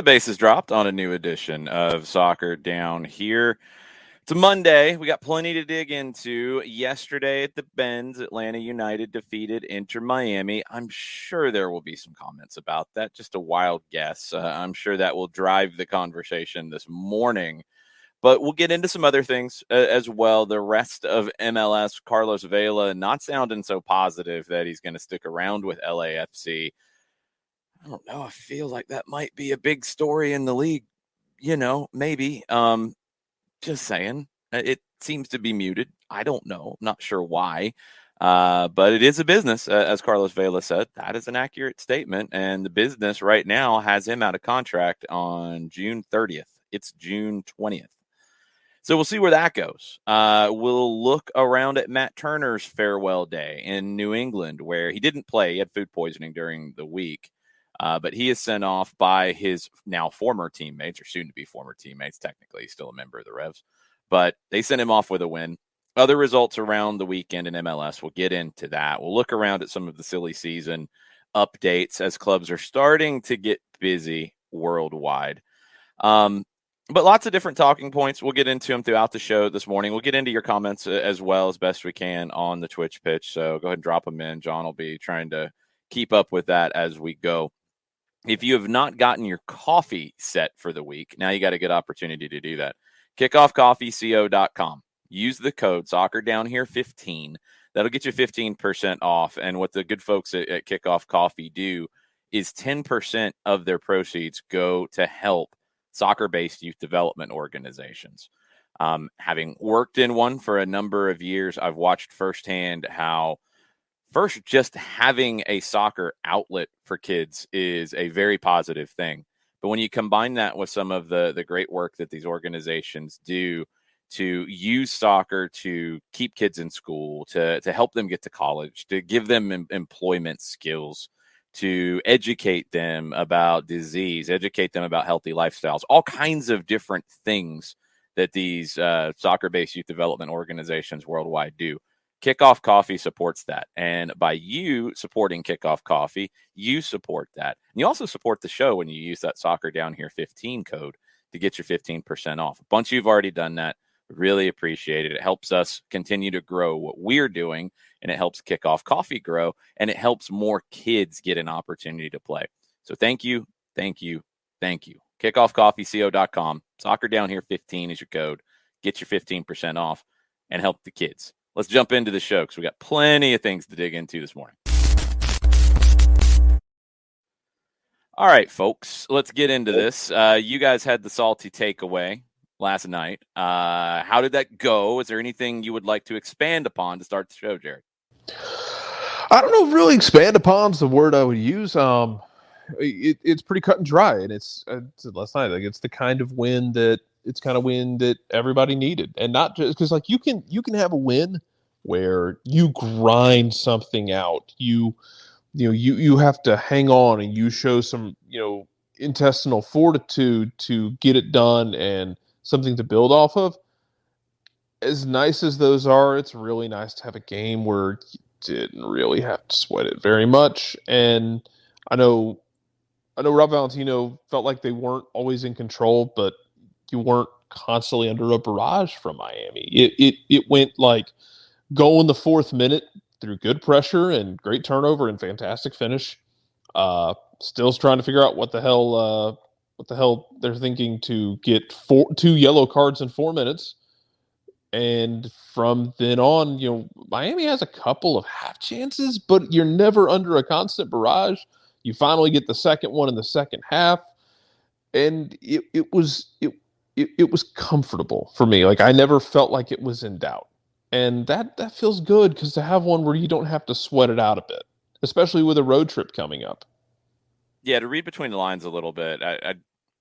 base is dropped on a new edition of Soccer Down Here. It's a Monday. We got plenty to dig into. Yesterday at the Benz, Atlanta United defeated Inter Miami. I'm sure there will be some comments about that. Just a wild guess. I'm sure that will drive the conversation this morning. But we'll get into some other things as well. The rest of MLS, Carlos Vela, not sounding so positive that he's going to stick around with LAFC. I don't know. I feel like that might be a big story in the league. Maybe. Just saying. It seems to be muted. I don't know. Not sure why. But it is a business, as Carlos Vela said. That is an accurate statement. And the business right now has him out of contract on June 30th. It's June 20th. So we'll see where that goes. We'll look around at Matt Turner's farewell day in New England, where he didn't play. He had food poisoning during the week. But he is sent off by his now former teammates, or soon to be former teammates. Technically, he's still a member of the Revs. But they sent him off with a win. Other results around the weekend in MLS, we'll get into that. We'll look around at some of the silly season updates as clubs are starting to get busy worldwide. But lots of different talking points. We'll get into them throughout the show this morning. We'll get into your comments as well as best we can on the Twitch pitch. So go ahead and drop them in. John will be trying to keep up with that as we go. If you have not gotten your coffee set for the week, now you got a good opportunity to do that. Kickoffcoffeeco.com. Use the code SoccerDownHere15. That'll get you 15% off. And what the good folks at Kickoff Coffee do is 10% of their proceeds go to help soccer-based youth development organizations. Having worked in one for a number of years, I've watched firsthand how first, just having a soccer outlet for kids is a very positive thing. But when you combine that with some of the great work that these organizations do to use soccer to keep kids in school, to help them get to college, to give them employment skills, to educate them about disease, educate them about healthy lifestyles, all kinds of different things that these soccer-based youth development organizations worldwide do. Kickoff Coffee supports that. And by you supporting Kickoff Coffee, you support that. And you also support the show when you use that Soccer Down Here 15 code to get your 15% off. A bunch of you've already done that. Really appreciate it. It helps us continue to grow what we're doing, and it helps Kickoff Coffee grow, and it helps more kids get an opportunity to play. So thank you, thank you, thank you. Kickoffcoffeeco.com. Soccer Down Here 15 is your code. Get your 15% off and help the kids. Let's jump into the show because we got plenty of things to dig into this morning. All right, folks, let's get into this. You guys had the salty takeaway last night. How did that go? Is there anything you would like to expand upon to start the show, Jared? I don't know if really expand upon is the word I would use. It's pretty cut and dry, and it's last night. Like it's the kind of win that everybody needed, and not just because like you can have a win where you grind something out. You have to hang on and you show some intestinal fortitude to get it done and something to build off of. As nice as those are, it's really nice to have a game where you didn't really have to sweat it very much. And I know Rob Valentino felt like they weren't always in control, but you weren't constantly under a barrage from Miami. It went like go in the fourth minute through good pressure and great turnover and fantastic finish. Still's trying to figure out what the hell they're thinking to get 2 yellow cards in 4 minutes. And from then on, Miami has a couple of half chances, but you're never under a constant barrage. You finally get the second one in the second half, and it was comfortable for me. Like I never felt like it was in doubt, and that feels good because to have one where you don't have to sweat it out a bit, especially with a road trip coming up. Yeah, to read between the lines a little bit,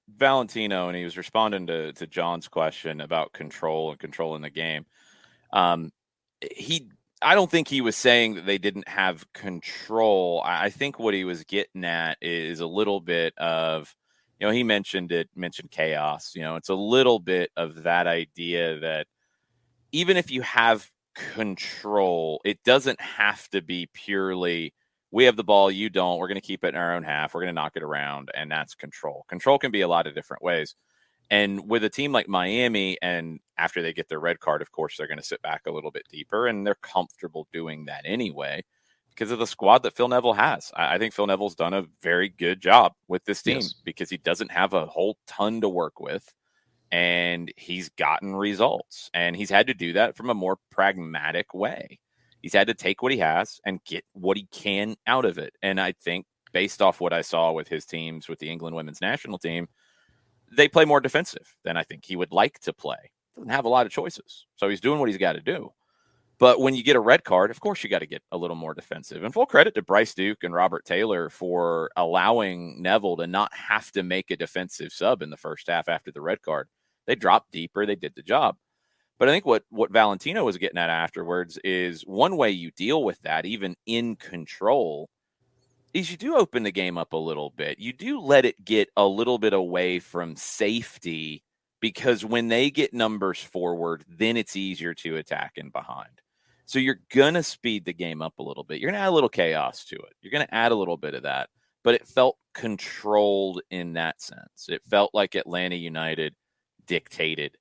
Valentino, and he was responding to John's question about control and controlling the game. I don't think he was saying that they didn't have control. I think what he was getting at is a little bit of, he mentioned chaos. It's a little bit of that idea that even if you have control, it doesn't have to be purely we have the ball, you don't. We're going to keep it in our own half. We're going to knock it around, and that's control. Control can be a lot of different ways. And with a team like Miami, and after they get their red card, of course, they're going to sit back a little bit deeper, and they're comfortable doing that anyway because of the squad that Phil Neville has. I think Phil Neville's done a very good job with this team because he doesn't have a whole ton to work with, and he's gotten results. And he's had to do that from a more pragmatic way. He's had to take what he has and get what he can out of it. And I think based off what I saw with his teams, with the England women's national team, they play more defensive than I think he would like to play. Doesn't have a lot of choices. So he's doing what he's got to do. But when you get a red card, of course you got to get a little more defensive. And full credit to Bryce Duke and Robert Taylor for allowing Neville to not have to make a defensive sub in the first half after the red card. They dropped deeper. They did the job. But I think what Valentino was getting at afterwards is one way you deal with that, even in control, is you do open the game up a little bit. You do let it get a little bit away from safety, because when they get numbers forward, then it's easier to attack in behind. So you're going to speed the game up a little bit. You're going to add a little chaos to it. You're going to add a little bit of that. But it felt controlled in that sense. It felt like Atlanta United dictated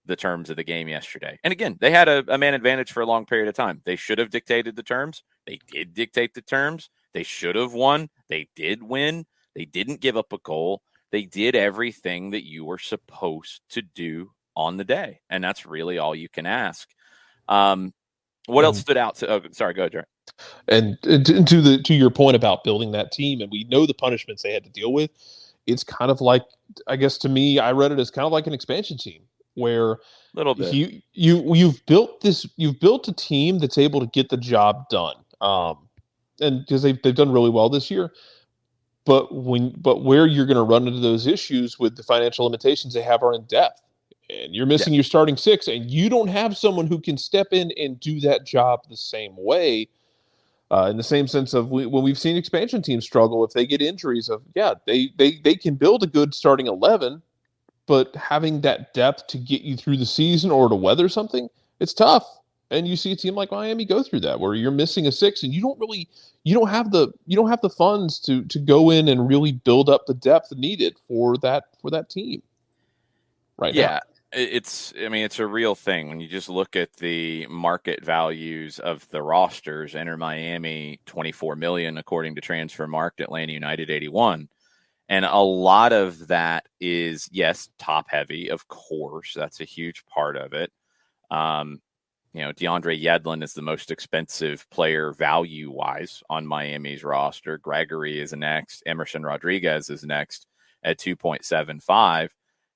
the terms of the game yesterday. And again, they had a man advantage for a long period of time. They should have dictated the terms. They did dictate the terms. They should have won. They did win. They didn't give up a goal. They did everything that you were supposed to do on the day. And that's really all you can ask. What else stood out? Sorry, go ahead, Jared. And to your point about building that team, and we know the punishments they had to deal with, it's kind of like, I guess to me, I read it as kind of like an expansion team, where little bit. you've built a team that's able to get the job done. And because they've done really well this year, but where you're going to run into those issues with the financial limitations they have are in depth, and you're missing your starting six, and you don't have someone who can step in and do that job the same way. In the same sense of when we've seen expansion teams struggle, if they get injuries, they can build a good starting 11, but having that depth to get you through the season or to weather something, it's tough. And you see a team like Miami go through that, where you're missing a six, and you don't have the funds to go in and really build up the depth needed for that team. Right now. It's a real thing when you just look at the market values of the rosters. Inter Miami, $24 million according to Transfermarkt. Atlanta United, $81. And a lot of that is, yes, top heavy, of course. That's a huge part of it. DeAndre Yedlin is the most expensive player value-wise on Miami's roster. Gregory is next. Emerson Rodriguez is next at 2.75. And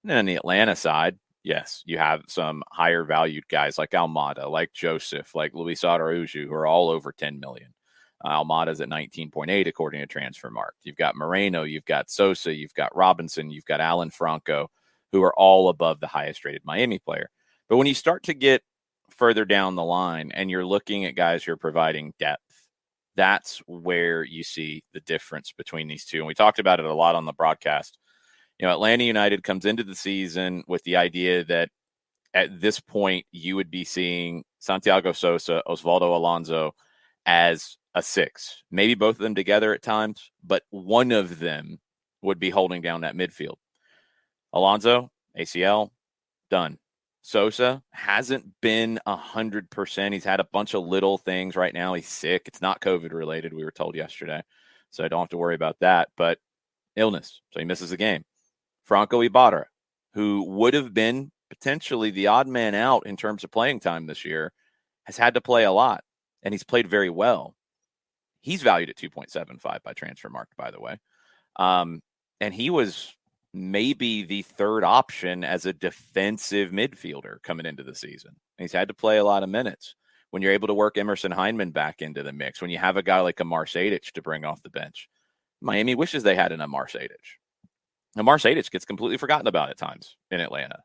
then on the Atlanta side, yes, you have some higher valued guys like Almada, like Joseph, like Luis Araujo, who are all over 10 million. Almada's at 19.8 according to Transfermarkt. You've got Moreno, you've got Sosa, you've got Robinson, you've got Alan Franco, who are all above the highest rated Miami player. But when you start to get further down the line and you're looking at guys who are providing depth, that's where you see the difference between these two. And we talked about it a lot on the broadcast. Atlanta United comes into the season with the idea that at this point you would be seeing Santiago Sosa, Osvaldo Alonso as a six, maybe both of them together at times, but one of them would be holding down that midfield. Alonso, ACL, done. Sosa hasn't been 100%. He's had a bunch of little things right now. He's sick. It's not COVID related, we were told yesterday, so I don't have to worry about that, but illness, so he misses a game. Franco Ibarra, who would have been potentially the odd man out in terms of playing time this year, has had to play a lot, and he's played very well. He's valued at 2.75 by Transfermarkt, by the way. And he was maybe the third option as a defensive midfielder coming into the season. He's had to play a lot of minutes. When you're able to work Emerson Hyndman back into the mix, when you have a guy like Amar Sejdic to bring off the bench, Miami wishes they had an Amar Sejdic. Amar Sejdic gets completely forgotten about at times in Atlanta.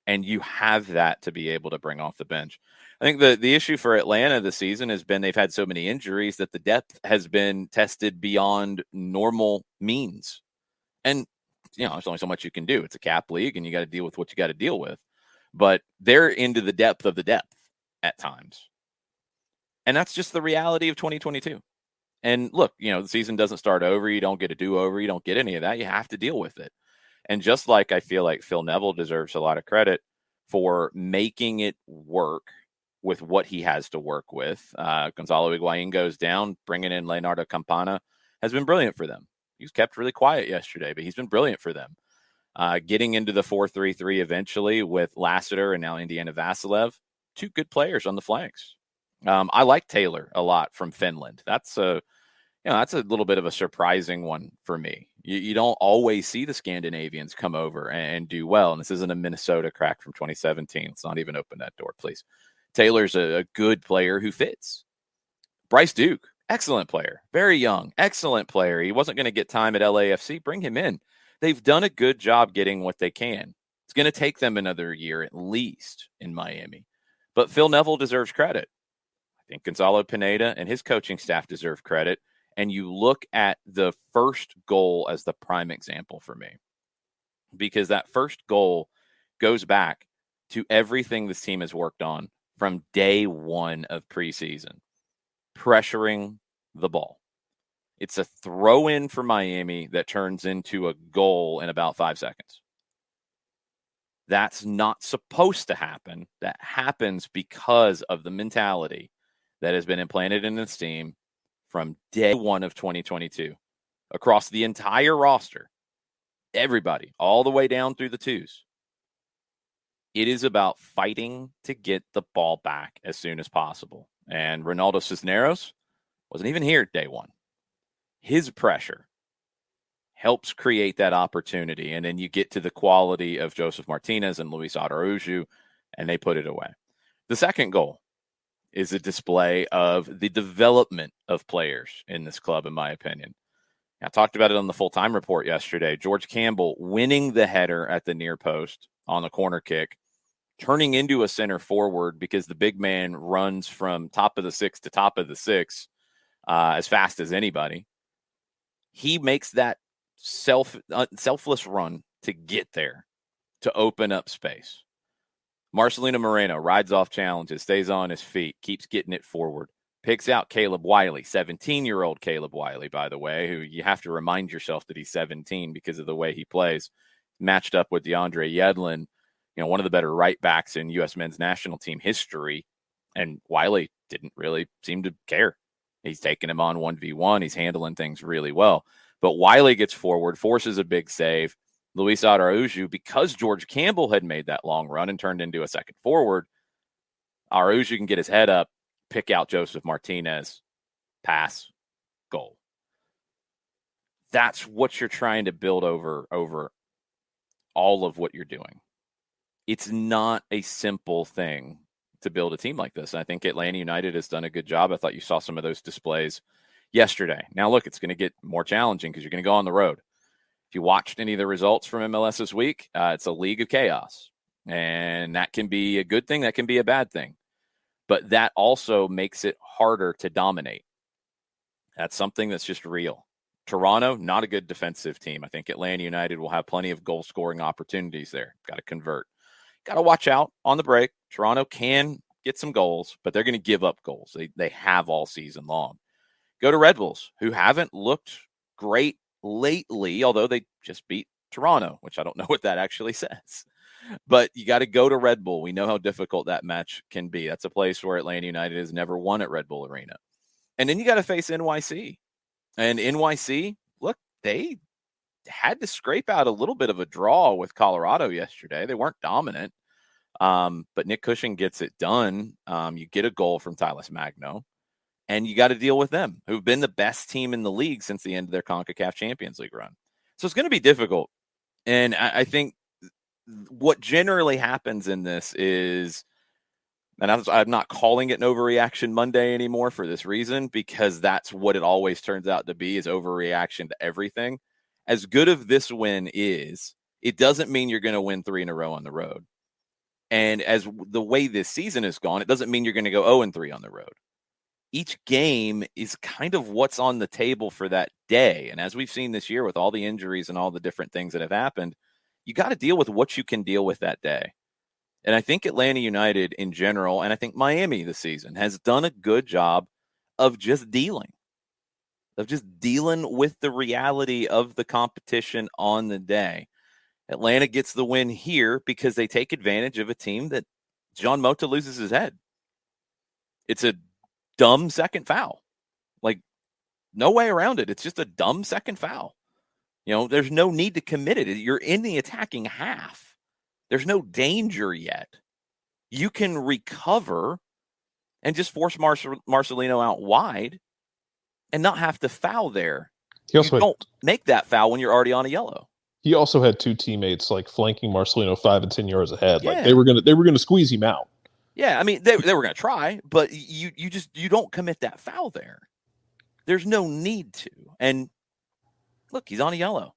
And you have that to be able to bring off the bench. I think the issue for Atlanta this season has been they've had so many injuries that the depth has been tested beyond normal means. And, there's only so much you can do. It's a cap league, and you got to deal with what you got to deal with. But they're into the depth of the depth at times. And that's just the reality of 2022. And look, the season doesn't start over. You don't get a do-over. You don't get any of that. You have to deal with it. And just like I feel like Phil Neville deserves a lot of credit for making it work with what he has to work with. Gonzalo Higuain goes down, bringing in Leonardo Campana has been brilliant for them. He was kept really quiet yesterday, but he's been brilliant for them. Getting into the 4-3-3 eventually with Lassiter and now Indiana Vasilev, two good players on the flanks. I like Taylor a lot from Finland. That's a little bit of a surprising one for me. You don't always see the Scandinavians come over and do well. And this isn't a Minnesota crack from 2017. Let's not even open that door, please. Taylor's a good player who fits. Bryce Duke, excellent player, very young, excellent player. He wasn't going to get time at LAFC. Bring him in. They've done a good job getting what they can. It's going to take them another year at least in Miami. But Phil Neville deserves credit. I think Gonzalo Pineda and his coaching staff deserve credit. And you look at the first goal as the prime example for me, because that first goal goes back to everything this team has worked on from day one of preseason, pressuring the ball. It's a throw in for Miami that turns into a goal in about 5 seconds. That's not supposed to happen. That happens because of the mentality that has been implanted in this team from day one of 2022 across the entire roster, everybody, all the way down through the twos. It is about fighting to get the ball back as soon as possible. And Ronaldo Cisneros wasn't even here day one. His pressure helps create that opportunity. And then you get to the quality of Joseph Martinez and Luis Araujo, and they put it away. The second goal is a display of the development of players in this club, in my opinion. I talked about it on the full-time report yesterday. George Campbell winning the header at the near post on the corner kick, turning into a center forward because the big man runs from top of the six to top of the six as fast as anybody. He makes that selfless run to get there, to open up space. Marcelino Moreno rides off challenges, stays on his feet, keeps getting it forward, picks out Caleb Wiley, 17-year-old Caleb Wiley, by the way, who you have to remind yourself that he's 17 because of the way he plays. Matched up with DeAndre Yedlin, one of the better right backs in U.S. men's national team history. And Wiley didn't really seem to care. He's taking him on 1v1. He's handling things really well. But Wiley gets forward, forces a big save. Luis Araujo, because George Campbell had made that long run and turned into a second forward, Araujo can get his head up, pick out Joseph Martinez, pass, goal. That's what you're trying to build over all of what you're doing. It's not a simple thing to build a team like this. I think Atlanta United has done a good job. I thought you saw some of those displays yesterday. Now, look, it's going to get more challenging because you're going to go on the road. If you watched any of the results from MLS this week, it's a league of chaos. And that can be a good thing. That can be a bad thing. But that also makes it harder to dominate. That's something that's just real. Toronto, not a good defensive team. I think Atlanta United will have plenty of goal-scoring opportunities there. Got to convert. Got to watch out on the break. Toronto can get some goals, but they're going to give up goals. They have all season long. Go to Red Bulls, who haven't looked great lately, although they just beat Toronto, which I don't know what that actually says. But you got to go to Red Bull. We know how difficult that match can be. That's a place where Atlanta United has never won at Red Bull Arena. And then you got to face NYC. And NYC, look, they had to scrape out a little bit of a draw with Colorado yesterday. They weren't dominant, but Nick Cushing gets it done. You get a goal from Tyler Magno, and you got to deal with them, who've been the best team in the league since the end of their CONCACAF Champions League run. So it's going to be difficult. And I think what generally happens in this is, and I'm not calling it an overreaction Monday anymore for this reason, because that's what it always turns out to be, is overreaction to everything. As good of this win is, it doesn't mean you're going to win 3 in a row on the road. And as the way this season has gone, it doesn't mean you're going to go 0-3 on the road. Each game is kind of what's on the table for that day. And as we've seen this year with all the injuries and all the different things that have happened, you got to deal with what you can deal with that day. And I think Atlanta United in general, and I think Miami this season, has done a good job of just dealing. of just dealing with the reality of the competition on the day. Atlanta gets the win here because they take advantage of a team that John Mota loses his head. It's a dumb second foul. Like, no way around it. It's just a dumb second foul. There's no need to commit it. You're in the attacking half. There's no danger yet. You can recover and just force Marcelino out wide and not have to foul there. You don't make that foul when you're already on a yellow. He also had two teammates like flanking Marcelino 5 and 10 yards ahead. Yeah. Like they were gonna squeeze him out. Yeah, I mean they were gonna try, but you don't commit that foul there. There's no need to. And look, he's on a yellow.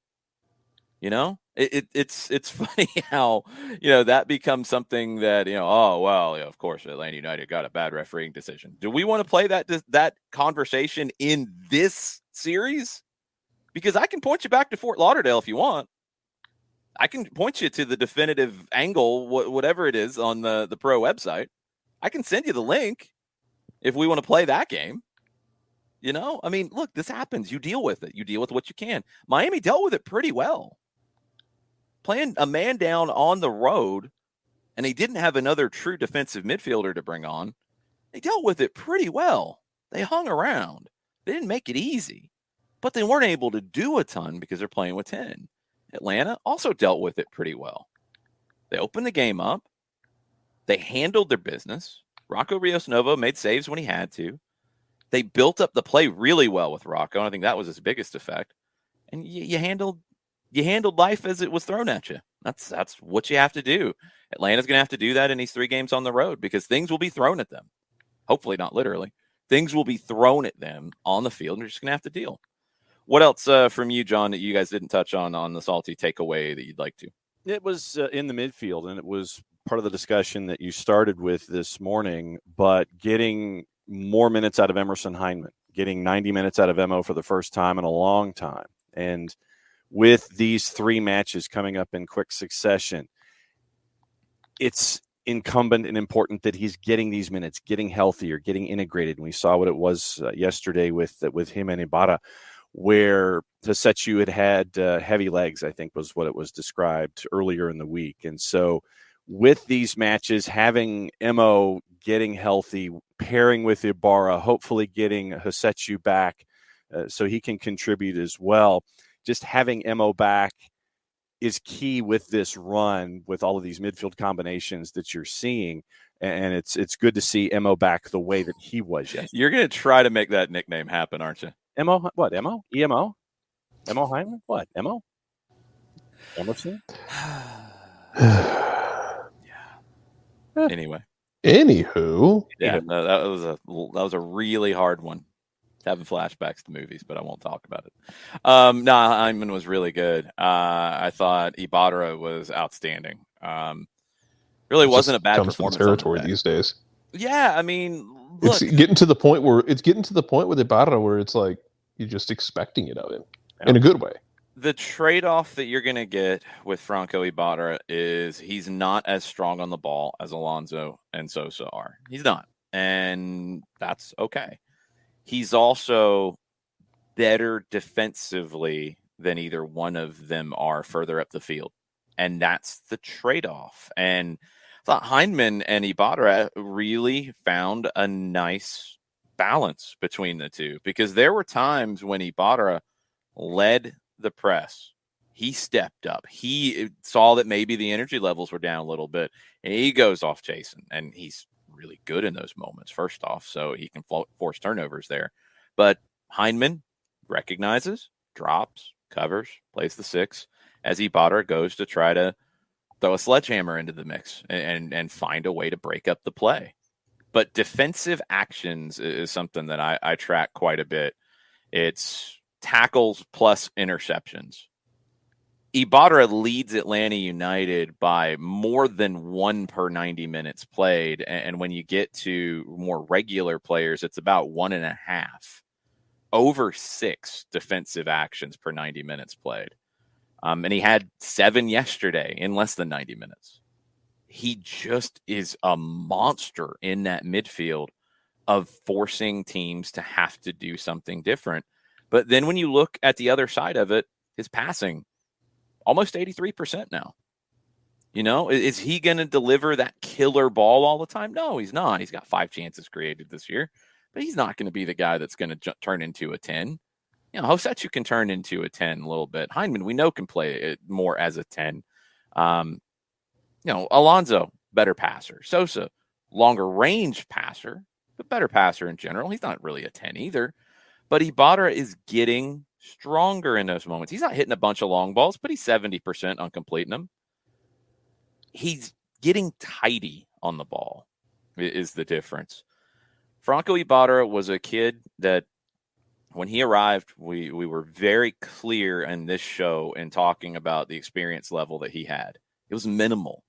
It's funny how that becomes something that of course Atlanta United got a bad refereeing decision. Do we want to play that conversation in this series? Because I can point you back to Fort Lauderdale if you want. I can point you to the definitive angle, whatever it is, on the pro website. I can send you the link if we want to play that game. I mean, look, this happens. You deal with it. You deal with what you can. Miami dealt with it pretty well. Playing a man down on the road, and he didn't have another true defensive midfielder to bring on. They dealt with it pretty well. They hung around. They didn't make it easy, but they weren't able to do a ton because they're playing with 10. Atlanta also dealt with it pretty well. They opened the game up. They handled their business. Rocco Rios Novo made saves when he had to. They built up the play really well with Rocco, and I think that was his biggest effect. And you handled life as it was thrown at you. That's what you have to do. Atlanta's going to have to do that in these 3 games on the road because things will be thrown at them. Hopefully not literally. Things will be thrown at them on the field, and they're just going to have to deal. What else from you, John, that you guys didn't touch on the salty takeaway that you'd like to? It was in the midfield, and it was part of the discussion that you started with this morning, but getting more minutes out of Emerson Hyndman, getting 90 minutes out of Emo for the first time in a long time. And with these 3 matches coming up in quick succession, it's incumbent and important that he's getting these minutes, getting healthier, getting integrated. And we saw what it was yesterday with him and Ibarra, where Hasetsu had heavy legs, I think was what it was described earlier in the week. And so with these matches, having Emo getting healthy, pairing with Ibarra, hopefully getting Hasetsu back so he can contribute as well. Just having Emo back is key with this run, with all of these midfield combinations that you're seeing. And it's good to see Emo back the way that he was yesterday. You're going to try to make that nickname happen, aren't you? Emo? What? Emo? EMO? Emo Hyndman? What? Emo? Emerson? Yeah. Anyway. Anywho. Yeah, no, that was a really hard one. Having flashbacks to movies, but I won't talk about it. Hyndman was really good. I thought Ibarra was outstanding. Really wasn't a bad performance. Territory these days. Yeah, I mean, look, it's getting to the point with Ibarra where it's like you're just expecting it of him in a good way. The trade-off that you're going to get with Franco Ibarra is he's not as strong on the ball as Alonso and Sosa are. He's not, and that's okay. He's also better defensively than either one of them are further up the field, and that's the trade-off. And I thought Hyndman and Ibarra really found a nice balance between the two, because there were times when Ibarra led the press. He stepped up. He saw that maybe the energy levels were down a little bit, and he goes off chasing, and he's really good in those moments, first off, so he can force turnovers there. But Hyndman recognizes, drops, covers, plays the 6 as Ibarra goes to try to throw a sledgehammer into the mix and find a way to break up the play. But defensive actions is something that I track quite a bit. It's tackles plus interceptions. Ibarra leads Atlanta United by more than 1 per 90 minutes played. And when you get to more regular players, it's about 1.5. Over 6 defensive actions per 90 minutes played. And he had 7 yesterday in less than 90 minutes. He just is a monster in that midfield of forcing teams to have to do something different. But then when you look at the other side of it, his passing, almost 83% now. Is he going to deliver that killer ball all the time? No, he's not. He's got 5 chances created this year, but he's not going to be the guy that's going to turn into a 10. Hosetsu can turn into a 10 a little bit. Hyndman, we know, can play it more as a 10. Alonso, better passer. Sosa, longer range passer, but better passer in general. He's not really a 10 either. But Ibarra is getting stronger in those moments. He's not hitting a bunch of long balls, but he's 70% on completing them. He's getting tidy on the ball is the difference. Franco Ibarra was a kid that when he arrived, we were very clear in this show in talking about the experience level that he had. It was minimal.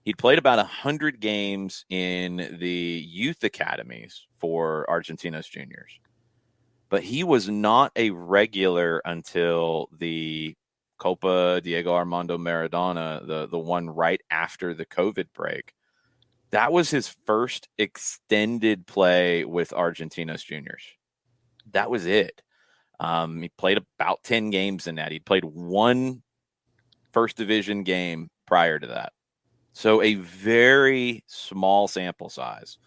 He'd played about 100 games in the youth academies for Argentinos Juniors. But he was not a regular until the Copa Diego Armando Maradona, the one right after the COVID break. That was his first extended play with Argentinos Juniors. That was it. He played about 10 games in that. He'd played 1 first division game prior to that. So a very small sample size.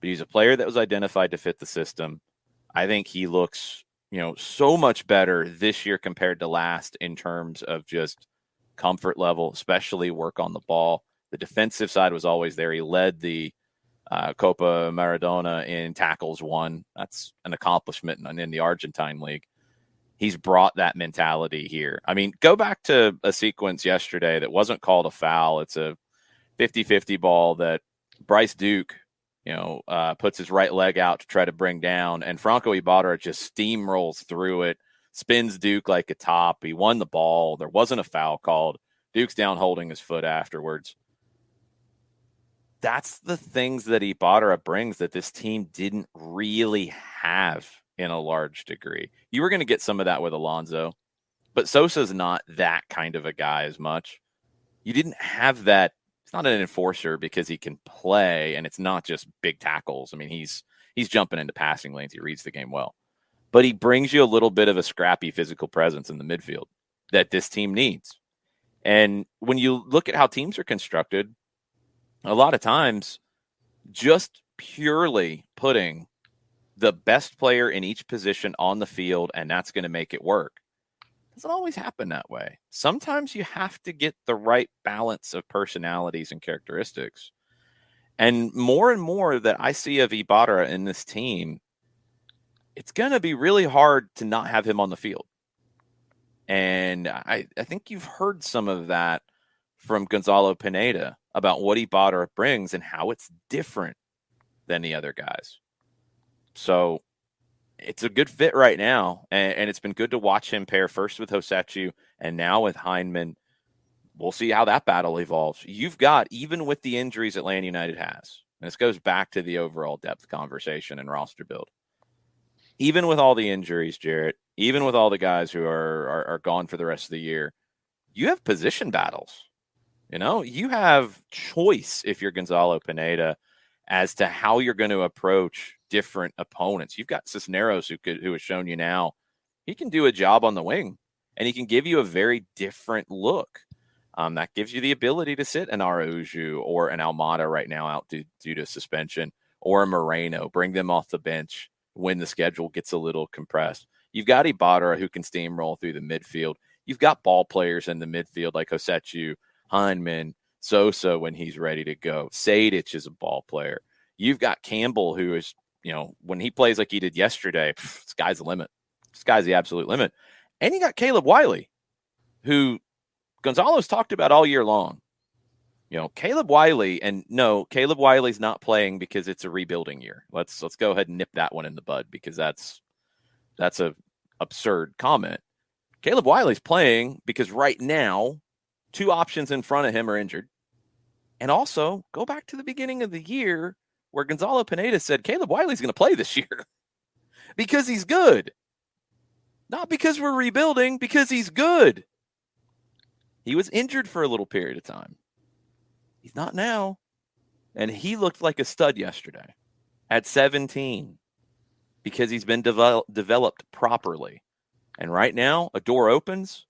But he's a player that was identified to fit the system. I think he looks, so much better this year compared to last in terms of just comfort level, especially work on the ball. The defensive side was always there. He led the Copa Maradona in tackles won. That's an accomplishment in the Argentine league. He's brought that mentality here. I mean, go back to a sequence yesterday that wasn't called a foul. It's a 50-50 ball that Bryce Duke, puts his right leg out to try to bring down, and Franco Ibarra just steamrolls through it, spins Duke like a top. He won the ball. There wasn't a foul called. Duke's down holding his foot afterwards. That's the things that Ibarra brings that this team didn't really have in a large degree. You were going to get some of that with Alonso, but Sosa's not that kind of a guy as much. You didn't have that. He's not an enforcer because he can play, and it's not just big tackles. I mean, he's jumping into passing lanes. He reads the game well. But he brings you a little bit of a scrappy physical presence in the midfield that this team needs. And when you look at how teams are constructed, a lot of times just purely putting the best player in each position on the field, and that's going to make it work, doesn't always happen that way. Sometimes you have to get the right balance of personalities and characteristics. And more that I see of Ibarra in this team, it's going to be really hard to not have him on the field. And I think you've heard some of that from Gonzalo Pineda about what Ibarra brings and how it's different than the other guys. So it's a good fit right now, and it's been good to watch him pair first with Hosetsu and now with Hyndman. We'll see how that battle evolves. You've got, even with the injuries Atlanta United has, and this goes back to the overall depth conversation and roster build. Even with all the injuries, Jarrett, even with all the guys who are gone for the rest of the year, you have position battles. You have choice if you're Gonzalo Pineda as to how you're going to approach different opponents. You've got Cisneros who has shown you now he can do a job on the wing, and he can give you a very different look. That gives you the ability to sit an Araujo or an Almada right now out due to suspension, or a Moreno, bring them off the bench when the schedule gets a little compressed. You've got Ibarra who can steamroll through the midfield. You've got ball players in the midfield like Hosetsu, Hyndman, Sosa when he's ready to go. Sejdic is a ball player. You've got Campbell who is, when he plays like he did yesterday, sky's the limit. Sky's the absolute limit. And you got Caleb Wiley, who Gonzalo's talked about all year long. Caleb Wiley, and no, Caleb Wiley's not playing because it's a rebuilding year. Let's go ahead and nip that one in the bud, because that's a absurd comment. Caleb Wiley's playing because right now 2 options in front of him are injured. And also, go back to the beginning of the year where Gonzalo Pineda said Caleb Wiley's going to play this year because he's good. Not because we're rebuilding, because he's good. He was injured for a little period of time. He's not now. And he looked like a stud yesterday at 17 because he's been developed properly. And right now, a door opens,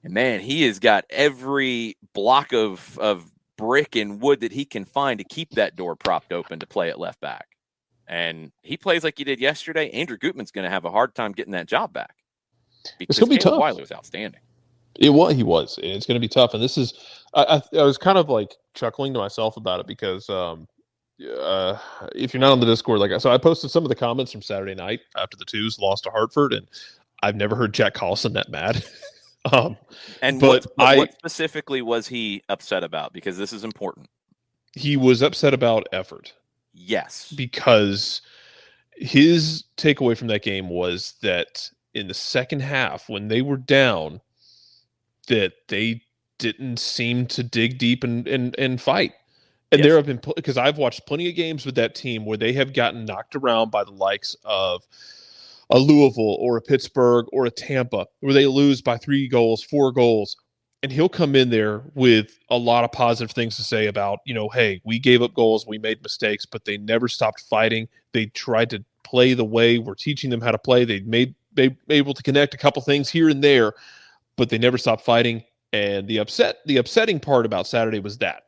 and man, he has got every block of brick and wood that he can find to keep that door propped open to play at left back. And he plays like he did yesterday. Andrew Gutman's going to have a hard time getting that job back It's because going to be Caleb tough. Wiley was outstanding. He was. It's going to be tough. And this is, I was kind of like chuckling to myself about it because if you're not on the Discord, so I posted some of the comments from Saturday night after the Twos lost to Hartford, and I've never heard Jack Collison that mad. And but what specifically was he upset about? Because this is important. He was upset about effort. Yes. Because his takeaway from that game was that in the second half, when they were down, that they didn't seem to dig deep and fight. And there have been, because I've watched plenty of games with that team where they have gotten knocked around by the likes of a Louisville or a Pittsburgh or a Tampa, where they lose by 3 goals, 4 goals. And he'll come in there with a lot of positive things to say about, hey, we gave up goals, we made mistakes, but they never stopped fighting. They tried to play the way we're teaching them how to play. They able to connect a couple things here and there, but they never stopped fighting. And the upsetting part about Saturday was that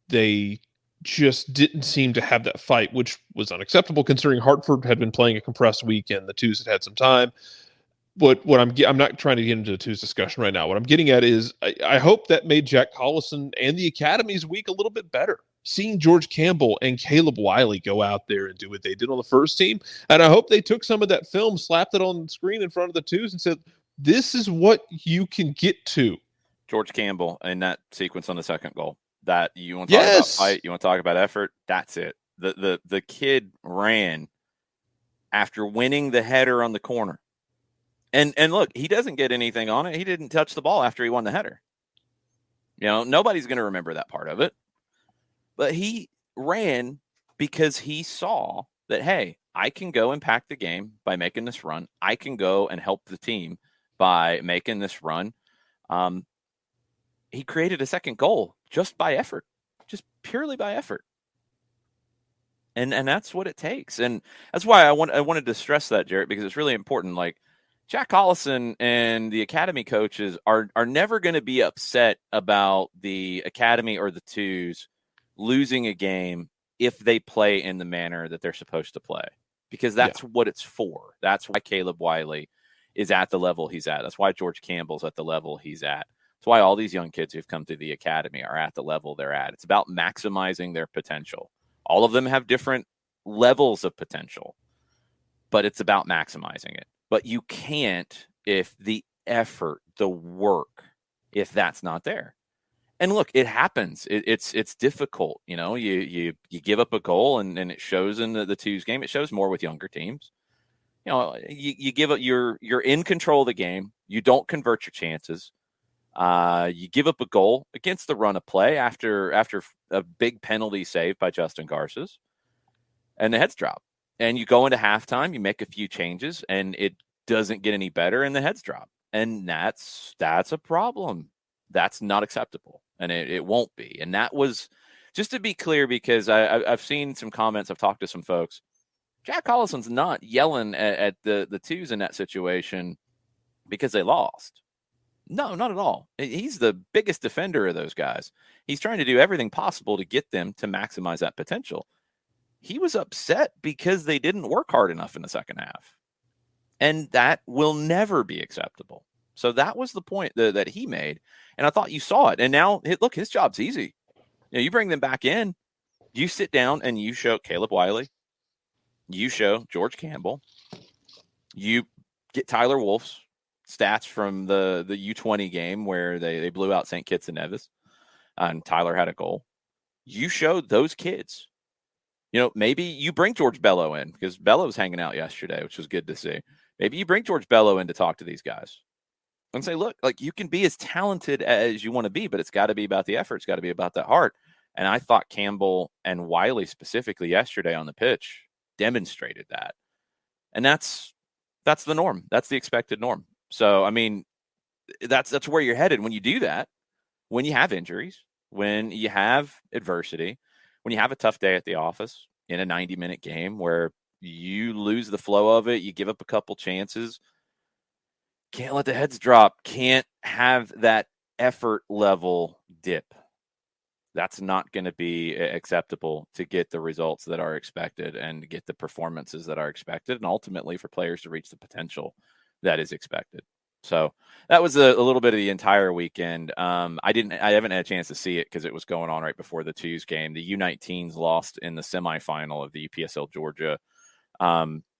they just didn't seem to have that fight, which was unacceptable considering Hartford had been playing a compressed week and the Twos had some time. But what I'm not trying to get into the Twos discussion right now. What I'm getting at is I hope that made Jack Collison and the Academy's week a little bit better. Seeing George Campbell and Caleb Wiley go out there and do what they did on the first team. And I hope they took some of that film, slapped it on the screen in front of the Twos and said, this is what you can get to. George Campbell in that sequence on the second goal. That you want to talk about fight, you want to talk about effort, that's it. The kid ran after winning the header on the corner. And look, he doesn't get anything on it. He didn't touch the ball after he won the header. Nobody's going to remember that part of it. But he ran because he saw that, hey, I can go impact the game by making this run. I can go and help the team by making this run. He created a second goal just by effort, just purely by effort. And that's what it takes. And that's why I wanted to stress that, Jarrett, because it's really important. Like, Jack Collison and the Academy coaches are never going to be upset about the Academy or the Twos losing a game if they play in the manner that they're supposed to play, because that's what it's for. That's why Caleb Wiley is at the level he's at. That's why George Campbell's at the level he's at. That's why all these young kids who've come through the Academy are at the level they're at. It's about maximizing their potential. All of them have different levels of potential, but it's about maximizing it. But you can't if the effort, the work, if that's not there. And look, it happens. It's difficult. You give up a goal and it shows in the Twos game. It shows more with younger teams. You give up. You're in control of the game. You don't convert your chances. You give up a goal against the run of play after a big penalty saved by Justin Garces, and the heads drop. And you go into halftime, you make a few changes, and it doesn't get any better, and the heads drop. And that's a problem. That's not acceptable, and it won't be. And that was, just to be clear, because I've seen some comments, I've talked to some folks. Jack Collison's not yelling at the Twos in that situation because they lost. No, not at all. He's the biggest defender of those guys. He's trying to do everything possible to get them to maximize that potential. He was upset because they didn't work hard enough in the second half. And that will never be acceptable. So that was the point that he made. And I thought you saw it. And now, look, his job's easy. You bring them back in, you sit down and you show Caleb Wiley, you show George Campbell, you get Tyler Wolf's stats from the U20 game where they blew out St. Kitts and Nevis, and Tyler had a goal. You showed those kids. Maybe you bring George Bello in, because Bello was hanging out yesterday, which was good to see. Maybe you bring George Bello in to talk to these guys and say, look, like, you can be as talented as you want to be, but it's got to be about the effort. It's got to be about that heart. And I thought Campbell and Wiley specifically yesterday on the pitch demonstrated that. And that's the norm. That's the expected norm. So, I mean, that's where you're headed when you do that, when you have injuries, when you have adversity, when you have a tough day at the office in a 90-minute game where you lose the flow of it, you give up a couple chances. Can't let the heads drop. Can't have that effort level dip. That's not going to be acceptable to get the results that are expected and to get the performances that are expected, and ultimately for players to reach the potential that is expected. So that was a little bit of the entire weekend. I haven't had a chance to see it because it was going on right before the Twos game. The U19s lost in the semifinal of the UPSL Georgia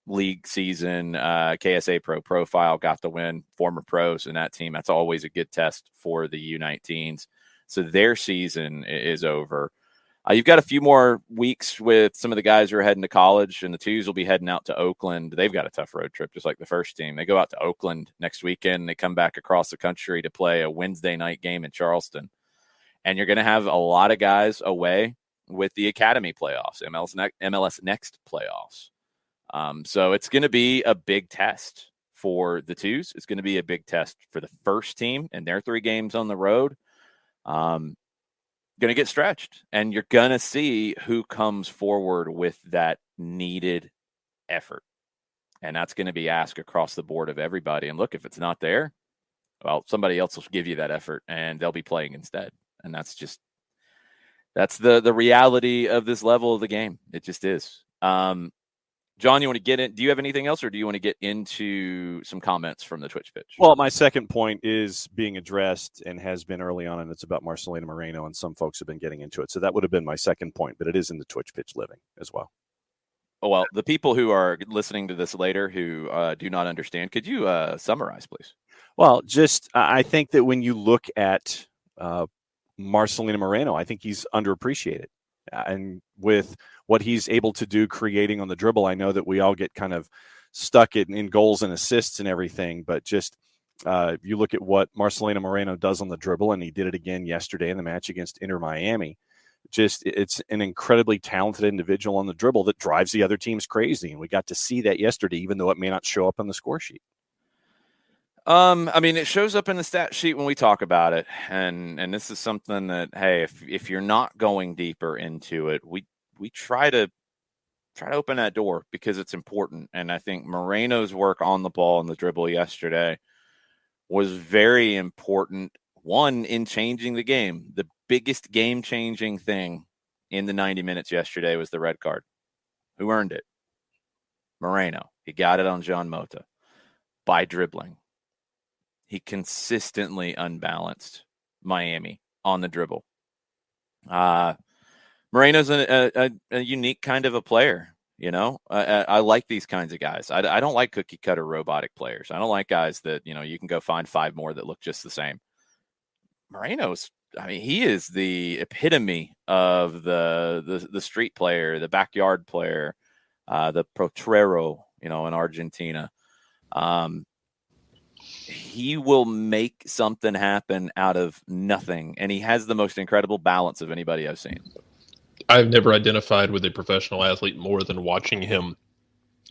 league season. KSA Pro Profile got the win. Former pros in that team. That's always a good test for the U19s. So their season is over. You've got a few more weeks with some of the guys who are heading to college, and the Twos will be heading out to Oakland. They've got a tough road trip, just like the first team. They go out to Oakland next weekend, and they come back across the country to play a Wednesday night game in Charleston. And you're going to have a lot of guys away with the Academy playoffs, MLS Next playoffs. So it's going to be a big test for the Twos. It's going to be a big test for the first team and their 3 games on the road. Going to get stretched, and you're going to see who comes forward with that needed effort. And that's going to be asked across the board of everybody. And look, if it's not there, well, somebody else will give you that effort and they'll be playing instead. And that's the reality of this level of the game. It just is. John, you want to get in? Do you have anything else, or do you want to get into some comments from the Twitch pitch? Well, my second point is being addressed and has been early on, and it's about Marcelino Moreno, and some folks have been getting into it. So that would have been my second point, but it is in the Twitch pitch living as well. Oh, well, the people who are listening to this later who do not understand, could you summarize, please? Well, just I think that when you look at Marcelino Moreno, I think he's underappreciated. And with what he's able to do creating on the dribble, I know that we all get kind of stuck in goals and assists and everything, but just you look at what Marcelino Moreno does on the dribble, and he did it again yesterday in the match against Inter Miami. It's an incredibly talented individual on the dribble that drives the other teams crazy, and we got to see that yesterday, even though it may not show up on the score sheet. I mean, it shows up in the stat sheet when we talk about it, and this is something that, hey, if you're not going deeper into it, we try to open that door because it's important. And I think Moreno's work on the ball and the dribble yesterday was very important. One, in changing the game. The biggest game-changing thing in the 90 minutes yesterday was the red card. Who earned it? Moreno. He got it on John Mota by dribbling. He consistently unbalanced Miami on the dribble. Moreno's a unique kind of a player, you know. I like these kinds of guys. I don't like cookie cutter robotic players. I don't like guys that, you know, you can go find 5 more that look just the same. Moreno's, I mean, he is the epitome of the street player, the backyard player, the potrero, you know, in Argentina. He will make something happen out of nothing, and he has the most incredible balance of anybody I've seen. I've never identified with a professional athlete more than watching him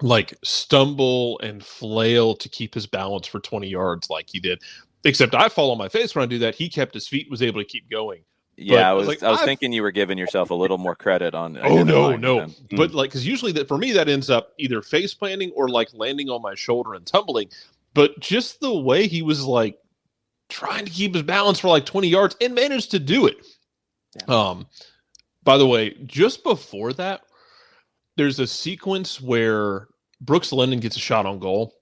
like stumble and flail to keep his balance for 20 yards like he did. Except I fall on my face when I do that. He kept his feet, was able to keep going. Yeah, I was thinking you were giving yourself a little more credit on. Oh, no. But like, because usually that for me, that ends up either face planting or like landing on my shoulder and tumbling. But just the way he was like trying to keep his balance for like 20 yards and managed to do it. Yeah. By the way, just before that, there's a sequence where Brooks Lennon gets a shot on goal.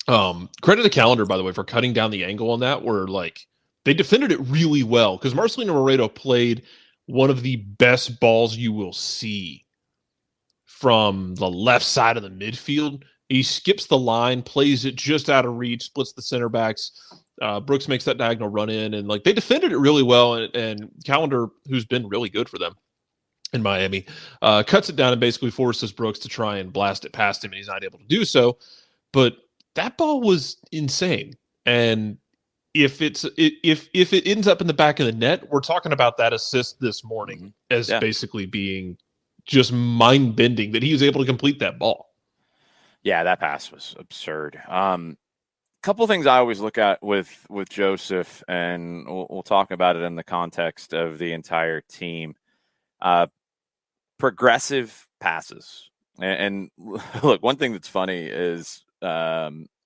Credit the calendar, by the way, for cutting down the angle on that, where like they defended it really well because Marcelino Moreno played one of the best balls you will see from the left side of the midfield. He skips the line, plays it just out of reach, splits the center backs. Brooks makes that diagonal run in, and like they defended it really well. And Calendar, who's been really good for them in Miami, cuts it down and basically forces Brooks to try and blast it past him, and he's not able to do so. But that ball was insane, and if it ends up in the back of the net, we're talking about that assist this morning as basically being just mind bending that he was able to complete that ball. Yeah, that pass was absurd. Couple of things I always look at with Joseph, and we'll talk about it in the context of the entire team. Progressive passes. And look, one thing that's funny is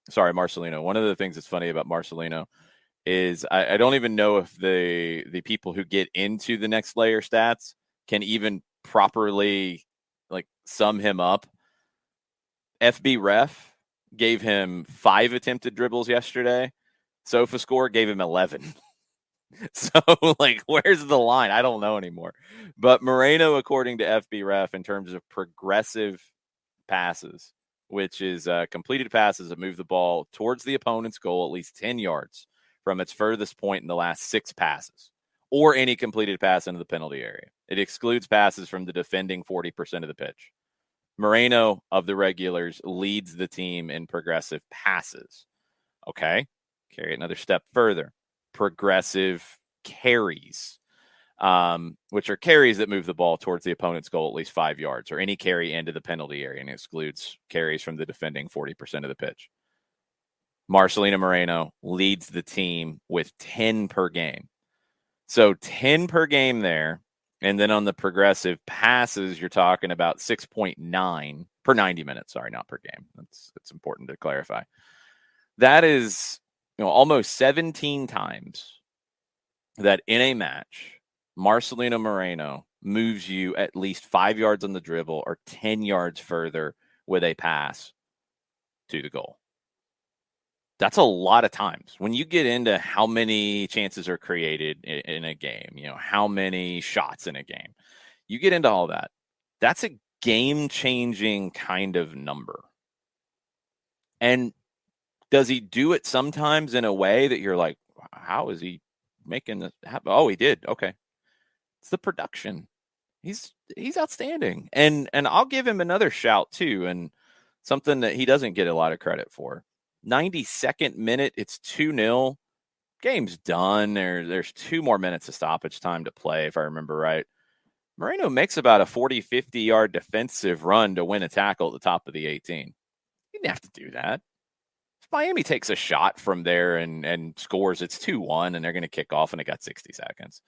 Sorry, Marcelino. One of the things that's funny about Marcelino is I don't even know if the people who get into the next layer stats can even properly like sum him up. FB Ref gave him 5 attempted dribbles yesterday. SofaScore gave him 11. So, like, where's the line? I don't know anymore. But Moreno, according to FB Ref, in terms of progressive passes, which is completed passes that move the ball towards the opponent's goal at least 10 yards from its furthest point in the last 6 passes, or any completed pass into the penalty area. It excludes passes from the defending 40% of the pitch. Moreno of the regulars leads the team in progressive passes. Okay, carry it another step further. Progressive carries, which are carries that move the ball towards the opponent's goal at least 5 yards, or any carry into the penalty area, and excludes carries from the defending 40% of the pitch. Marcelino Moreno leads the team with 10 per game. So 10 per game there. And then on the progressive passes, you're talking about 6.9 per 90 minutes. Sorry, not per game. That's important to clarify. That is, almost 17 times that in a match, Marcelino Moreno moves you at least 5 yards on the dribble or 10 yards further with a pass to the goal. That's a lot of times. When you get into how many chances are created in a game, how many shots in a game, you get into all that. That's a game-changing kind of number. And does he do it sometimes in a way that you're like, how is he making this happen? Oh, he did. Okay. It's the production. He's outstanding. And I'll give him another shout too, and something that he doesn't get a lot of credit for. 92nd minute, it's 2-0. Game's done. There's 2 more minutes of stoppage time to play, if I remember right. Moreno makes about a 40, 50-yard defensive run to win a tackle at the top of the 18. He didn't have to do that. If Miami takes a shot from there and scores, it's 2-1, and they're going to kick off, and it got 60 seconds.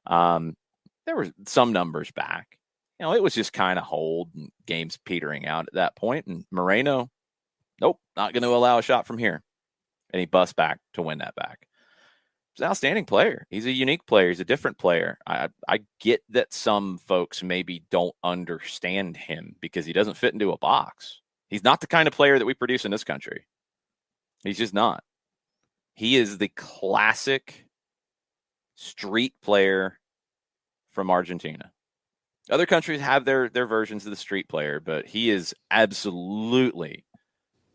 There were some numbers back. It was just kind of hold, and games petering out at that point, and Moreno, nope, not going to allow a shot from here. And he busts back to win that back. He's an outstanding player. He's a unique player. He's a different player. I get that some folks maybe don't understand him because he doesn't fit into a box. He's not the kind of player that we produce in this country. He's just not. He is the classic street player from Argentina. Other countries have their versions of the street player, but he is absolutely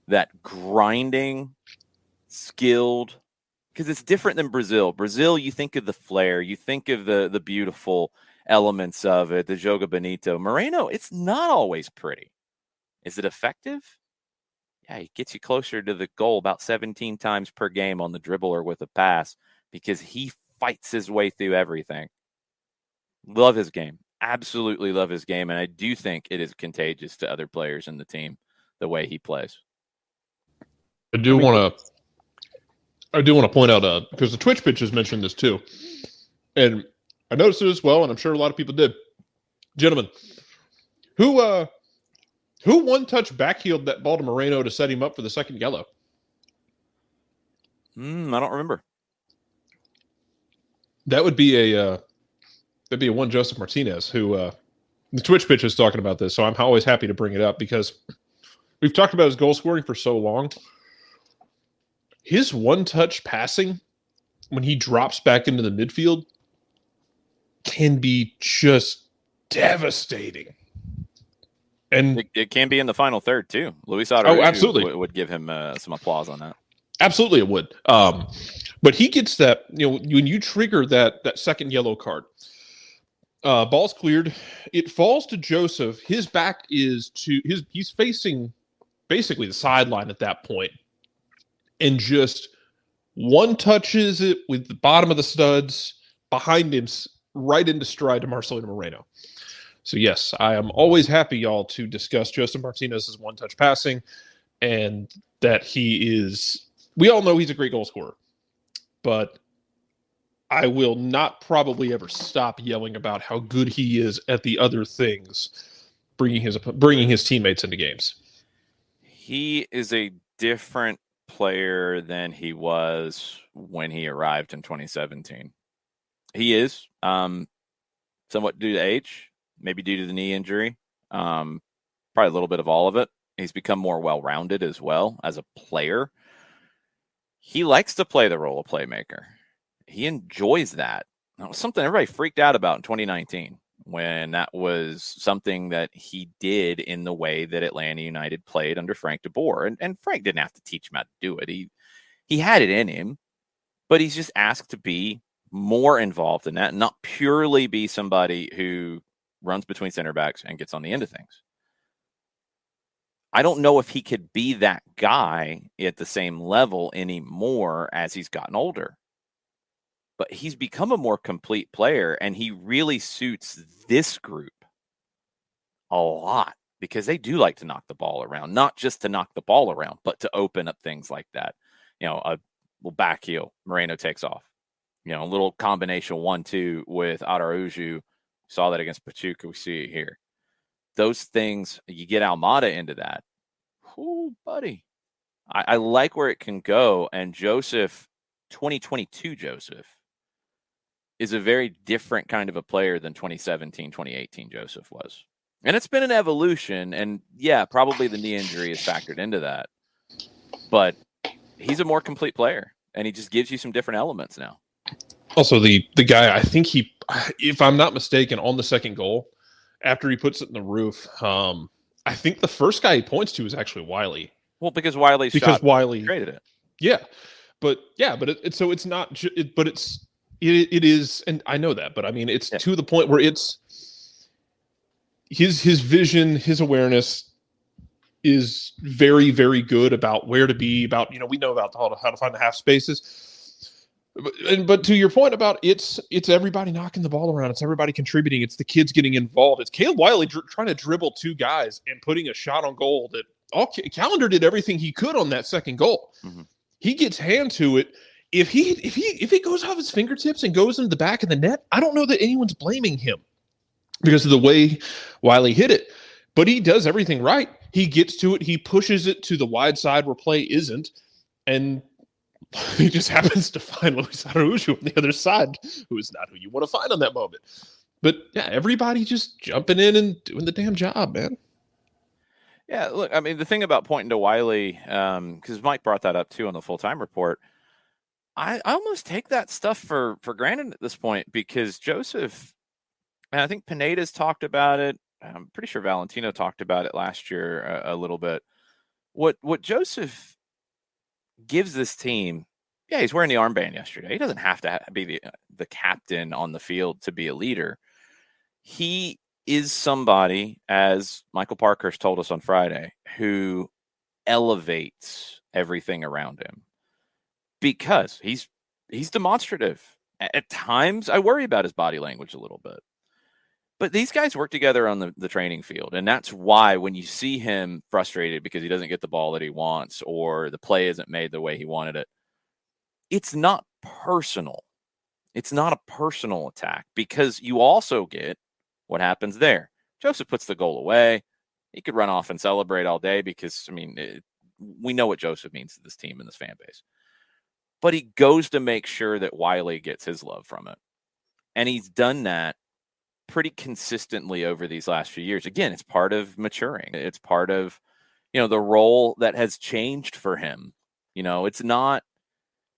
that grinding, skilled, because it's different than Brazil. Brazil, you think of the flair, you think of the beautiful elements of it, the jogo bonito. Moreno, it's not always pretty. Is it effective? Yeah, he gets you closer to the goal about 17 times per game on the dribble or with a pass because he fights his way through everything. Love his game. Absolutely love his game, and I do think it is contagious to other players in the team, the way he plays. I do want to point out because the Twitch pitches mentioned this too, and I noticed it as well, and I'm sure a lot of people did. Gentlemen, who one-touch backheeled that ball to Moreno to set him up for the second yellow? I don't remember. That would be that'd be a one Joseph Martinez who the Twitch pitch is talking about this, so I'm always happy to bring it up because we've talked about his goal scoring for so long. His one-touch passing, when he drops back into the midfield, can be just devastating. And it can be in the final third too. Luis absolutely would give him some applause on that. Absolutely, it would. But he gets that. When you trigger that second yellow card, ball's cleared. It falls to Joseph. His back is to his. He's facing basically the sideline at that point, and just one touches it with the bottom of the studs behind him, right into stride to Marcelino Moreno. So yes, I am always happy, y'all, to discuss Joseph Martinez's one-touch passing, and that he is. We all know he's a great goal scorer, but I will not probably ever stop yelling about how good he is at the other things, bringing his teammates into games. He is a different player than he was when he arrived in 2017. He is somewhat due to age, maybe due to the knee injury, probably a little bit of all of it. He's become more well-rounded as well as a player. He likes to play the role of playmaker. He enjoys that. That was something everybody freaked out about in 2019 when that was something that he did in the way that Atlanta United played under Frank DeBoer. And Frank didn't have to teach him how to do it. He had it in him, but he's just asked to be more involved in that, not purely be somebody who runs between center backs and gets on the end of things. I don't know if he could be that guy at the same level anymore as he's gotten older. But he's become a more complete player, and he really suits this group a lot because they do like to knock the ball around, not just to knock the ball around, but to open up things like that. A little back heel, Moreno takes off. A little combination 1-2 with Araujo. Saw that against Pachuca. We see it here. Those things, you get Almada into that. Ooh, buddy. I like where it can go. And Joseph, 2022 Joseph, is a very different kind of a player than 2017, 2018 Joseph was. And it's been an evolution. And yeah, probably the knee injury is factored into that. But he's a more complete player. And he just gives you some different elements now. Also, the guy, I think if I'm not mistaken, on the second goal, after he puts it in the roof, I think the first guy he points to is actually Wiley. Well, because Wiley created it. Yeah, but it's not. But it is, and I know that. But I mean, it's to the point where it's his vision, his awareness is very, very good about where to be. About we know about how to find the half spaces. But to your point about it's everybody knocking the ball around, it's everybody contributing, it's the kids getting involved. It's Caleb Wiley trying to dribble two guys and putting a shot on goal. Callender did everything he could on that second goal. Mm-hmm. He gets hand to it. If he goes off his fingertips and goes into the back of the net, I don't know that anyone's blaming him because of the way Wiley hit it. But he does everything right. He gets to it. He pushes it to the wide side where play isn't, and he just happens to find Luis Araujo on the other side, who is not who you want to find on that moment. But yeah, everybody just jumping in and doing the damn job, man. Yeah, look, I mean, the thing about pointing to Wiley, because Mike brought that up too on the full-time report, I almost take that stuff for granted at this point because Joseph, and I think Pineda's talked about it. I'm pretty sure Valentino talked about it last year a little bit. What Joseph gives this team, yeah, he's wearing the armband yesterday. He doesn't have to be the captain on the field to be a leader. He is somebody, as Michael Parkhurst told us on Friday, who elevates everything around him because he's demonstrative. At times, I worry about his body language a little bit. But these guys work together on the training field, and that's why when you see him frustrated because he doesn't get the ball that he wants or the play isn't made the way he wanted it, it's not personal. It's not a personal attack because you also get what happens there. Joseph puts the goal away. He could run off and celebrate all day because, I mean, we know what Joseph means to this team and this fan base. But he goes to make sure that Wiley gets his love from it. And he's done that pretty consistently over these last few years. Again, it's part of maturing. It's part of, the role that has changed for him. It's not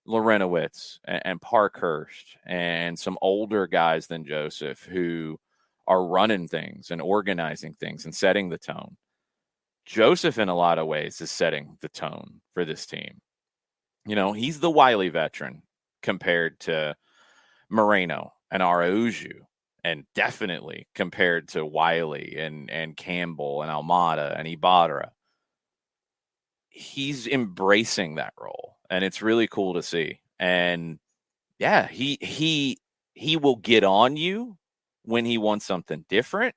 Lorenowitz and Parkhurst and some older guys than Joseph who are running things and organizing things and setting the tone. Joseph, in a lot of ways, is setting the tone for this team. He's the Wiley veteran compared to Moreno and Araujo. And definitely compared to Wiley and Campbell and Almada and Ibarra, he's embracing that role, and it's really cool to see. And yeah, he will get on you when he wants something different,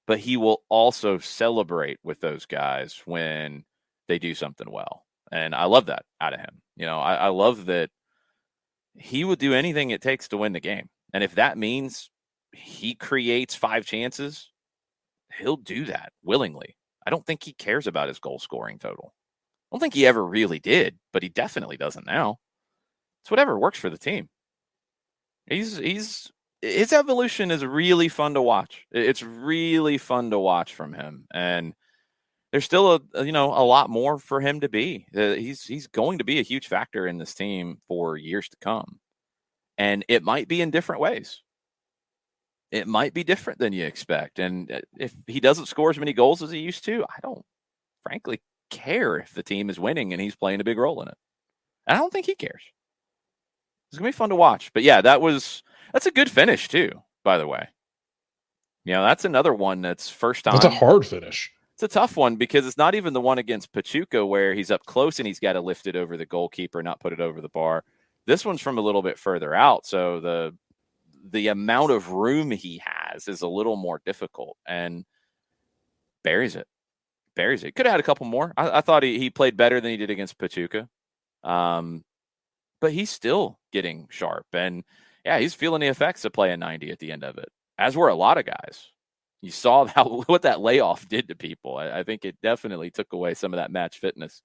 but he will also celebrate with those guys when they do something well. And I love that out of him. I love that he will do anything it takes to win the game, and if that means he creates 5 chances, he'll do that willingly. I don't think he cares about his goal scoring total. don't think he ever really did, but he definitely doesn't now. It's whatever works for the team. His evolution is really fun to watch. It's really fun to watch from him, and there's still a lot more for him to be. He's going to be a huge factor in this team for years to come, and it might be in different ways. It might be different than you expect, and if he doesn't score as many goals as he used to, I don't frankly care if the team is winning and he's playing a big role in it. I don't think he cares. It's gonna be fun to watch. But yeah, that's a good finish too, by the way. That's another one that's first time. That's a hard finish. It's a tough one because it's not even the one against Pachuca where he's up close and he's got to lift it over the goalkeeper, not put it over the bar. This one's from a little bit further out, so the amount of room he has is a little more difficult, and buries it. Could have had a couple more. I thought he played better than he did against Pachuca. But he's still getting sharp. And, yeah, he's feeling the effects of playing 90 at the end of it, as were a lot of guys. You saw what that layoff did to people. I think it definitely took away some of that match fitness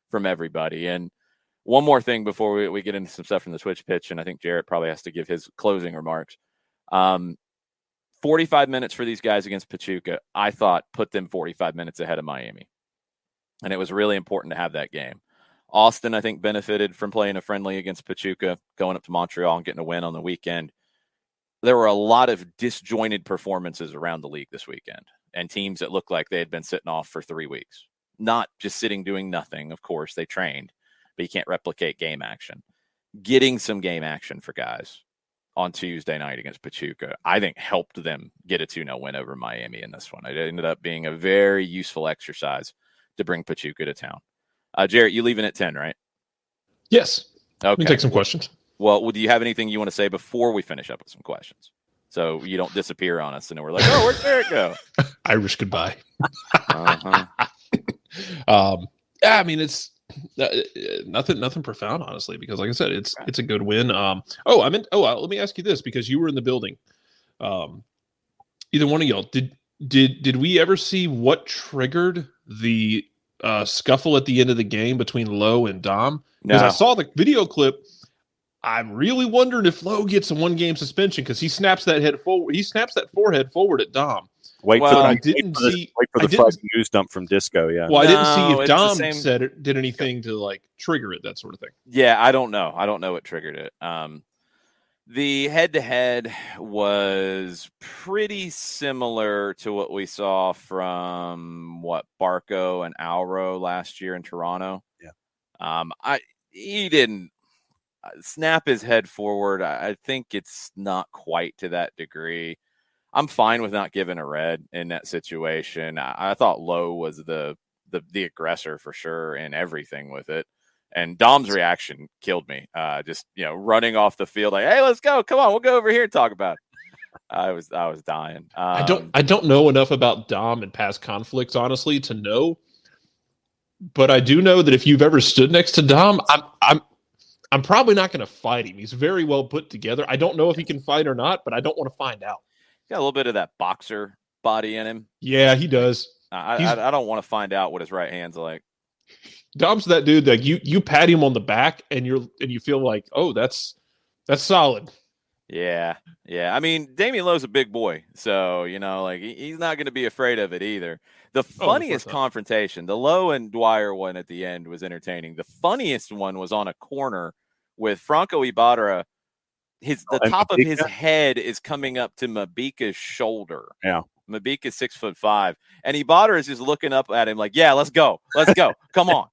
from everybody. And one more thing before we get into some stuff from the Twitch pitch, and I think Jarrett probably has to give his closing remarks. 45 minutes for these guys against Pachuca, I thought put them 45 minutes ahead of Miami. And it was really important to have that game. Austin, I think, benefited from playing a friendly against Pachuca, going up to Montreal and getting a win on the weekend. There were a lot of disjointed performances around the league this weekend, and teams that looked like they had been sitting off for 3 weeks. Not just sitting doing nothing. Of course, they trained, but you can't replicate game action. Getting some game action for guys on Tuesday night against Pachuca, I think helped them get a 2-0 win over Miami in this one. It ended up being a very useful exercise to bring Pachuca to town. Jarrett, you leaving at 10, right? Yes. Okay. Let me take some questions. Well, do you have anything you want to say before we finish up with some questions? So you don't disappear on us and then we're like, oh, where'd Jarrett go? Irish goodbye. Uh-huh. I mean, it's nothing profound, honestly, because like I said, it's a good win. Let me ask you this, because you were in the building. Either one of y'all, did we ever see what triggered the scuffle at the end of the game between Lowe and Dom? Because I saw the video clip. I'm really wondering if Lowe gets a 1-game suspension because he snaps that head forward. He snaps that forehead forward at Dom. Wait for the fuzzy news dump from Disco. Yeah. Well, I didn't see if Dom did anything to like trigger it, that sort of thing. Yeah, I don't know. I don't know what triggered it. The head-to-head was pretty similar to what we saw from Barco and Alro last year in Toronto. Yeah. He didn't snap his head forward. I think it's not quite to that degree. I'm fine with not giving a red in that situation. I thought Lowe was the aggressor for sure in everything with it. And Dom's reaction killed me. Just running off the field like, "Hey, let's go! Come on, we'll go over here and talk about it." I was dying. I don't know enough about Dom and past conflicts, honestly, to know. But I do know that if you've ever stood next to Dom, I'm probably not going to fight him. He's very well put together. I don't know if he can fight or not, but I don't want to find out. Got a little bit of that boxer body in him. Yeah, he does. I don't want to find out what his right hand's like. Dom's that dude that you pat him on the back and you feel like, oh, that's solid. Yeah. I mean, Damian Lowe's a big boy, so he's not going to be afraid of it either. The funniest confrontation, the Lowe and Dwyer one at the end, was entertaining. The funniest one was on a corner with Franco Ibarra. The top of his head is coming up to Mabika's shoulder. Yeah. Mabika's 6'5", and Ibarra is just looking up at him like, "Yeah, let's go, come on."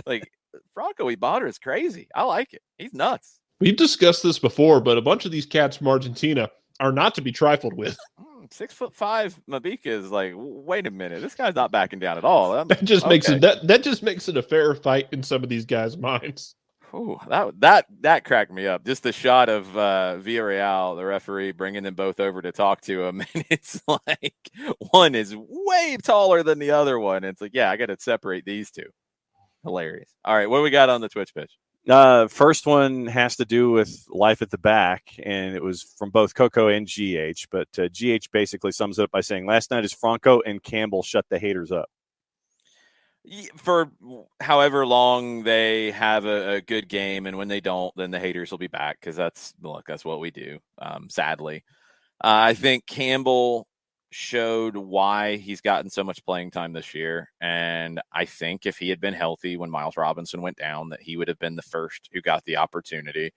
Like, Franco Ibarra is crazy. I like it. He's nuts. We've discussed this before, but a bunch of these cats from Argentina are not to be trifled with. 6'5" Mabika is like, wait a minute, this guy's not backing down at all. That just makes it a fair fight in some of these guys' minds. Ooh, that cracked me up. Just the shot of Villarreal, the referee, bringing them both over to talk to him, and it's like one is way taller than the other one. It's like, yeah, I got to separate these two. Hilarious. All right, what do we got on the Twitch pitch? First one has to do with life at the back, and it was from both Coco and GH. But GH basically sums it up by saying, "Last night is Franco and Campbell shut the haters up." For however long they have a good game, and when they don't, then the haters will be back, because that's what we do, sadly. I think Campbell showed why he's gotten so much playing time this year, and I think if he had been healthy when Miles Robinson went down, that he would have been the first who got the opportunity,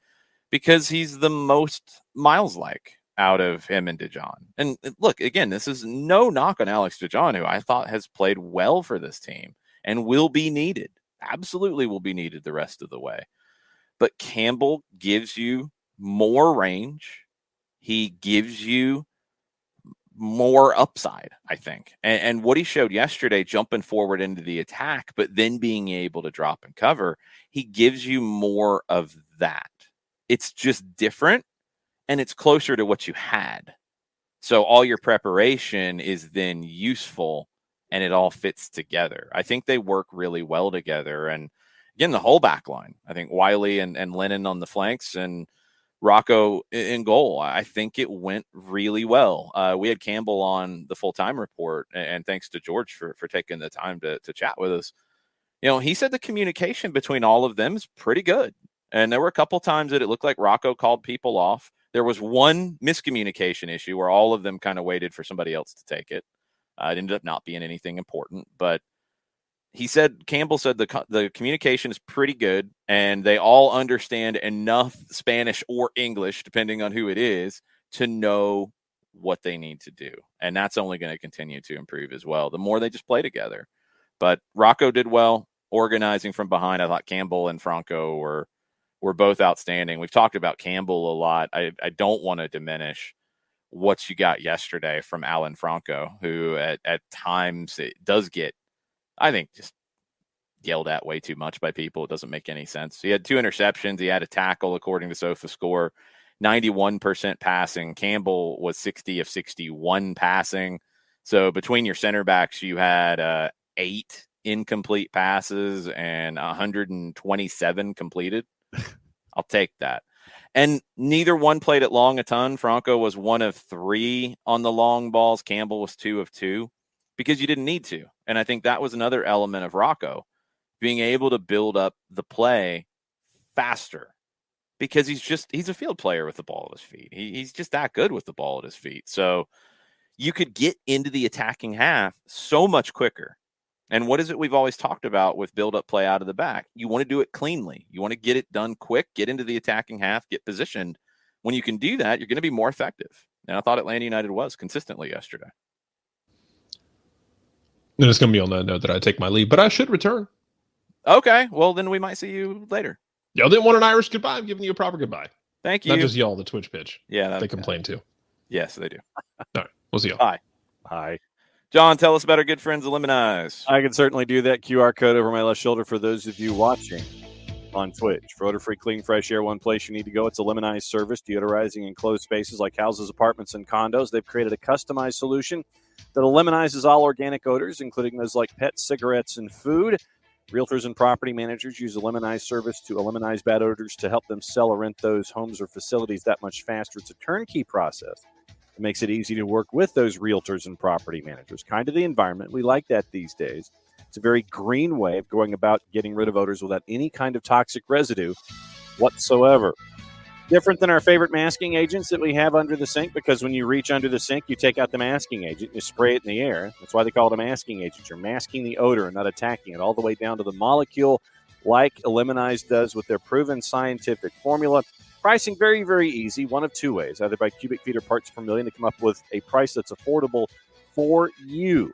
because he's the most Miles-like out of him and DeJohn. And look, again, this is no knock on Alex DeJohn, who I thought has played well for this team and will be needed. Absolutely will be needed the rest of the way. But Campbell gives you more range. He gives you more upside, I think. And what he showed yesterday, jumping forward into the attack, but then being able to drop and cover, he gives you more of that. It's just different, and it's closer to what you had. So all your preparation is then useful, and it all fits together. I think they work really well together. And again, the whole back line, I think Wiley and Lennon on the flanks and Rocco in goal, I think it went really well. We had Campbell on the full-time report, and thanks to George for taking the time to chat with us. He said the communication between all of them is pretty good. And there were a couple times that it looked like Rocco called people off. There was one miscommunication issue where all of them kind of waited for somebody else to take it. It ended up not being anything important, but Campbell said the communication is pretty good, and they all understand enough Spanish or English, depending on who it is, to know what they need to do. And that's only going to continue to improve as well, the more they just play together. But Rocco did well organizing from behind. I thought Campbell and Franco were both outstanding. We've talked about Campbell a lot. I don't want to diminish what you got yesterday from Alan Franco, who at times it does get, I think, just yelled at way too much by people. It doesn't make any sense. He had 2 interceptions. He had a tackle, according to SofaScore, 91% passing. Campbell was 60 of 61 passing. So between your center backs, you had 8 incomplete passes and 127 completed. I'll take that. And neither one played it long a ton. Franco was 1 of 3 on the long balls. Campbell was 2 of 2. Because you didn't need to. And I think that was another element of Rocco, being able to build up the play faster, because he's a field player with the ball at his feet. He's just that good with the ball at his feet. So you could get into the attacking half so much quicker. And what is it we've always talked about with build-up play out of the back? You want to do it cleanly. You want to get it done quick, get into the attacking half, get positioned. When you can do that, you're going to be more effective. And I thought Atlanta United was consistently yesterday. And it's going to be on that note that I take my leave, but I should return. Okay, well, then we might see you later. Y'all didn't want an Irish goodbye. I'm giving you a proper goodbye. Thank you. Not just y'all, the Twitch pitch. Yeah. They complain too. Yes, they do. All right, we'll see y'all. Bye. Hi. John, tell us about our good friends, Lemonize. I can certainly do that. QR code over my left shoulder for those of you watching on Twitch. For odor-free, clean, fresh air, one place you need to go. It's a Lemonize service, deodorizing enclosed spaces like houses, apartments, and condos. They've created a customized solution that eliminizes all organic odors, including those like pets, cigarettes, and food. Realtors and property managers use a Lemonize service to eliminate bad odors to help them sell or rent those homes or facilities that much faster. It's a turnkey process. It makes it easy to work with those realtors and property managers. Kind of the environment. We like that these days. It's a very green way of going about getting rid of odors without any kind of toxic residue whatsoever. Different than our favorite masking agents that we have under the sink, because when you reach under the sink, you take out the masking agent, you spray it in the air. That's why they call it a masking agent. You're masking the odor and not attacking it, all the way down to the molecule, like Lemonize does with their proven scientific formula. Pricing very, very easy, one of 2 ways, either by cubic feet or parts per million, to come up with a price that's affordable for you.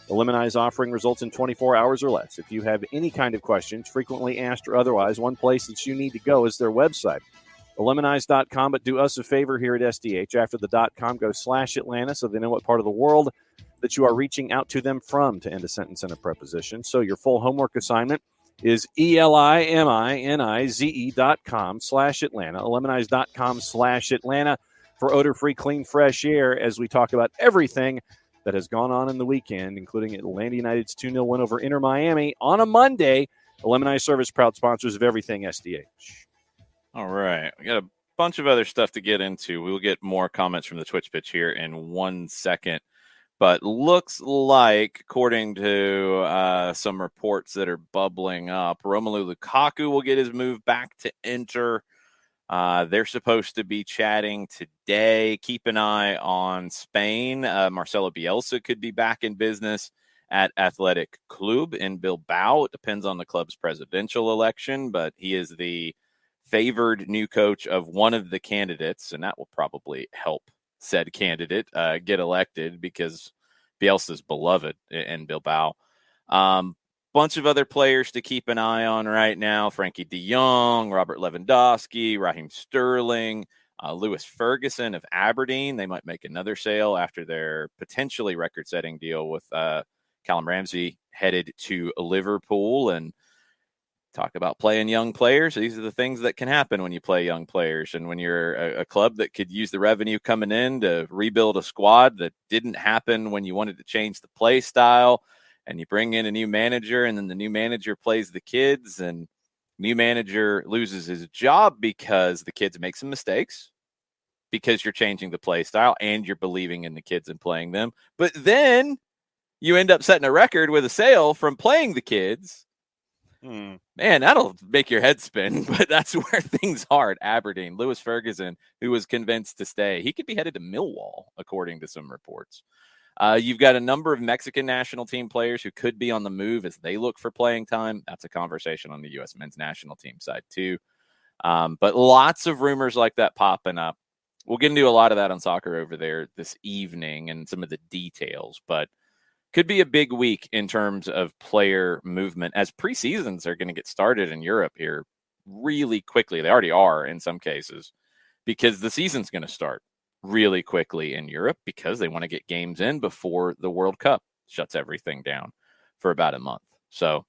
The Lemonize offering results in 24 hours or less. If you have any kind of questions, frequently asked or otherwise, one place that you need to go is their website, Lemonize.com. But do us a favor here at SDH. After the .com, go /Atlanta so they know what part of the world that you are reaching out to them from to end a sentence in a preposition. So your full homework assignment is ELIMINIZE.com /Atlanta, Lemonize.com /Atlanta for odor-free, clean, fresh air, as we talk about everything that has gone on in the weekend, including Atlanta United's 2-0 win over Inter Miami on a Monday. The Lemonize service, proud sponsors of everything SDH. All right. We got a bunch of other stuff to get into. We'll get more comments from the Twitch pitch here in 1 second. But looks like, according to some reports that are bubbling up, Romelu Lukaku will get his move back to Inter. They're supposed to be chatting today. Keep an eye on Spain. Marcelo Bielsa could be back in business at Athletic Club in Bilbao. It depends on the club's presidential election, but he is the favored new coach of one of the candidates, and that will probably help said candidate get elected because Bielsa's beloved in Bilbao. Bunch of other players to keep an eye on right now: Frankie de Jong, Robert Lewandowski, Raheem Sterling, Lewis Ferguson of Aberdeen. They might make another sale after their potentially record-setting deal with Callum Ramsey headed to Liverpool. And talk about playing young players. These are the things that can happen when you play young players. And when you're a club that could use the revenue coming in to rebuild a squad that didn't happen when you wanted to change the play style, and you bring in a new manager, and then the new manager plays the kids, and new manager loses his job because the kids make some mistakes, because you're changing the play style and you're believing in the kids and playing them. But then you end up setting a record with a sale from playing the kids. Man, that'll make your head spin, but that's where things are at Aberdeen. Lewis Ferguson, who was convinced to stay, he could be headed to Millwall, according to some reports. You've got a number of Mexican national team players who could be on the move as they look for playing time. That's a conversation on the U.S. men's national team side, too. But lots of rumors like that popping up. We'll get into a lot of that on Soccer Over There this evening and some of the details, but could be a big week in terms of player movement as preseasons are going to get started in Europe here really quickly. They already are in some cases, because the season's going to start really quickly in Europe because they want to get games in before the World Cup shuts everything down for about a month. So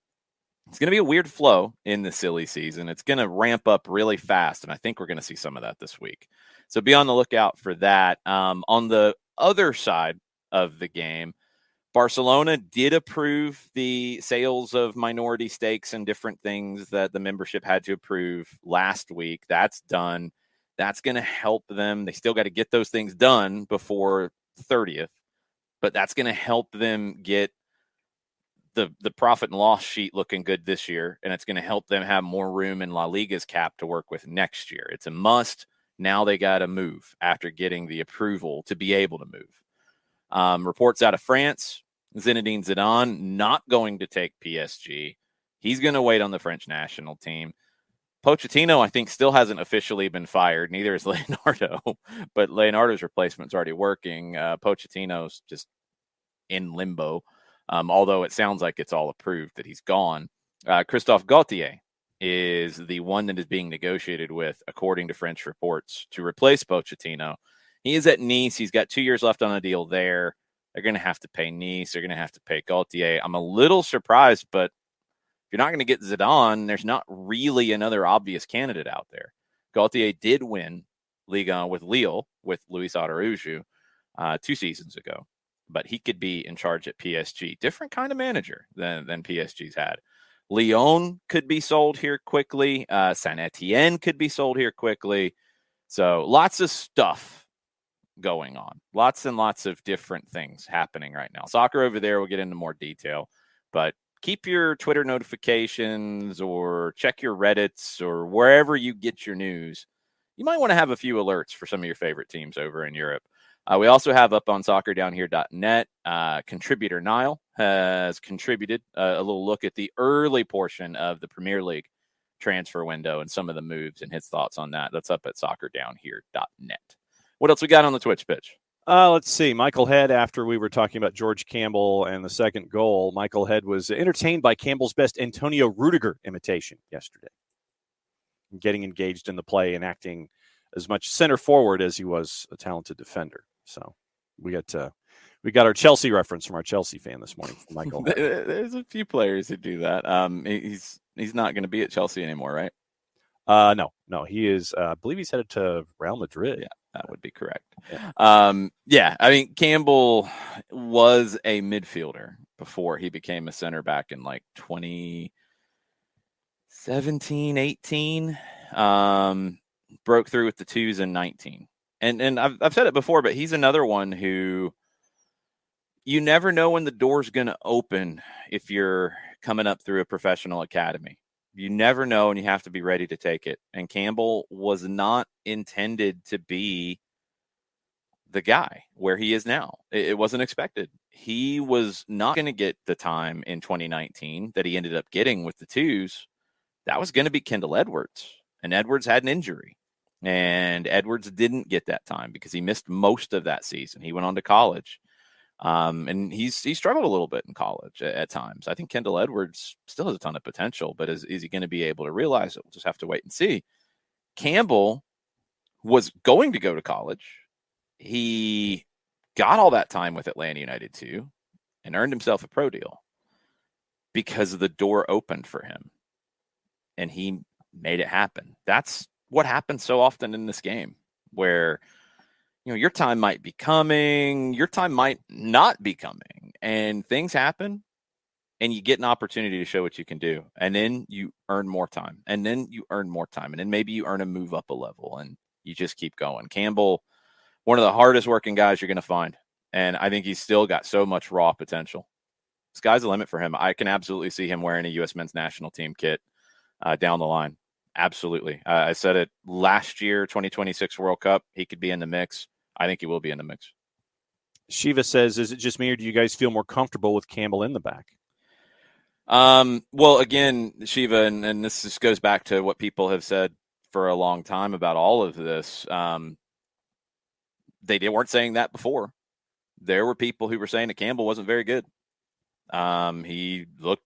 it's going to be a weird flow in the silly season. It's going to ramp up really fast, and I think we're going to see some of that this week. So be on the lookout for that. On the other side of the game, Barcelona did approve the sales of minority stakes and different things that the membership had to approve last week. That's done. That's going to help them. They still got to get those things done before 30th, but that's going to help them get the profit and loss sheet looking good this year, and it's going to help them have more room in La Liga's cap to work with next year. It's a must. Now they got to move after getting the approval to be able to move. Reports out of France, Zinedine Zidane not going to take PSG. He's going to wait on the French national team. Pochettino, I think, still hasn't officially been fired. Neither is Leonardo, but Leonardo's replacement's already working. Pochettino's just in limbo, although it sounds like it's all approved that he's gone. Christophe Gauthier is the one that is being negotiated with, according to French reports, to replace Pochettino. He is at Nice. He's got 2 years left on a deal there. They're going to have to pay Nice. They're going to have to pay Gauthier. I'm a little surprised, but if you're not going to get Zidane, there's not really another obvious candidate out there. Gauthier did win Liga with Lille with Luis Araújo 2 seasons ago, but he could be in charge at PSG. Different kind of manager than PSG's had. Lyon could be sold here quickly. Saint Etienne could be sold here quickly. So lots of stuff going on. Lots and lots of different things happening right now. Soccer Over There, we'll get into more detail, but keep your Twitter notifications or check your Reddits or wherever you get your news. You might want to have a few alerts for some of your favorite teams over in Europe. We also have up on soccerdownhere.net, contributor Niall has contributed a little look at the early portion of the Premier League transfer window and some of the moves and his thoughts on that. That's up at soccerdownhere.net. What else we got on the Twitch pitch? Let's see. Michael Head, after we were talking about George Campbell and the second goal, Michael Head was entertained by Campbell's best Antonio Rudiger imitation yesterday, getting engaged in the play and acting as much center forward as he was a talented defender. So we got our Chelsea reference from our Chelsea fan this morning from Michael Head. There's a few players who do that. He's not going to be at Chelsea anymore, right? No, he is. I believe he's headed to Real Madrid. Yeah, that would be correct. Yeah. I mean, Campbell was a midfielder before he became a center back in like 2017, 18. Broke through with the twos in 19. And I've said it before, but he's another one who you never know when the door's going to open if you're coming up through a professional academy. You never know, and you have to be ready to take it. And Campbell was not intended to be the guy where he is now. It wasn't expected. He was not going to get the time in 2019 that he ended up getting with the twos. That was going to be Kendall Edwards, and Edwards had an injury. And Edwards didn't get that time because he missed most of that season. He went on to college. And he struggled a little bit in college at times. I think Kendall Edwards still has a ton of potential, but is he going to be able to realize it? We'll just have to wait and see. Campbell was going to go to college. He got all that time with Atlanta United too, and earned himself a pro deal because the door opened for him, and he made it happen. That's what happens so often in this game, where your time might be coming, your time might not be coming, and things happen, and you get an opportunity to show what you can do, and then you earn more time, and then you earn more time, and then maybe you earn a move up a level, and you just keep going. Campbell, one of the hardest working guys you're going to find, and I think he's still got so much raw potential. Sky's the limit for him. I can absolutely see him wearing a U.S. men's national team kit down the line. Absolutely. I said it last year, 2026 World Cup, he could be in the mix. I think he will be in the mix. Shiva says, is it just me, or do you guys feel more comfortable with Campbell in the back? Well, again, Shiva, and this just goes back to what people have said for a long time about all of this. They weren't saying that before. There were people who were saying that Campbell wasn't very good. He looked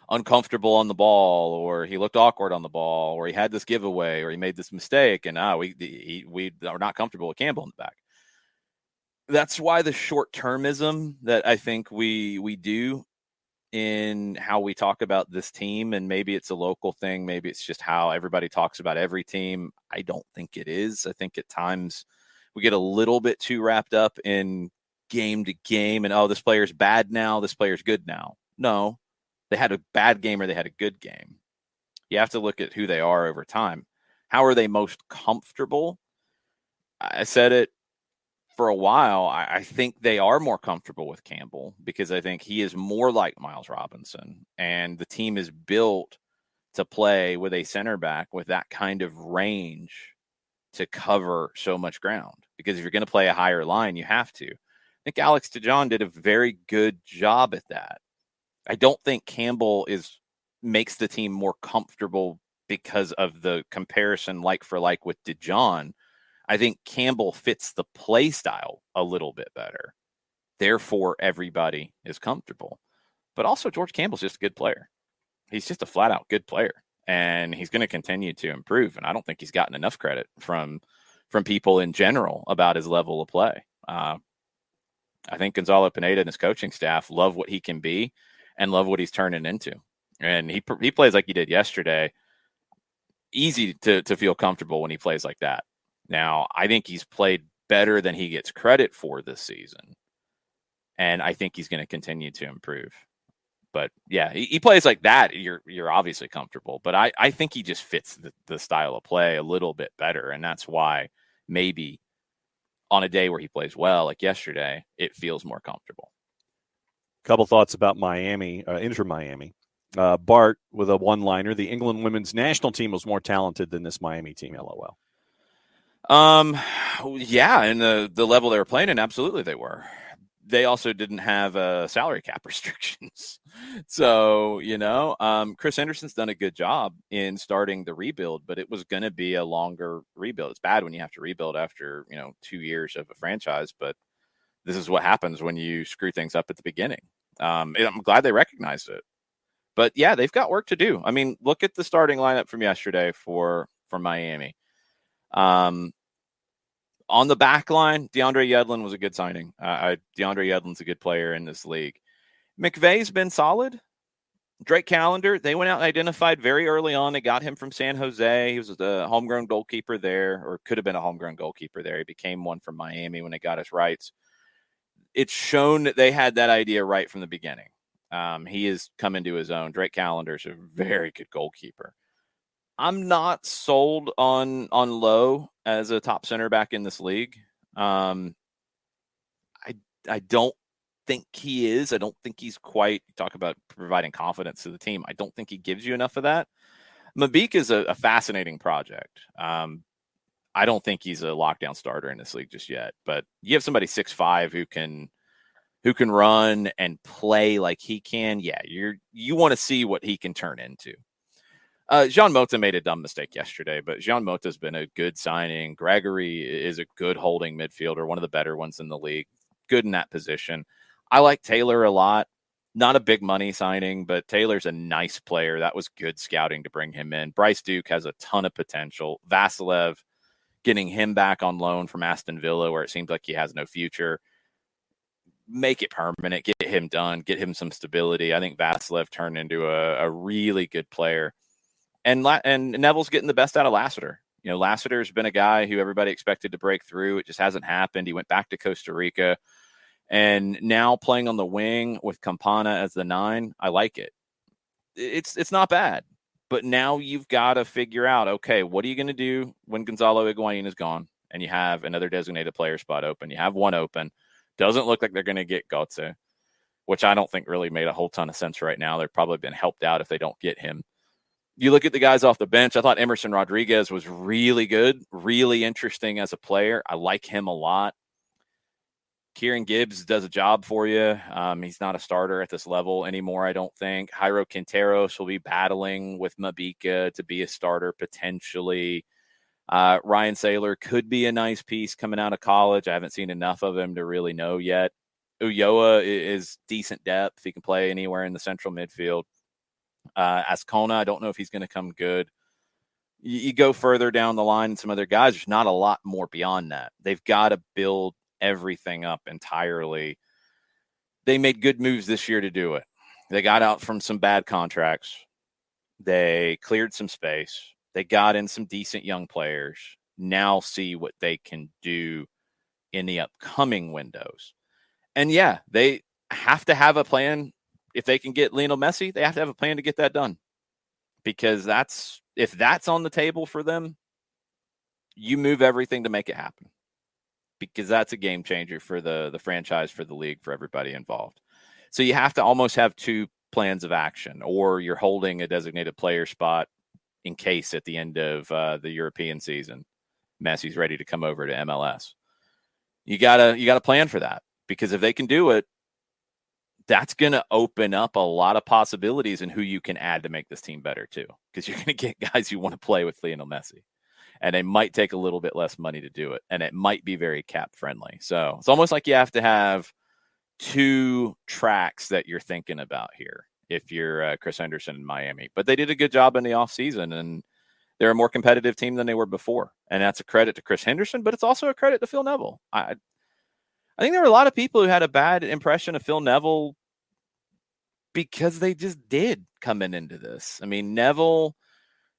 uncomfortable on the ball, or he looked awkward on the ball, or he had this giveaway, or he made this mistake, and we are not comfortable with Campbell in the back. That's why the short-termism that I think we do in how we talk about this team, and maybe it's a local thing, maybe it's just how everybody talks about every team. I don't think it is. I think at times we get a little bit too wrapped up in game to game and, oh, this player's bad now, this player's good now. No, they had a bad game or they had a good game. You have to look at who they are over time. How are they most comfortable? I said it for a while. I think they are more comfortable with Campbell because I think he is more like Miles Robinson, and the team is built to play with a center back with that kind of range to cover so much ground. Because if you're going to play a higher line, you have to. I think Alex DeJohn did a very good job at that. I don't think Campbell makes the team more comfortable because of the comparison like for like with DeJohn. I think Campbell fits the play style a little bit better. Therefore, everybody is comfortable. But also, George Campbell's just a good player. He's just a flat-out good player, and he's going to continue to improve. And I don't think he's gotten enough credit from people in general about his level of play. I think Gonzalo Pineda and his coaching staff love what he can be and love what he's turning into. And he plays like he did yesterday. Easy to feel comfortable when he plays like that. Now, I think he's played better than he gets credit for this season. And I think he's going to continue to improve. But yeah, he plays like that. You're obviously comfortable. But I think he just fits the style of play a little bit better. And that's why maybe on a day where he plays well, like yesterday, it feels more comfortable. Couple thoughts about Miami, Inter Miami. Bart with a one-liner: the England women's national team was more talented than this Miami team. LOL. Yeah, and the level they were playing in, absolutely they were. They also didn't have salary cap restrictions. So, Chris Henderson's done a good job in starting the rebuild, but it was going to be a longer rebuild. It's bad when you have to rebuild after, 2 years of a franchise, but this is what happens when you screw things up at the beginning. I'm glad they recognized it. But yeah, they've got work to do. I mean, look at the starting lineup from yesterday for Miami. On the back line, DeAndre Yedlin was a good signing. DeAndre Yedlin's a good player in this league. McVay's been solid. Drake Callender, they went out and identified very early on. They got him from San Jose. He was the homegrown goalkeeper there, or could have been a homegrown goalkeeper there. He became one from Miami when they got his rights. It's shown that they had that idea right from the beginning. He has come into his own. Drake Callender's a very good goalkeeper. I'm not sold on Lowe as a top center back in this league. I don't think he is. I don't think he's quite, talk about providing confidence to the team. I don't think he gives you enough of that. Mabik is a fascinating project. I don't think he's a lockdown starter in this league just yet, but you have somebody 6'5" who can run and play like he can. Yeah, you want to see what he can turn into. Jean Mota made a dumb mistake yesterday, but Jean Mota's been a good signing. Gregory is a good holding midfielder, one of the better ones in the league. Good in that position. I like Taylor a lot. Not a big money signing, but Taylor's a nice player. That was good scouting to bring him in. Bryce Duke has a ton of potential. Vasilev, getting him back on loan from Aston Villa, where it seems like he has no future. Make it permanent. Get him done. Get him some stability. I think Vasilev turned into a really good player. And Neville's getting the best out of Lassiter. You know, Lassiter's been a guy who everybody expected to break through. It just hasn't happened. He went back to Costa Rica. And now playing on the wing with Campana as the 9, I like it. It's not bad. But now you've got to figure out, okay, what are you going to do when Gonzalo Higuain is gone and you have another designated player spot open? You have one open. Doesn't look like they're going to get Götze, which I don't think really made a whole ton of sense right now. They've probably been helped out if they don't get him. You look at the guys off the bench. I thought Emerson Rodriguez was really good, really interesting as a player. I like him a lot. Kieran Gibbs does a job for you. He's not a starter at this level anymore, I don't think. Jairo Quinteros will be battling with Mabika to be a starter potentially. Ryan Saylor could be a nice piece coming out of college. I haven't seen enough of him to really know yet. Ulloa is decent depth. He can play anywhere in the central midfield. Ascona, I don't know if he's going to come good. You go further down the line and some other guys, there's not a lot more beyond that. They've got to build everything up entirely. They made good moves this year to do it. They got out from some bad contracts. They cleared some space. They got in some decent young players. Now see what they can do in the upcoming windows. And yeah, they have to have a plan. If they can get Lionel Messi, they have to have a plan to get that done. Because if that's on the table for them, you move everything to make it happen. Because that's a game changer for the franchise, for the league, for everybody involved. So you have to almost have two plans of action, or you're holding a designated player spot in case at the end of the European season, Messi's ready to come over to MLS. You gotta plan for that, because if they can do it, that's going to open up a lot of possibilities in who you can add to make this team better too, because you're going to get guys who want to play with Lionel Messi. And they might take a little bit less money to do it. And it might be very cap friendly. So it's almost like you have to have two tracks that you're thinking about here if you're Chris Henderson in Miami. But they did a good job in the offseason, and they're a more competitive team than they were before. And that's a credit to Chris Henderson, but it's also a credit to Phil Neville. I think there were a lot of people who had a bad impression of Phil Neville because they just did coming into this. I mean, Neville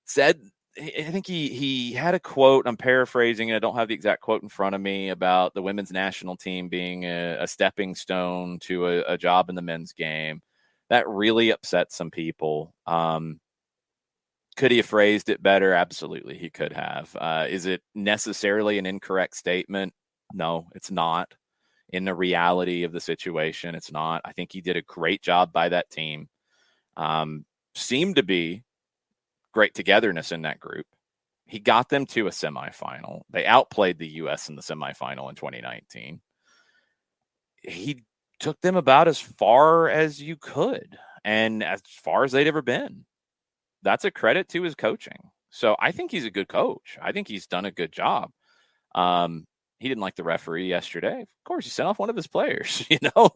said, I think he had a quote, I'm paraphrasing, I don't have the exact quote in front of me, about the women's national team being a stepping stone to a job in the men's game. That really upset some people. Could he have phrased it better? Absolutely, he could have. Is it necessarily an incorrect statement? No, it's not. In the reality of the situation, it's not. I think he did a great job by that team. Seemed to be great togetherness in that group. He got them to a semifinal. They outplayed the U.S. in the semifinal in 2019. He took them about as far as you could, and as far as they'd ever been. That's a credit to his coaching. So I think he's a good coach. I think he's done a good job. He didn't like the referee yesterday. Of course, he sent off one of his players. You're not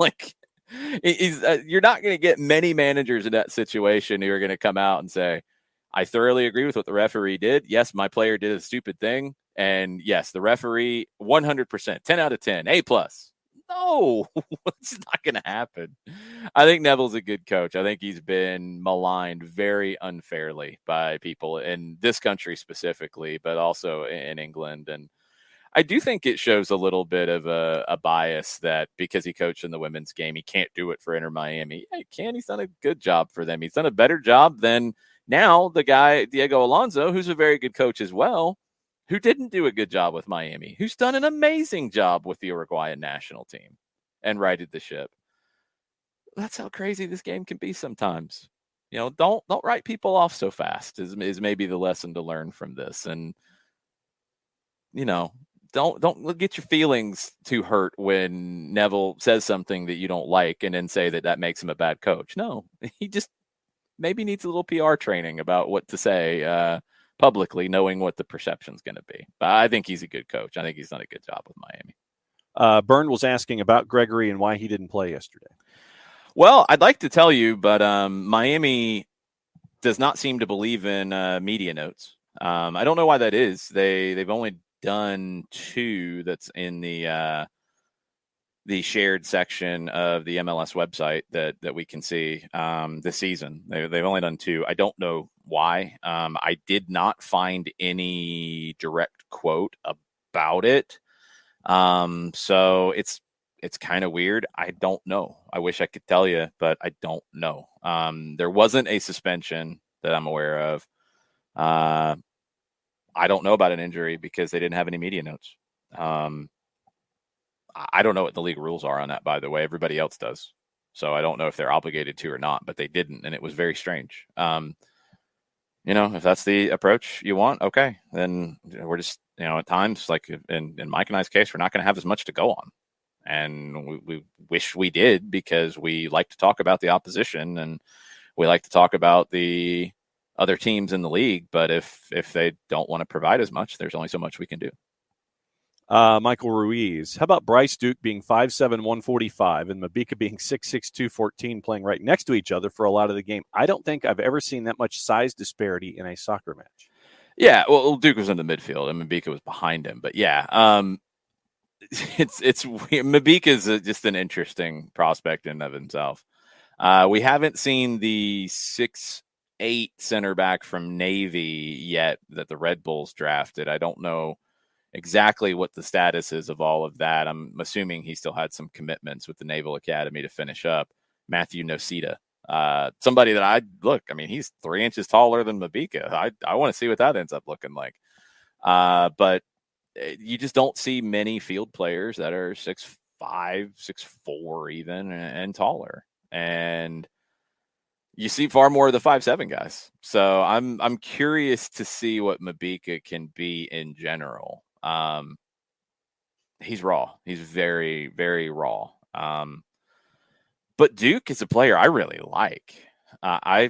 going to get many managers in that situation who are going to come out and say, I thoroughly agree with what the referee did. Yes, my player did a stupid thing. And yes, the referee, 100%, 10 out of 10, A+. No, it's not going to happen. I think Neville's a good coach. I think he's been maligned very unfairly by people in this country specifically, but also in England. And I do think it shows a little bit of a bias that because he coached in the women's game, he can't do it for Inter Miami. Yeah, he can. He's done a good job for them. He's done a better job than now the guy, Diego Alonso, who's a very good coach as well, who didn't do a good job with Miami, who's done an amazing job with the Uruguayan national team and righted the ship. that's how crazy this game can be sometimes. Don't write people off so fast is maybe the lesson to learn from this. And don't get your feelings too hurt when Neville says something that you don't like and then say that makes him a bad coach. No, he just maybe needs a little PR training about what to say publicly, knowing what the perception's going to be. But I think he's a good coach. I think he's done a good job with Miami. Byrne was asking about Gregory and why he didn't play yesterday. Well, I'd like to tell you, but Miami does not seem to believe in media notes. I don't know why that is. They've only done 2 that's in the shared section of the MLS website that we can see this season. They've only done 2. I don't know why. I did not find any direct quote about it. So it's kind of weird. I don't know. I wish I could tell you, but I don't know. There wasn't a suspension that I'm aware of. I don't know about an injury because they didn't have any media notes. I don't know what the league rules are on that, by the way. Everybody else does. So I don't know if they're obligated to or not, but they didn't, and it was very strange. If that's the approach you want, okay, then we're just, at times, like in Mike and I's case, we're not going to have as much to go on. And we wish we did, because we like to talk about the opposition and we like to talk about the other teams in the league. But if they don't want to provide as much, there's only so much we can do. Michael Ruiz, how about Bryce Duke being 5'7", 145 and Mabika being 6'6", 214, playing right next to each other for a lot of the game? I don't think I've ever seen that much size disparity in a soccer match. Yeah, well, Duke was in the midfield and Mabika was behind him. But yeah, it's Mabika is just an interesting prospect in and of himself. We haven't seen the 6'8" center back from Navy yet that the Red Bulls drafted. I don't know exactly what the status is of all of that. I'm assuming he still had some commitments with the Naval Academy to finish up. Matthew Nocita, somebody that he's 3 inches taller than Mabika. I want to see what that ends up looking like. But you just don't see many field players that are 6'5", 6'4" even and taller. And you see far more of the 5'7" guys. So I'm curious to see what Mabika can be in general. He's raw. He's very, very raw. But Duke is a player I really like. I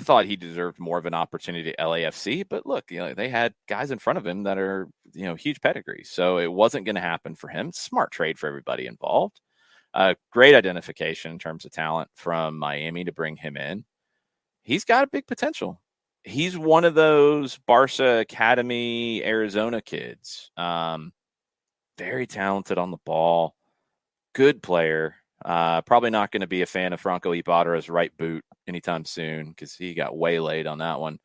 thought he deserved more of an opportunity at LAFC, but look, they had guys in front of him that are, huge pedigrees. So it wasn't going to happen for him. Smart trade for everybody involved. Great identification in terms of talent from Miami to bring him in. He's got a big potential. He's one of those Barca Academy Arizona kids. Very talented on the ball. Good player. Probably not going to be a fan of Franco Ibarra's right boot anytime soon because he got waylaid on that one.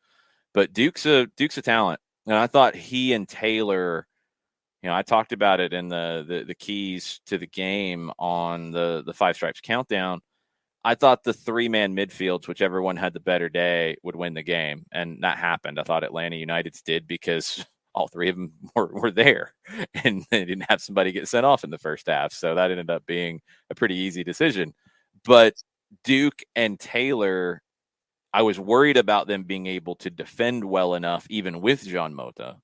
But Duke's a talent. And I thought he and Taylor, I talked about it in the keys to the game on the Five Stripes Countdown. I thought the 3-man midfields, whichever one had the better day, would win the game. And that happened. I thought Atlanta United's did because all 3 of them were there and they didn't have somebody get sent off in the first half. So that ended up being a pretty easy decision. But Duke and Taylor, I was worried about them being able to defend well enough, even with Jean Mota.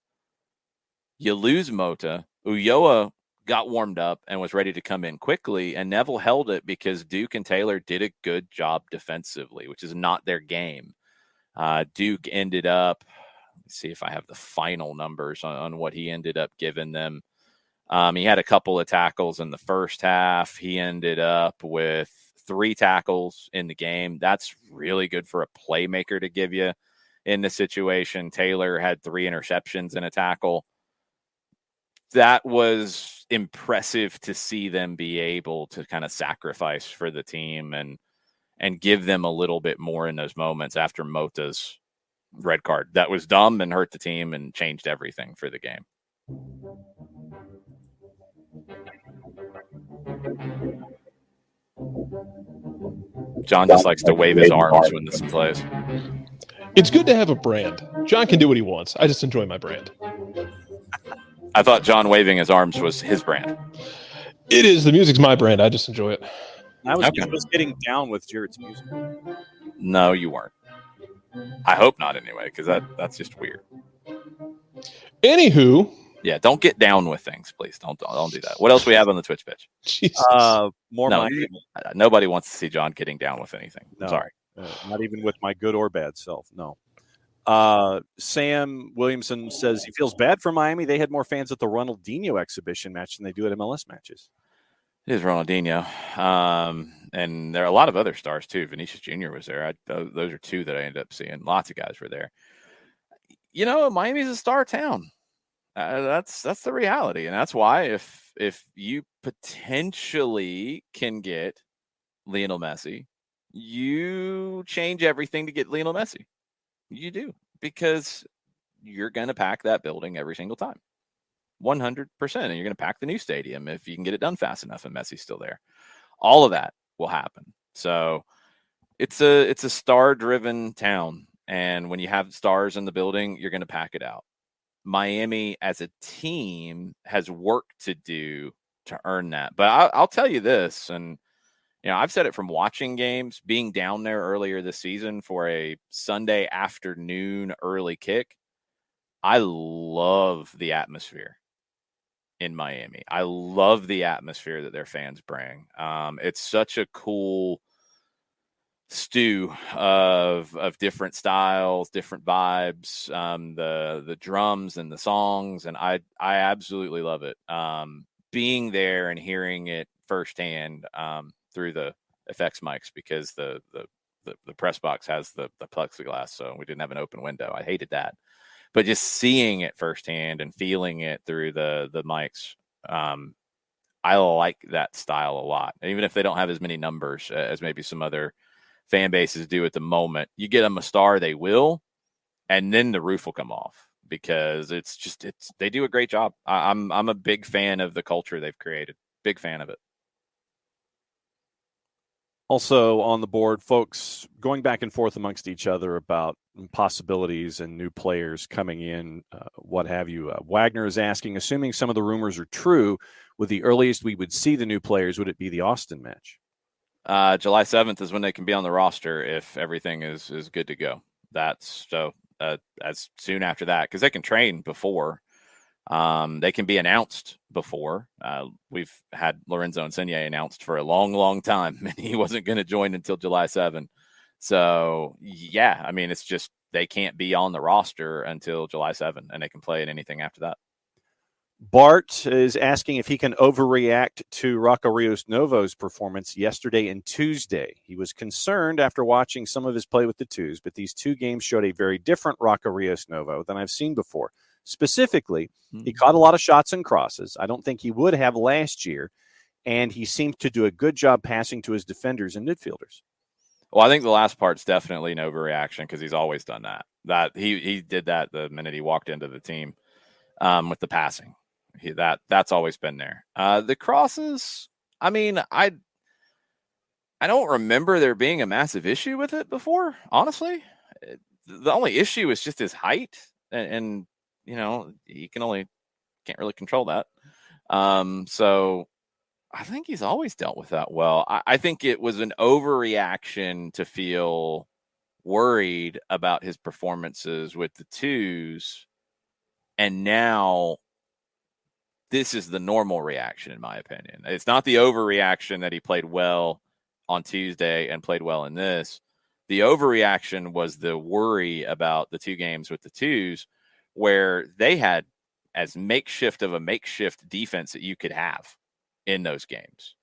You lose Mota. Ulloa got warmed up and was ready to come in quickly, and Neville held it because Duke and Taylor did a good job defensively, which is not their game. Duke ended up, let's see if I have the final numbers on what he ended up giving them. He had a couple of tackles in the first half. He ended up with 3 tackles in the game. That's really good for a playmaker to give you in the situation. Taylor had 3 interceptions and a tackle. That was impressive to see them be able to kind of sacrifice for the team and give them a little bit more in those moments after Mota's red card. That was dumb and hurt the team and changed everything for the game. John just likes to wave his arms when this plays. It's good to have a brand. John can do what he wants. I just enjoy my brand. I thought John waving his arms was his brand. It is. The music's my brand. I just enjoy it. I was Okay. just getting down with Jarrett's music. No, you weren't. I hope not anyway, because that's just weird. Anywho, Yeah, don't get down with things, please. Don't do that. What else we have on the Twitch pitch? Jesus. More No, Miami. nobody wants to see John getting down with anything. No. I'm sorry. Not even with my good or bad self. No. Sam Williamson says he feels bad for Miami. They had more fans at the Ronaldinho exhibition match than they do at MLS matches. It is Ronaldinho. And there are a lot of other stars too. Vinicius Jr. was there. Those are two that I ended up seeing. Lots of guys were there. You know, Miami's a star town. That's the reality. And that's why if you potentially can get Lionel Messi, you change everything to get Lionel Messi. You do, because you're going to pack that building every single time. 100%. And you're going to pack the new stadium if you can get it done fast enough and Messi's still there. All of that will happen. So it's a star-driven town. And when you have stars in the building, you're going to pack it out. Miami as a team has work to do to earn that. But I'll tell you this, and I've said it from watching games, being down there earlier this season for a Sunday afternoon early kick. I love the atmosphere in Miami. I love the atmosphere that their fans bring. It's such a cool stew of different styles, different vibes, the drums and the songs, and I absolutely love it. Being there and hearing it firsthand through the FX mics, because the press box has the plexiglass, so we didn't have an open window. I hated that, but just seeing it firsthand and feeling it through the mics, I like that style a lot. Even if they don't have as many numbers as maybe some other fan bases do at the moment, you get them a star, they will, and then the roof will come off, because they do a great job. I'm a big fan of the culture they've created. Big fan of it. Also on the board, folks going back and forth amongst each other about possibilities and new players coming in, what have you. Wagner is asking, assuming some of the rumors are true, with the earliest we would see the new players, would it be the Austin match? July 7th is when they can be on the roster if everything is good to go. That's so as soon after that, because they can train before. They can be announced before. We've had Lorenzo Insigne announced for a long, long time, and he wasn't going to join until July 7. So, yeah, I mean, it's just they can't be on the roster until July 7, and they can play in anything after that. Bart is asking if he can overreact to Rocco Rios Novo's performance yesterday and Tuesday. He was concerned after watching some of his play with the twos, but these two games showed a very different Rocco Rios Novo than I've seen before. Specifically, he caught a lot of shots and crosses. I don't think he would have last year, and he seemed to do a good job passing to his defenders and midfielders. Well, I think the last part's definitely an overreaction, because he's always done that. That he did that the minute he walked into the team with the passing. That's always been there. The crosses, I mean, I don't remember there being a massive issue with it before, honestly. The only issue is just his height, and he can't really control that. So I think he's always dealt with that well. I think it was an overreaction to feel worried about his performances with the twos, and now this is the normal reaction, in my opinion. It's not the overreaction that he played well on Tuesday and played well in this. The overreaction was the worry about the two games with the twos, where they had as makeshift of a makeshift defense that you could have in those games.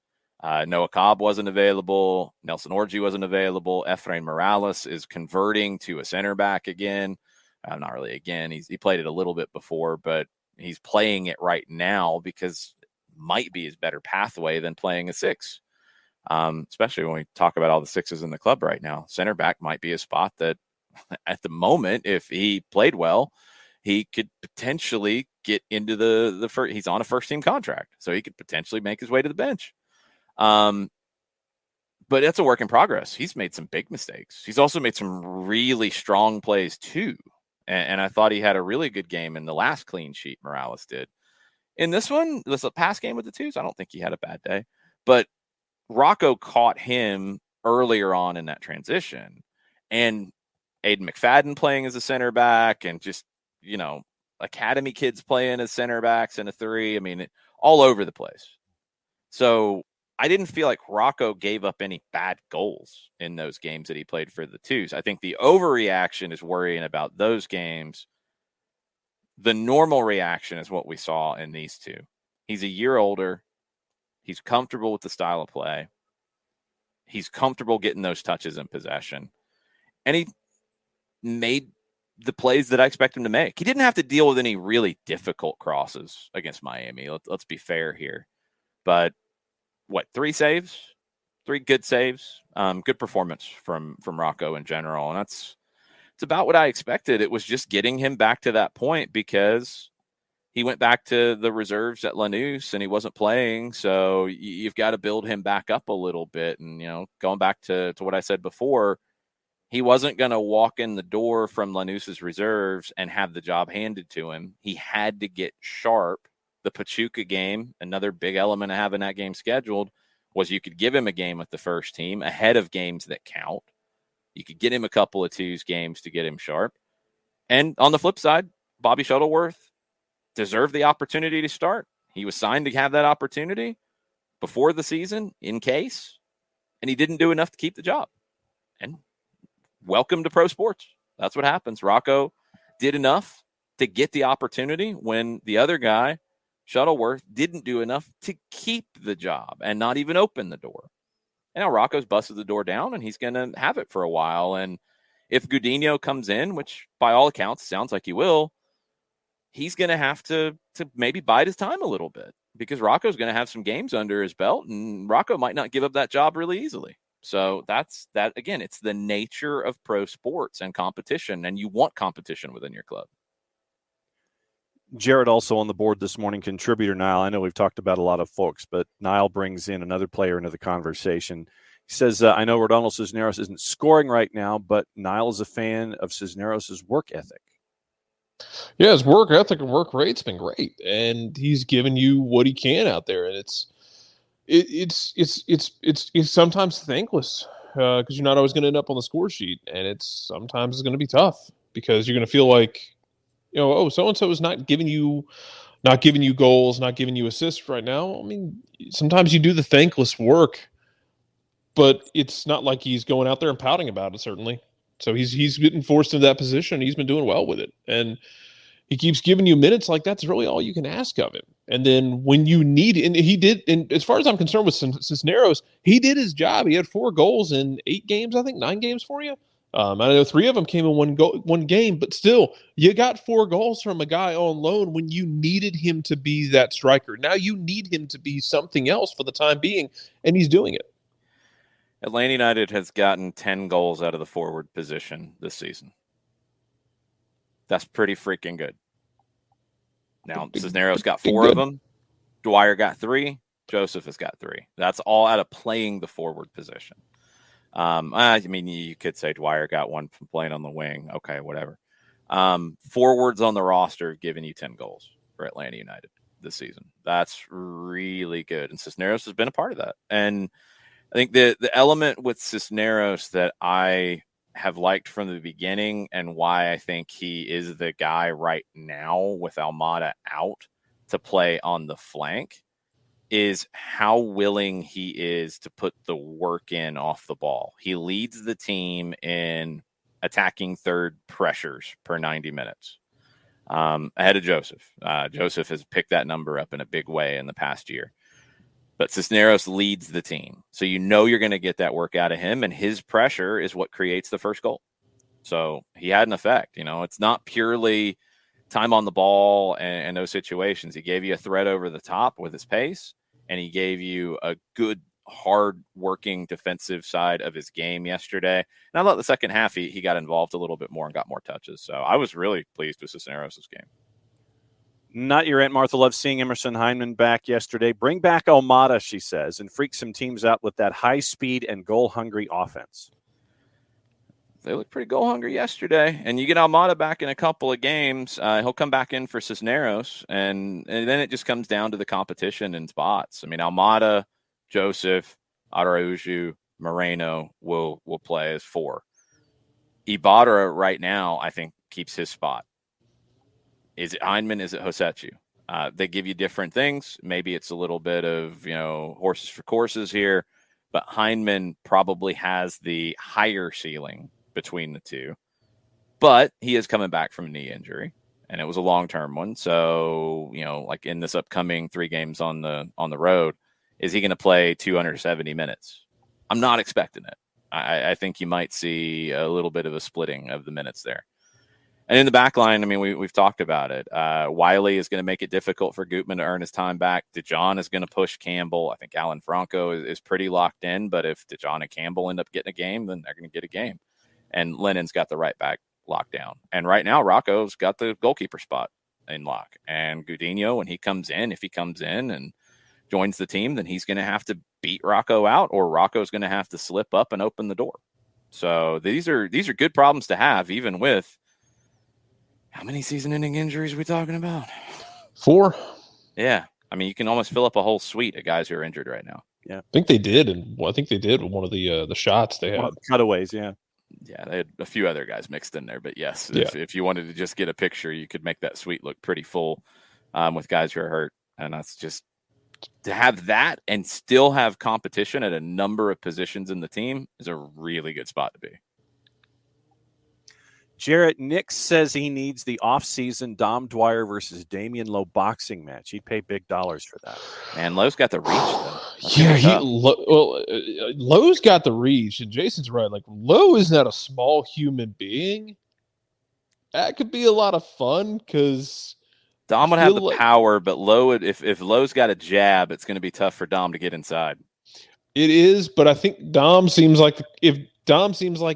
Noah Cobb wasn't available. Nelson Orji wasn't available. Efrain Morales is converting to a center back again. Not really again. He played it a little bit before, but he's playing it right now because it might be his better pathway than playing a six. Especially when we talk about all the sixes in the club right now. Center back might be a spot that at the moment, if he played well, he could potentially get into the first. He's on a first team contract, so he could potentially make his way to the bench. But it's a work in progress. He's made some big mistakes. He's also made some really strong plays too. And I thought he had a really good game in the last clean sheet Morales did. In this one, this pass game with the twos, I don't think he had a bad day. But Rocco caught him earlier on in that transition, and Aiden McFadden playing as a center back, and just, academy kids playing as center backs in a 3. I mean, all over the place. So I didn't feel like Rocco gave up any bad goals in those games that he played for the 2s. I think the overreaction is worrying about those games. The normal reaction is what we saw in these 2. He's a year older. He's comfortable with the style of play. He's comfortable getting those touches in possession. And he made the plays that I expect him to make. He didn't have to deal with any really difficult crosses against Miami. Let's be fair here. But 3 saves? 3 good saves. Good performance from Rocco in general. And it's about what I expected. It was just getting him back to that point, because he went back to the reserves at Lanús and he wasn't playing. So you've got to build him back up a little bit. And, going back to what I said before, he wasn't going to walk in the door from Lanús's reserves and have the job handed to him. He had to get sharp. The Pachuca game, another big element of having that game scheduled, was you could give him a game with the first team ahead of games that count. You could get him a couple of 2s games to get him sharp. And on the flip side, Bobby Shuttleworth deserved the opportunity to start. He was signed to have that opportunity before the season in case, and he didn't do enough to keep the job. And welcome to pro sports. That's what happens. Rocco did enough to get the opportunity when the other guy, Shuttleworth, didn't do enough to keep the job and not even open the door. And now Rocco's busted the door down, and he's going to have it for a while. And if Gudinho comes in, which by all accounts sounds like he will, he's going to have to maybe bide his time a little bit, because Rocco's going to have some games under his belt, and Rocco might not give up that job really easily. So that's that. Again, it's the nature of pro sports and competition, and you want competition within your club. Jared also on the board this morning, contributor Niall. I know we've talked about a lot of folks, but Niall brings in another player into the conversation. He says, I know Rodolfo Cisneros isn't scoring right now, but Niall is a fan of Cisneros' work ethic. Yeah, his work ethic and work rate's been great, and he's given you what he can out there, and it's sometimes thankless because you're not always going to end up on the score sheet, and sometimes it's going to be tough because you're going to feel like, so and so is not giving you goals, not giving you assists right now. I mean, sometimes you do the thankless work, but it's not like he's going out there and pouting about it. Certainly, so he's getting forced into that position. He's been doing well with it, and he keeps giving you minutes. Like, that's really all you can ask of him. And then when you need it, and he did, and as far as I'm concerned with Cisneros, he did his job. He had 4 goals in 8 games, I think 9 games for you. I know 3 of them came in one game, but still, you got 4 goals from a guy on loan when you needed him to be that striker. Now you need him to be something else for the time being, and he's doing it. Atlanta United has gotten 10 goals out of the forward position this season. That's pretty freaking good. Now, Cisneros got 4 of them. Dwyer got 3. Joseph has got 3. That's all out of playing the forward position. I mean, you could say Dwyer got 1 from playing on the wing. Okay, whatever. Forwards on the roster have given you 10 goals for Atlanta United this season. That's really good. And Cisneros has been a part of that. And I think the element with Cisneros that I have liked from the beginning, and why I think he is the guy right now with Almada out to play on the flank, is how willing he is to put the work in off the ball. He leads the team in attacking third pressures per 90 minutes, ahead of Joseph. Joseph has picked that number up in a big way in the past year. But Cisneros leads the team. So you're going to get that work out of him, and his pressure is what creates the first goal. So he had an effect. It's not purely time on the ball and those situations. He gave you a threat over the top with his pace, and he gave you a good, hard-working defensive side of his game yesterday. And I thought the second half he got involved a little bit more and got more touches. So I was really pleased with Cisneros' game. Not your Aunt Martha loves seeing Emerson Hyndman back yesterday. Bring back Almada, she says, and freak some teams out with that high speed and goal-hungry offense. They looked pretty goal-hungry yesterday. And you get Almada back in a couple of games, he'll come back in for Cisneros, and then it just comes down to the competition in spots. I mean, Almada, Joseph, Araujo, Moreno will play as 4. Ibarra right now, I think, keeps his spot. Is it Heineman? Is it Hosechu? They give you different things. Maybe it's a little bit of, horses for courses here, but Heineman probably has the higher ceiling between the two. But he is coming back from a knee injury, and it was a long-term one. So, like in this upcoming 3 games on the road, is he going to play 270 minutes? I'm not expecting it. I think you might see a little bit of a splitting of the minutes there. And in the back line, I mean, we've talked about it. Wiley is going to make it difficult for Gutman to earn his time back. DeJohn is going to push Campbell. I think Alan Franco is pretty locked in, but if DeJohn and Campbell end up getting a game, then they're going to get a game. And Lennon's got the right back locked down. And right now, Rocco's got the goalkeeper spot in lock. And Gudinho, when he comes in, if he comes in and joins the team, then he's going to have to beat Rocco out, or Rocco's going to have to slip up and open the door. So these are good problems to have, even with how many season-ending injuries are we talking about? 4. Yeah. I mean, you can almost fill up a whole suite of guys who are injured right now. Yeah. I think they did, and I think they did with one of the shots they had. Cutaways, yeah. Yeah, they had a few other guys mixed in there, but yes, Yeah. if you wanted to just get a picture, you could make that suite look pretty full with guys who are hurt. And that's just to have that and still have competition at a number of positions in the team is a really good spot to be. Jarrett, Nick says he needs the off-season Dom Dwyer versus Damian Lowe boxing match. He'd pay big dollars for that. And Lowe's got the reach, though. Yeah, Lowe's got the reach, and Jason's right. Like, Lowe is not a small human being. That could be a lot of fun because Dom would have the power, but Lowe would, if Lowe's got a jab, it's going to be tough for Dom to get inside. It is, but I think Dom seems like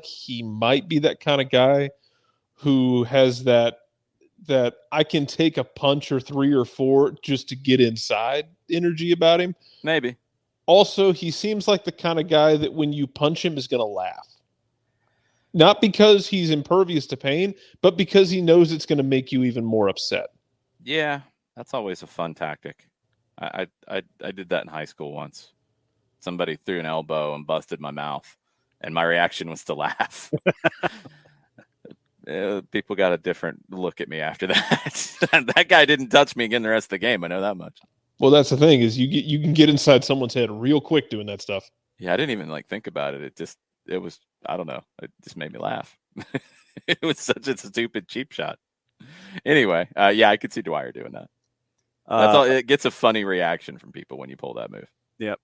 he might be that kind of guy who has that I can take a punch or 3 or 4 just to get inside energy about him. Maybe. Also, he seems like the kind of guy that when you punch him is going to laugh. Not because he's impervious to pain, but because he knows it's going to make you even more upset. Yeah, that's always a fun tactic. I did that in high school once. Somebody threw an elbow and busted my mouth, and my reaction was to laugh. People got a different look at me after that. That guy didn't touch me again the rest of the game. I know that much. Well, that's the thing is you can get inside someone's head real quick doing that stuff. Yeah, I didn't even think about it. It was I don't know. It just made me laugh. It was such a stupid cheap shot. Anyway, yeah, I could see Dwyer doing that. That's all. It gets a funny reaction from people when you pull that move. Yep.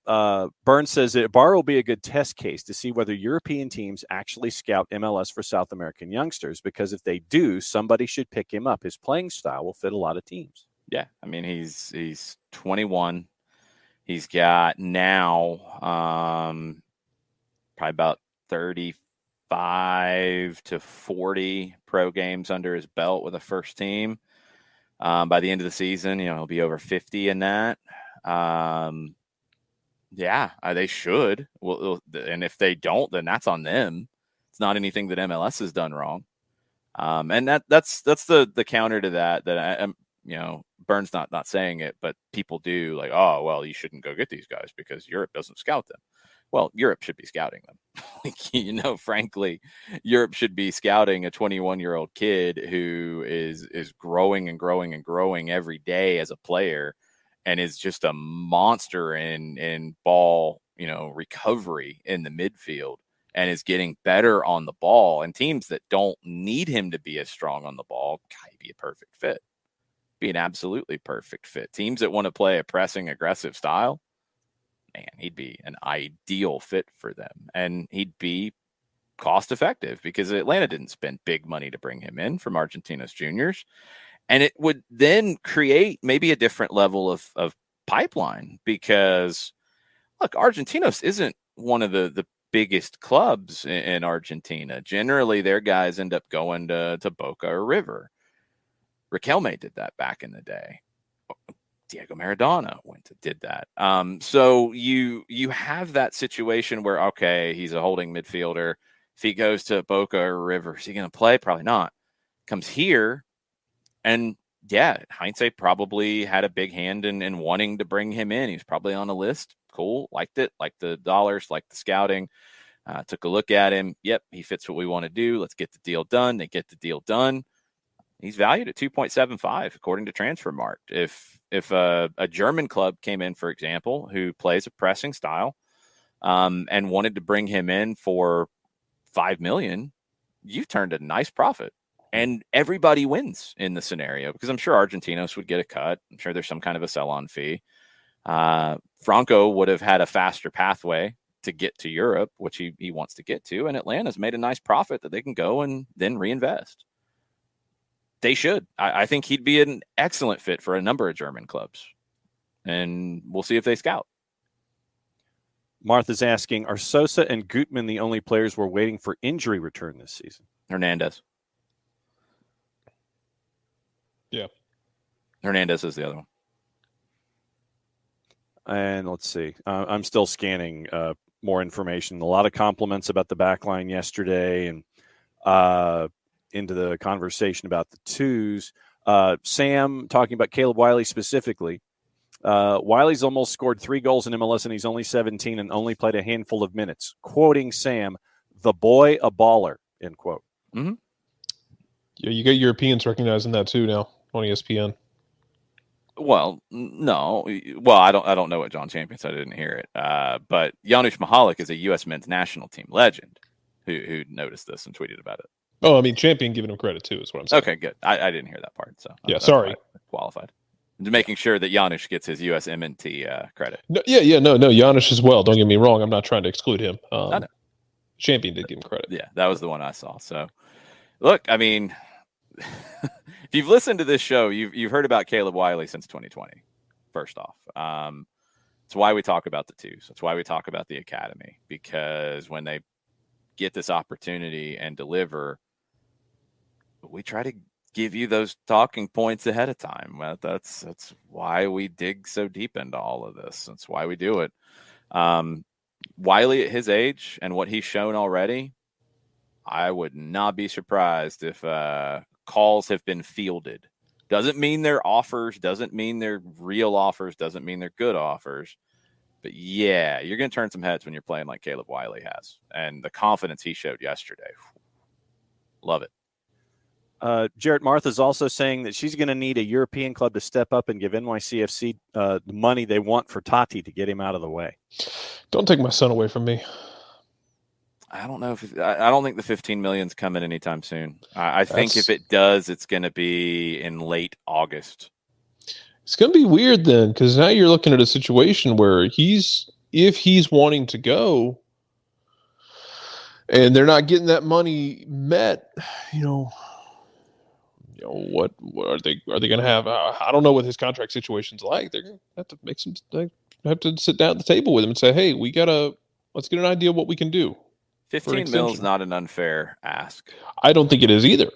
Burns says that Barr will be a good test case to see whether European teams actually scout MLS for South American youngsters, because if they do, somebody should pick him up. His playing style will fit a lot of teams. Yeah, I mean, he's 21. He's got now probably about 35 to 40 pro games under his belt with a first team. By the end of the season, he'll be over 50 in that. Yeah, they should. Well, and if they don't, then that's on them. It's not anything that MLS has done wrong. And that's the counter to that I'm, Burns not saying it, but people do like, oh, well, you shouldn't go get these guys because Europe doesn't scout them. Well, Europe should be scouting them. Frankly, Europe should be scouting a 21-year-old kid who is growing and growing and growing every day as a player, and is just a monster in ball, recovery in the midfield, and is getting better on the ball. And teams that don't need him to be as strong on the ball, he'd be a perfect fit. Be an absolutely perfect fit. Teams that want to play a pressing, aggressive style, man, he'd be an ideal fit for them. And he'd be cost effective because Atlanta didn't spend big money to bring him in from Argentinos Juniors. And it would then create maybe a different level of pipeline because, look, Argentinos isn't one of the biggest clubs in Argentina. Generally, their guys end up going to Boca or River. Riquelme did that back in the day. Diego Maradona did that. So you have that situation where, okay, he's a holding midfielder. If he goes to Boca or River, is he going to play? Probably not. Comes here, and yeah, hindsight probably had a big hand in wanting to bring him in. He's probably on a list Cool. Liked it. Liked the dollars, liked the scouting. Took a look at him. Yep, he fits what we want to do. Let's get the deal done. They get the deal done. He's valued at 2.75 according to Transfermarkt. If a German club came in, for example, who plays a pressing style, and wanted to bring him in for $5 million, you've turned a nice profit. And everybody wins in the scenario because I'm sure Argentinos would get a cut. I'm sure there's some kind of a sell-on fee. Franco would have had a faster pathway to get to Europe, which he wants to get to, and Atlanta's made a nice profit that they can go and then reinvest. They should. I think he'd be an excellent fit for a number of German clubs, and we'll see if they scout. Martha's asking, are Sosa and Gutman the only players we're waiting for injury return this season? Hernandez. Yeah. Hernandez is the other one. And let's see. I'm still scanning more information. A lot of compliments about the back line yesterday and into the conversation about the twos. Sam talking about Caleb Wiley specifically. Wiley's almost scored 3 goals in MLS and he's only 17 and only played a handful of minutes. Quoting Sam, the boy a baller, end quote. Mm-hmm. Yeah, you get Europeans recognizing that too now on ESPN. Well, no. Well, I don't know what John Champion said. I didn't hear it. But Janusz Mihalik is a U.S. men's national team legend who noticed this and tweeted about it. Oh, I mean, Champion giving him credit too is what I'm saying. Okay, good. I didn't hear that part. So yeah, sorry. Qualified. Just making sure that Janusz gets his U.S. MNT credit. No, no, Janusz as well. Don't get me wrong. I'm not trying to exclude him. I know. Champion did give him credit. Yeah, that was the one I saw. So, look, I mean, if you've listened to this show, you've heard about Caleb Wiley since 2020. First off, it's why we talk about the twos. It's why we talk about the academy, because when they get this opportunity and deliver, we try to give you those talking points ahead of time. That's why we dig so deep into all of this. That's why we do it. Wiley at his age and what he's shown already, I would not be surprised if calls have been fielded. Doesn't mean they're offers, doesn't mean they're real offers, doesn't mean they're good offers. But yeah, you're going to turn some heads when you're playing like Caleb Wiley has. And the confidence he showed yesterday. Love it. Jarrett, Martha's also saying that she's going to need a European club to step up and give NYCFC the money they want for Tati to get him out of the way. Don't take my son away from me. I don't know I don't think the 15 million's coming anytime soon. I think if it does, it's going to be in late August. It's going to be weird then, because now you're looking at a situation where if he's wanting to go and they're not getting that money met, what are they going to have? I don't know what his contract situation's like. They're going to have to sit down at the table with him and say, hey, let's get an idea of what we can do. 15 mil is not an unfair ask. I don't think it is either.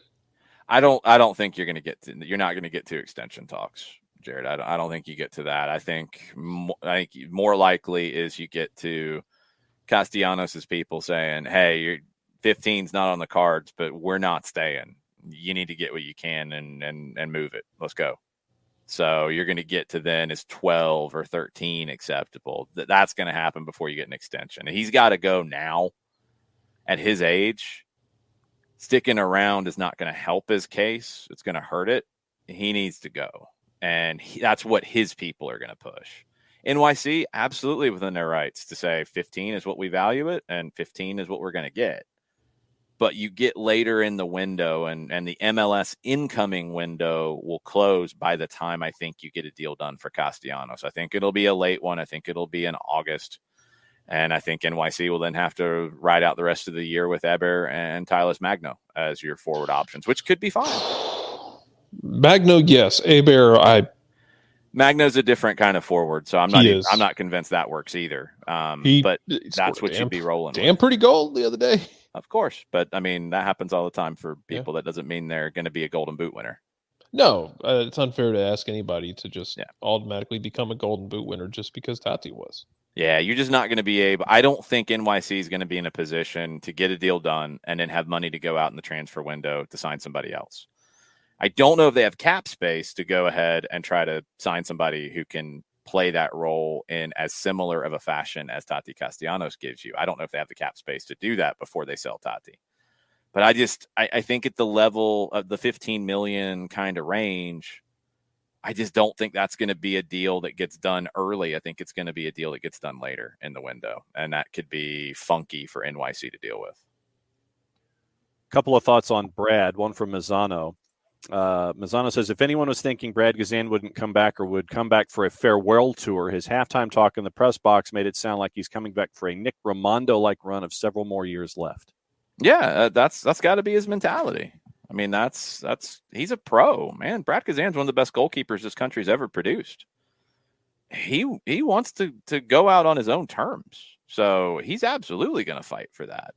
I don't think you're not going to get to extension talks, Jared. I don't think you get to that. I think more likely is you get to Castellanos' people saying, hey, your 15's not on the cards, but we're not staying. You need to get what you can and move it. Let's go. So you're going to get to then is 12 or 13 acceptable. That's going to happen before you get an extension. And he's got to go now. At his age, sticking around is not going to help his case. It's going to hurt it. He needs to go. And that's what his people are going to push. NYC, absolutely within their rights to say 15 is what we value it and 15 is what we're going to get. But you get later in the window and the MLS incoming window will close by the time I think you get a deal done for Castellanos. I think it'll be a late one. I think it'll be in August. And I think NYC will then have to ride out the rest of the year with Eber and Tyler Magno as your forward options, which could be fine. Magno, yes. Eber, Magno's a different kind of forward, so I'm not convinced that works either. But that's what you'd be rolling with. Pretty goal the other day. Of course, but I mean that happens all the time for people. That doesn't mean they're going to be a Golden Boot winner. No, it's unfair to ask anybody to just automatically become a Golden Boot winner just because Tati was. Yeah, you're just not going to be able. I don't think NYC is going to be in a position to get a deal done and then have money to go out in the transfer window to sign somebody else. I don't know if they have cap space to go ahead and try to sign somebody who can play that role in as similar of a fashion as Tati Castellanos gives you. I don't know if they have the cap space to do that before they sell Tati. But I think at the level of the 15 million kind of range, I just don't think that's going to be a deal that gets done early. I think it's going to be a deal that gets done later in the window. And that could be funky for NYC to deal with. Couple of thoughts on Brad, one from Mazzano. Mazzano says, if anyone was thinking Brad Gazan wouldn't come back or would come back for a farewell tour, his halftime talk in the press box made it sound like he's coming back for a Nick Raimondo-like run of several more years left. Yeah, that's got to be his mentality. I mean, he's a pro, man. Brad Kazan's one of the best goalkeepers this country's ever produced. He wants to go out on his own terms. So he's absolutely going to fight for that.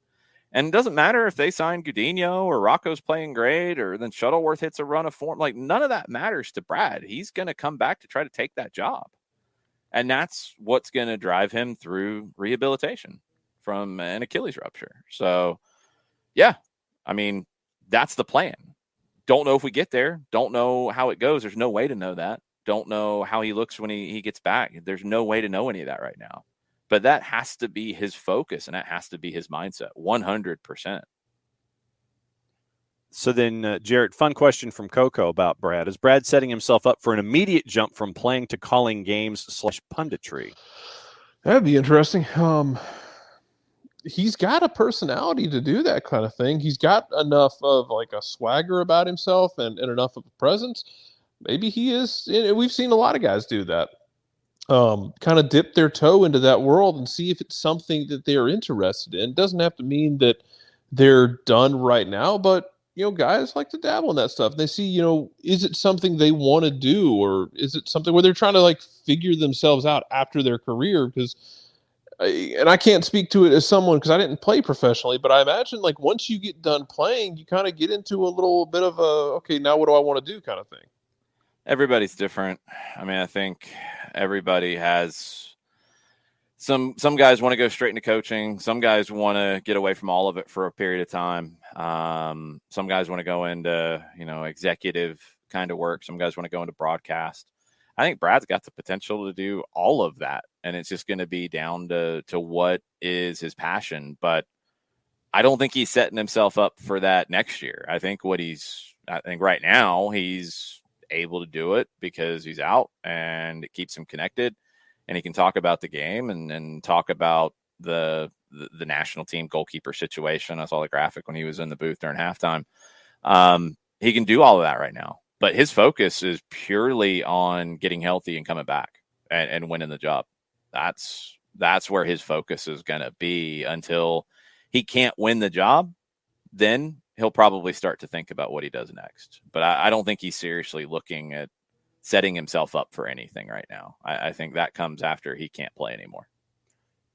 And it doesn't matter if they sign Gudinho or Rocco's playing great or then Shuttleworth hits a run of form. Like, none of that matters to Brad. He's going to come back to try to take that job. And that's what's going to drive him through rehabilitation from an Achilles rupture. So, yeah, I mean, that's the plan. Don't know if we get there. Don't know how it goes. There's no way to know that. Don't know how he looks when he gets back. There's no way to know any of that right now. But that has to be his focus, and that has to be his mindset, 100%. So then, Jarrett, fun question from Coco about Brad. Is Brad setting himself up for an immediate jump from playing to calling games / punditry? That'd be interesting. He's got a personality to do that kind of thing. He's got enough of like a swagger about himself and enough of a presence. Maybe he is. We've seen a lot of guys do that. Kind of dip their toe into that world and see if it's something that they're interested in. It doesn't have to mean that they're done right now, but guys like to dabble in that stuff. They see, is it something they want to do, or is it something where they're trying to like figure themselves out after their career? Because, and I can't speak to it as someone because I didn't play professionally, but I imagine like once you get done playing, you kind of get into a little bit of a, okay, now what do I want to do kind of thing. Everybody's different. I mean, I think everybody has some guys want to go straight into coaching. Some guys want to get away from all of it for a period of time. Some guys want to go into, executive kind of work. Some guys want to go into broadcast. I think Brad's got the potential to do all of that. And it's just going to be down to what is his passion. But I don't think he's setting himself up for that next year. I think right now he's able to do it because he's out and it keeps him connected and he can talk about the game and talk about the national team goalkeeper situation. I saw the graphic when he was in the booth during halftime. He can do all of that right now, but his focus is purely on getting healthy and coming back and winning the job. That's where his focus is going to be until he can't win the job. Then he'll probably start to think about what he does next. But I don't think he's seriously looking at setting himself up for anything right now. I think that comes after he can't play anymore.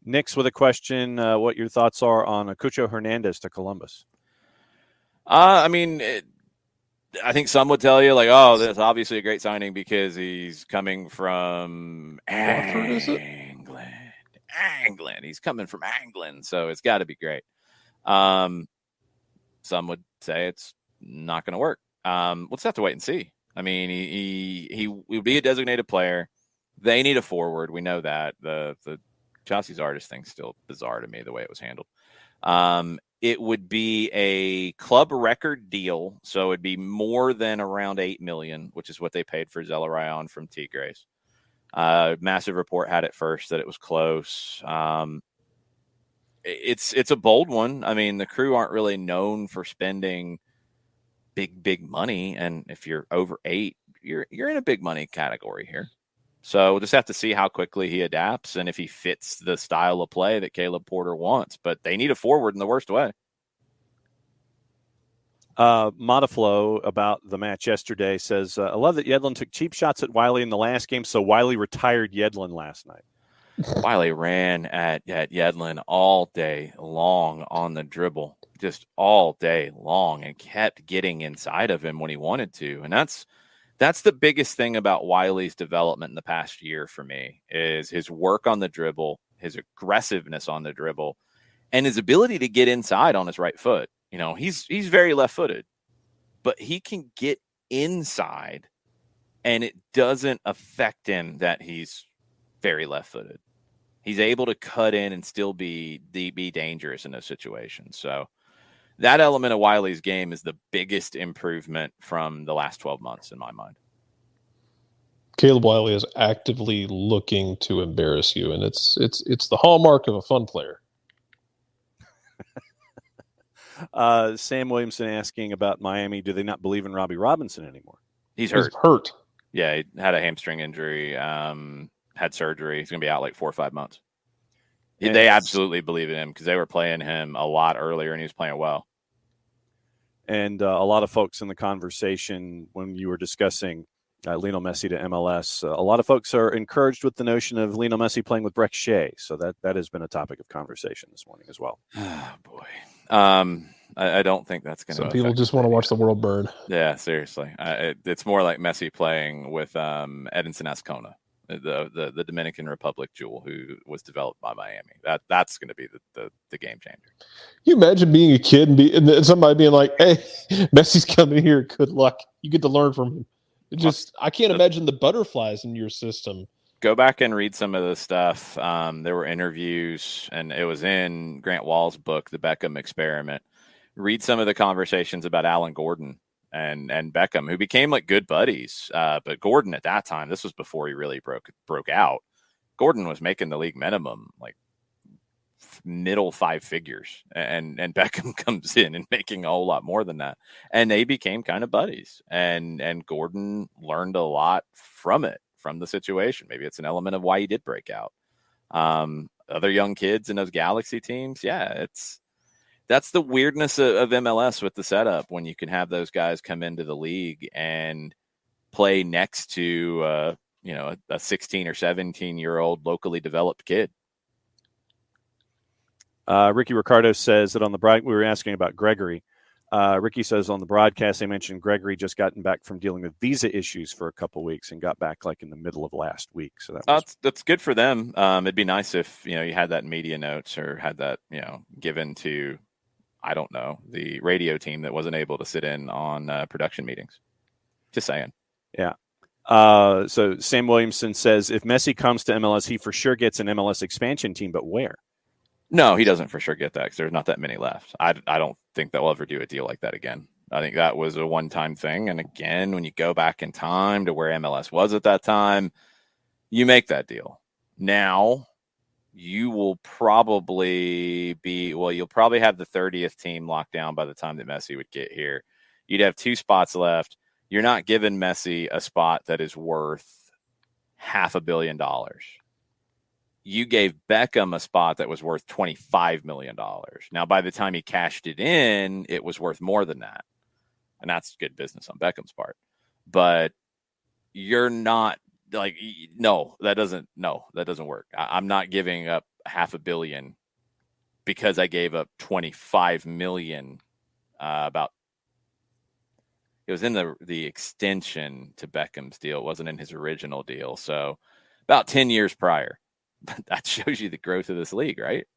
Nick's with a question. What your thoughts are on Acucho Hernandez to Columbus? I think some would tell you like, oh, that's obviously a great signing because he's coming from England. He's coming from England. So it's got to be great. Some would say it's not going to work. We'll just have to wait and see. I mean, he would be a designated player. They need a forward. We know that. The Chelsea's artist thing's still bizarre to me, the way it was handled. It would be a club record deal, so it'd be more than around $8 million, which is what they paid for Zelarayan from Tigres. Massive Report had it first that it was close. It's a bold one. I mean, the Crew aren't really known for spending big money, and if you're over 8, you're in a big money category here. So we'll just have to see how quickly he adapts and if he fits the style of play that Caleb Porter wants. But they need a forward in the worst way. Modiflow about the match yesterday says, I love that Yedlin took cheap shots at Wiley in the last game, so Wiley retired Yedlin last night. Wiley ran at Yedlin all day long on the dribble, just all day long, and kept getting inside of him when he wanted to. And that's the biggest thing about Wiley's development in the past year for me is his work on the dribble, his aggressiveness on the dribble, and his ability to get inside on his right foot. He's very left-footed, but he can get inside, and it doesn't affect him that he's very left-footed. He's able to cut in and still be dangerous in those situations. So that element of Wiley's game is the biggest improvement from the last 12 months in my mind. Caleb Wiley is actively looking to embarrass you, and it's the hallmark of a fun player. Sam Williamson asking about Miami. Do they not believe in Robbie Robinson anymore? He's hurt. He's hurt. Yeah, he had a hamstring injury, had surgery. He's going to be out like 4 or 5 months. They absolutely believe in him because they were playing him a lot earlier, and he was playing well. And a lot of folks in the conversation when you were discussing Lionel Messi to MLS, a lot of folks are encouraged with the notion of Lionel Messi playing with Breck Shea. So that has been a topic of conversation this morning as well. Oh, boy. I don't think that's going to. Some people just want to watch the world burn. Yeah, seriously. It's more like Messi playing with Edinson Ascona, the Dominican Republic jewel who was developed by Miami. That's going to be the game changer. You imagine being a kid and somebody being like, "Hey, Messi's coming here. Good luck. You get to learn from him." I can't imagine the butterflies in your system. Go back and read some of the stuff. There were interviews, and it was in Grant Wall's book, The Beckham Experiment. Read some of the conversations about Alan Gordon and Beckham, who became like good buddies. But Gordon at that time, this was before he really broke out. Gordon was making the league minimum, like middle 5 figures, and Beckham comes in and making a whole lot more than that. And they became kind of buddies. And Gordon learned a lot from the situation. Maybe it's an element of why he did break out. Other young kids in those Galaxy teams, that's the weirdness of MLS with the setup when you can have those guys come into the league and play next to a 16 or 17-year-old locally developed kid. Ricky Ricardo says that on the we were asking about Gregory. Ricky says on the broadcast they mentioned Gregory just gotten back from dealing with visa issues for a couple weeks and got back like in the middle of last week. So that's good for them. It'd be nice if you had that in media notes or had that given to, I don't know, the radio team that wasn't able to sit in on production meetings. Just saying. Yeah. So Sam Williamson says if Messi comes to MLS, he for sure gets an MLS expansion team, but where? No, he doesn't for sure get that because there's not that many left. I don't think they'll ever do a deal like that again. I think that was a one-time thing. And again, when you go back in time to where MLS was at that time, you make that deal. Now, you will probably you'll probably have the 30th team locked down by the time that Messi would get here. You'd have 2 spots left. You're not giving Messi a spot that is worth $500 million. You gave Beckham a spot that was worth $25 million. Now, by the time he cashed it in, it was worth more than that. And that's good business on Beckham's part. But you're not like, that doesn't work. I'm not giving up $500 million because I gave up $25 million it was in the extension to Beckham's deal. It wasn't in his original deal. So about 10 years prior. But that shows you the growth of this league, right?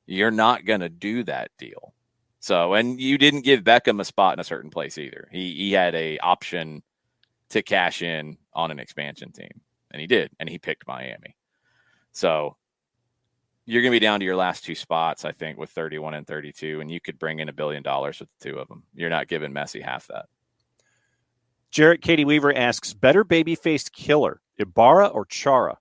You're not going to do that deal. So, and you didn't give Beckham a spot in a certain place either. He had a option to cash in on an expansion team, and he did, and he picked Miami. So you're going to be down to your last 2 spots, I think, with 31 and 32, and you could bring in $1 billion with the 2 of them. You're not giving Messi half that. Jarrett Katie Weaver asks, better baby-faced killer, Ibarra or Chara?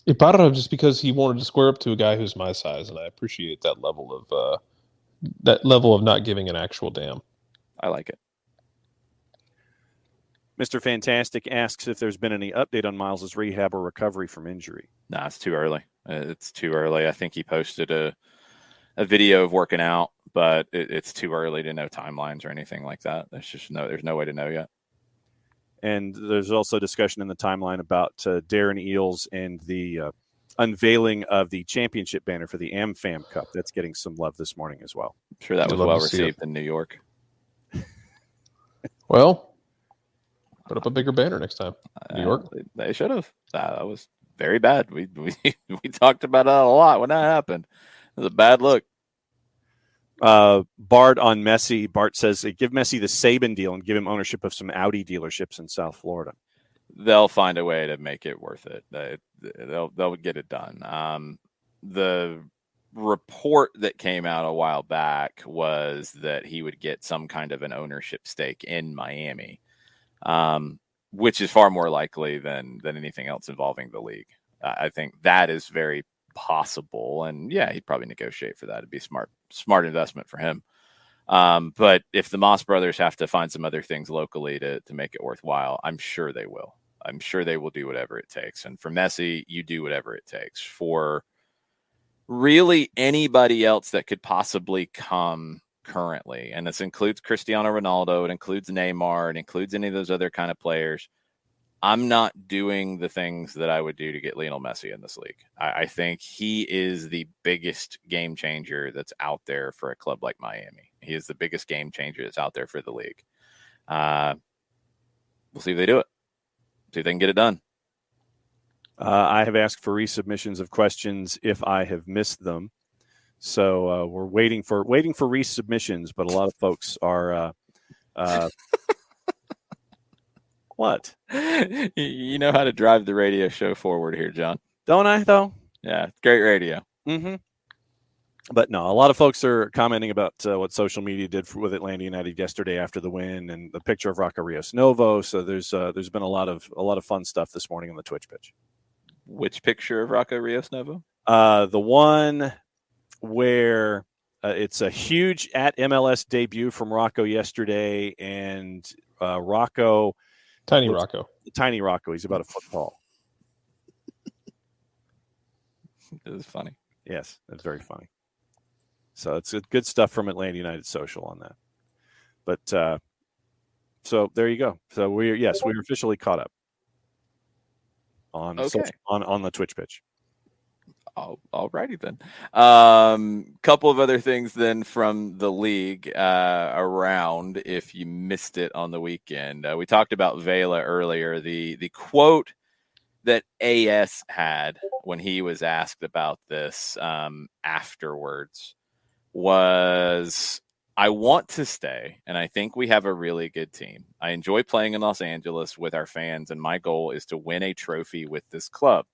Ibarra, just because he wanted to square up to a guy who's my size, and I appreciate that level of not giving an actual damn. I like it. Mr. Fantastic asks if there's been any update on Miles's rehab or recovery from injury. Nah, it's too early. It's too early. I think he posted a video of working out, but it's too early to know timelines or anything like that. There's no way to know yet. And there's also discussion in the timeline about Darren Eales and the unveiling of the championship banner for the AmFam Cup. That's getting some love this morning as well. I'm sure that was well received in New York. Well, put up a bigger banner next time. New York. They should have. That was very bad. We talked about that a lot when that happened. It was a bad look. Bart on Messi. Bart says, give Messi the Saban deal and give him ownership of some Audi dealerships in South Florida. They'll find a way to make it worth it. They'll get it done. The report that came out a while back was that he would get some kind of an ownership stake in Miami, which is far more likely than anything else involving the league. I think that is very possible, and yeah, he'd probably negotiate for that. It'd be smart investment for him. But if the Moss brothers have to find some other things locally to make it worthwhile, I'm sure they will. I'm sure they will do whatever it takes. And for Messi, you do whatever it takes. For really anybody else that could possibly come currently, and this includes Cristiano Ronaldo, it includes Neymar, it includes any of those other kind of players, I'm not doing the things that I would do to get Lionel Messi in this league. I think he is the biggest game changer that's out there for a club like Miami. He is the biggest game changer that's out there for the league. We'll see if they do it. See if they can get it done. I have asked for resubmissions of questions if I have missed them. So we're waiting for resubmissions, but a lot of folks are what? You know how to drive the radio show forward here, John. Don't I, though? Yeah, great radio. Mm-hmm. But no, a lot of folks are commenting about what social media did with Atlanta United yesterday after the win, and the picture of Rocco Rios Novo. So there's been a lot of fun stuff this morning on the Twitch pitch. Which picture of Rocco Rios Novo? The one where it's a huge at MLS debut from Rocco yesterday, and Rocco. Tiny Rocco. He's about a foot tall. It was funny. Yes, that's very funny. So it's good stuff from Atlanta United Social on that. But so there you go. So we're officially caught up on on the Twitch pitch. All righty then. Couple of other things then from the league around. If you missed it on the weekend, we talked about Vela earlier. The quote that AS had when he was asked about this afterwards was, "I want to stay, and I think we have a really good team. I enjoy playing in Los Angeles with our fans, and my goal is to win a trophy with this club.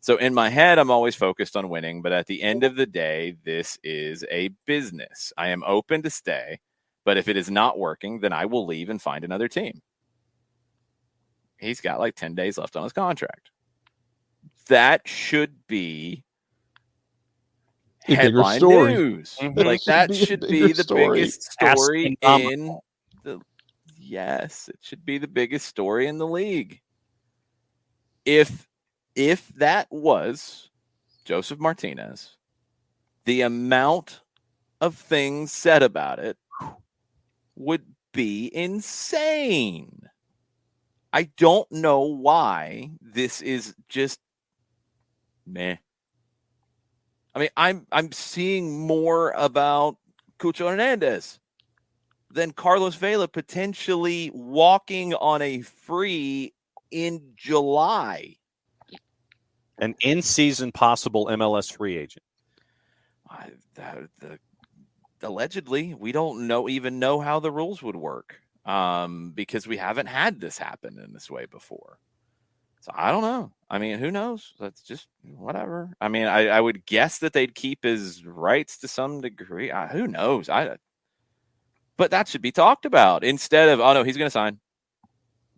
So in my head, I'm always focused on winning, but at the end of the day, this is a business. I am open to stay, but if it is not working, then I will leave and find another team." He's got like 10 days left on his contract. That should be headline news. Mm-hmm. Like that should be the biggest story in the. Yes, it should be the biggest story in the league. If that was Joseph Martinez, the amount of things said about it would be insane. I don't know why this is just meh. I mean, I'm seeing more about Cucho Hernandez than Carlos Vela potentially walking on a free in July. An in-season possible MLS free agent. Allegedly, we don't even know how the rules would work because we haven't had this happen in this way before. So I don't know. I mean, who knows? That's just whatever. I mean, I would guess that they'd keep his rights to some degree. Who knows? But that should be talked about instead of, oh, no, he's going to sign.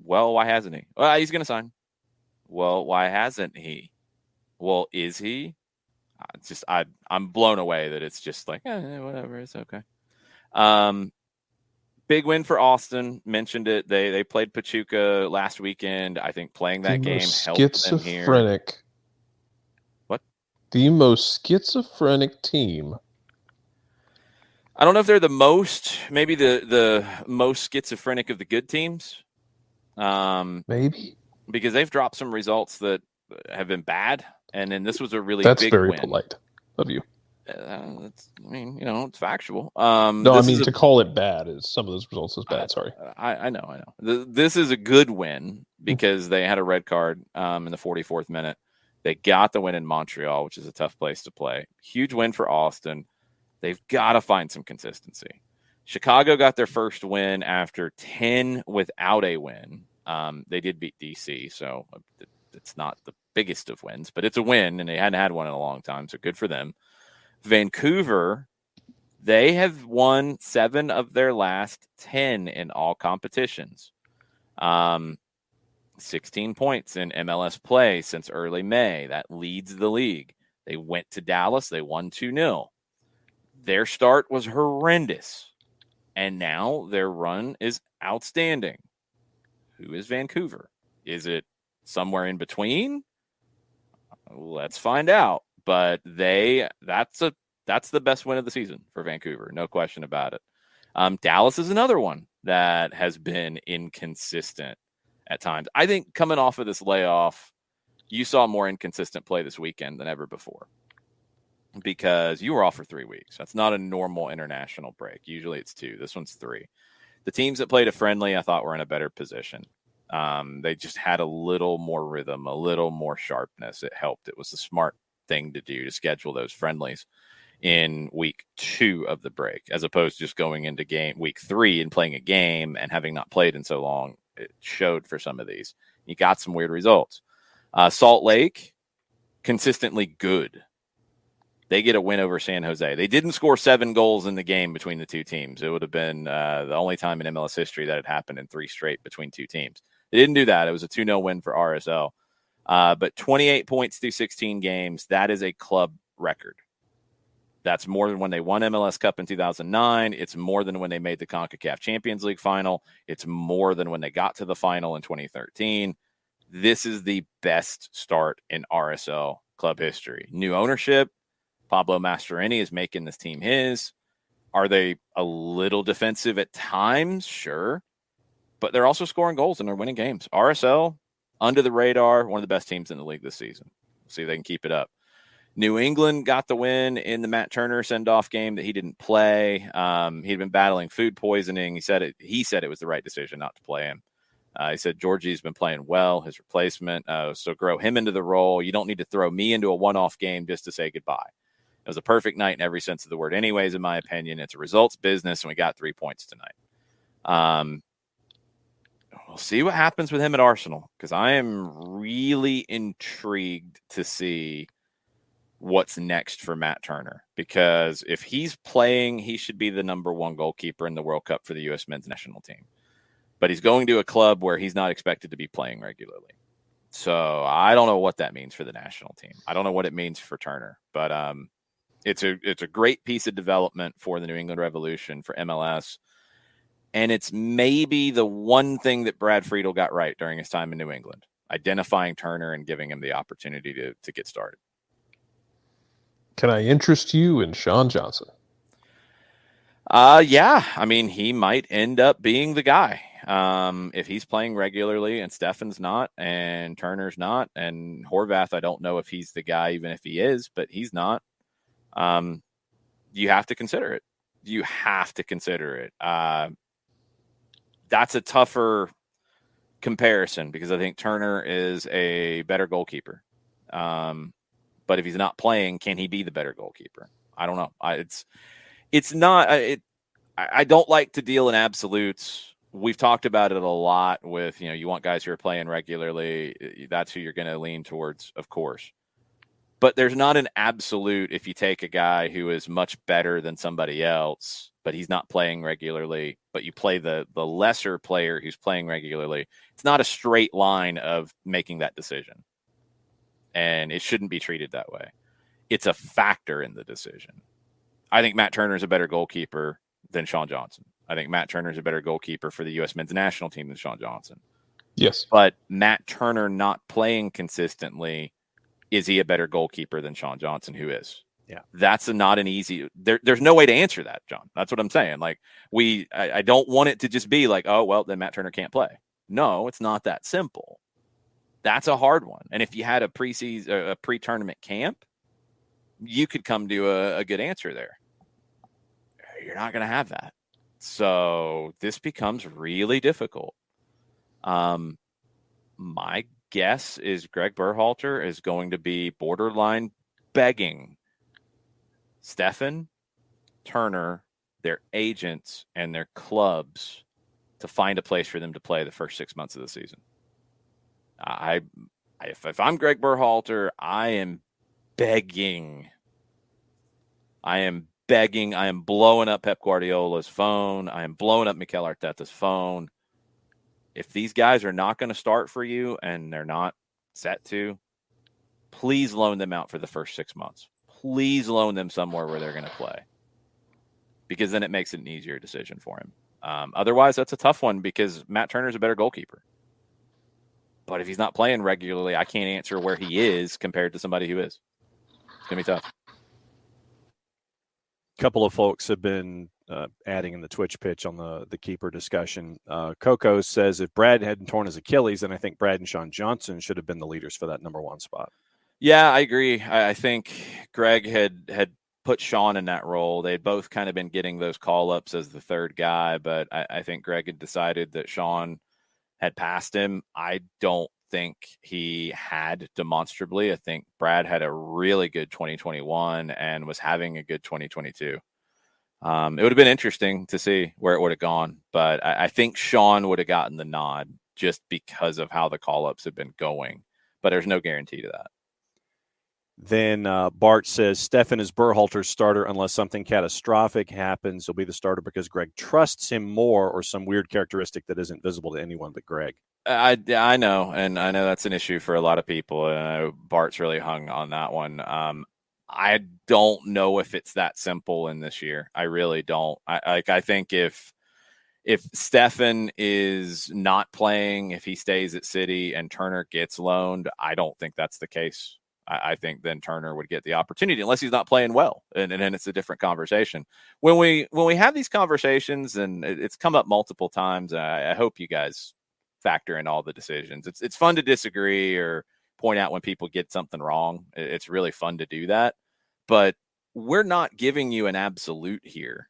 Well, why hasn't he? Well, he's going to sign. Well, why hasn't he? Well, is he? I'm blown away that it's just like, whatever, it's okay. Big win for Austin. Mentioned it. They played Pachuca last weekend. I think playing that game helped them here. Schizophrenic. What? The most schizophrenic team. I don't know if they're the most, maybe the most schizophrenic of the good teams. Maybe. Because they've dropped some results that have been bad. And then this was a really That's big very win. Polite of you. It's factual. No, I mean, to call it bad is some of those results is bad. Sorry. I know. This is a good win because they had a red card in the 44th minute. They got the win in Montreal, which is a tough place to play. Huge win for Austin. They've got to find some consistency. Chicago got their first win after 10 without a win. They did beat DC, so it's not the biggest of wins, but it's a win, and they hadn't had one in a long time, so good for them. Vancouver, they have won 7 of their last 10 in all competitions. 16 points in MLS play since early May. That leads the league. They went to Dallas. They won 2-0. Their start was horrendous, and now their run is outstanding. Who is Vancouver? Is it somewhere in between? Let's find out. But that's the best win of the season for Vancouver, no question about it. Dallas is another one that has been inconsistent at times. I think coming off of this layoff, you saw more inconsistent play this weekend than ever before because you were off for 3 weeks. That's not a normal international break. Usually it's 2. This one's 3. The teams that played a friendly, I thought, were in a better position. They just had a little more rhythm, a little more sharpness. It helped. It was the smart thing to do to schedule those friendlies in week 2 of the break, as opposed to just going into week 3 and playing a game and having not played in so long. It showed for some of these. You got some weird results. Salt Lake, consistently good. They get a win over San Jose. They didn't score 7 goals in the game between the two teams. It would have been the only time in MLS history that had happened in 3 straight between two teams. They didn't do that. It was a 2-0 win for RSL. But 28 points through 16 games, that is a club record. That's more than when they won MLS Cup in 2009. It's more than when they made the CONCACAF Champions League final. It's more than when they got to the final in 2013. This is the best start in RSL club history. New ownership. Pablo Mastroeni is making this team his. Are they a little defensive at times? Sure. But they're also scoring goals and they're winning games. RSL, under the radar, one of the best teams in the league this season. See if they can keep it up. New England got the win in the Matt Turner send-off game that he didn't play. He'd been battling food poisoning. He said it was the right decision not to play him. He said Georgie's been playing well, his replacement. So grow him into the role. You don't need to throw me into a one-off game just to say goodbye. It was a perfect night in every sense of the word. Anyways, in my opinion, it's a results business, and we got 3 points tonight. We'll see what happens with him at Arsenal, because I am really intrigued to see what's next for Matt Turner, because if he's playing, he should be the number 1 goalkeeper in the World Cup for the U.S. men's national team. But he's going to a club where he's not expected to be playing regularly. So I don't know what that means for the national team. I don't know what it means for Turner, but it's a great piece of development for the New England Revolution, for MLS. And it's maybe the one thing that Brad Friedel got right during his time in New England, identifying Turner and giving him the opportunity to get started. Can I interest you in Sean Johnson? Yeah. I mean, he might end up being the guy. If he's playing regularly and Steffen's not and Turner's not and Horvath, I don't know if he's the guy, even if he is, but he's not. You have to consider it. You have to consider it. That's a tougher comparison because I think Turner is a better goalkeeper. But if he's not playing, can he be the better goalkeeper? I don't know. It's not. I don't like to deal in absolutes. We've talked about it a lot with, you want guys who are playing regularly. That's who you're going to lean towards, of course. But there's not an absolute if you take a guy who is much better than somebody else, but he's not playing regularly, but you play the lesser player who's playing regularly. It's not a straight line of making that decision. And it shouldn't be treated that way. It's a factor in the decision. I think Matt Turner is a better goalkeeper than Sean Johnson. I think Matt Turner is a better goalkeeper for the U.S. men's national team than Sean Johnson. Yes. But Matt Turner not playing consistently, is he a better goalkeeper than Sean Johnson, who is? Yeah. That's not an easy – there's no way to answer that, John. That's what I'm saying. Like, I don't want it to just be like, oh, well, then Matt Turner can't play. No, it's not that simple. That's a hard one. And if you had a pre-tournament camp, you could come to a good answer there. You're not going to have that. So this becomes really difficult. My guess is Greg Berhalter is going to be borderline begging Steffen Turner, their agents, and their clubs to find a place for them to play the first 6 months of the season. If I'm Greg Berhalter, I am begging. I am blowing up Pep Guardiola's phone. I am blowing up Mikel Arteta's phone. If these guys are not going to start for you and they're not set to, please loan them out for the first 6 months. Please loan them somewhere where they're going to play, because then it makes it an easier decision for him. Otherwise, that's a tough one because Matt Turner's a better goalkeeper. But if he's not playing regularly, I can't answer where he is compared to somebody who is. It's going to be tough. A couple of folks have been adding in the Twitch pitch on the keeper discussion. Coco says if Brad hadn't torn his Achilles, then I think Brad and Sean Johnson should have been the leaders for that number one spot. Yeah, I agree. I think Greg had put Sean in that role. They'd both kind of been getting those call-ups as the third guy, but I think Greg had decided that Sean had passed him. I don't think he had demonstrably. I think Brad had a really good 2021 and was having a good 2022. It would have been interesting to see where it would have gone, but I think Sean would have gotten the nod just because of how the call-ups have been going, but there's no guarantee to that. Then Bart says Stefan is Berhalter's starter unless something catastrophic happens. He'll be the starter because Greg trusts him more, or some weird characteristic that isn't visible to anyone but Greg. I know, and I know that's an issue for a lot of people, and I know Bart's really hung on that one. I don't know if it's that simple in this year. I really don't. I think if Stefan is not playing, if he stays at City and Turner gets loaned, I don't think that's the case. I think then Turner would get the opportunity unless he's not playing well, and then it's a different conversation. When we have these conversations, and it's come up multiple times, I hope you guys factor in all the decisions. It's fun to disagree or point out when people get something wrong. It's really fun to do that, but we're not giving you an absolute here,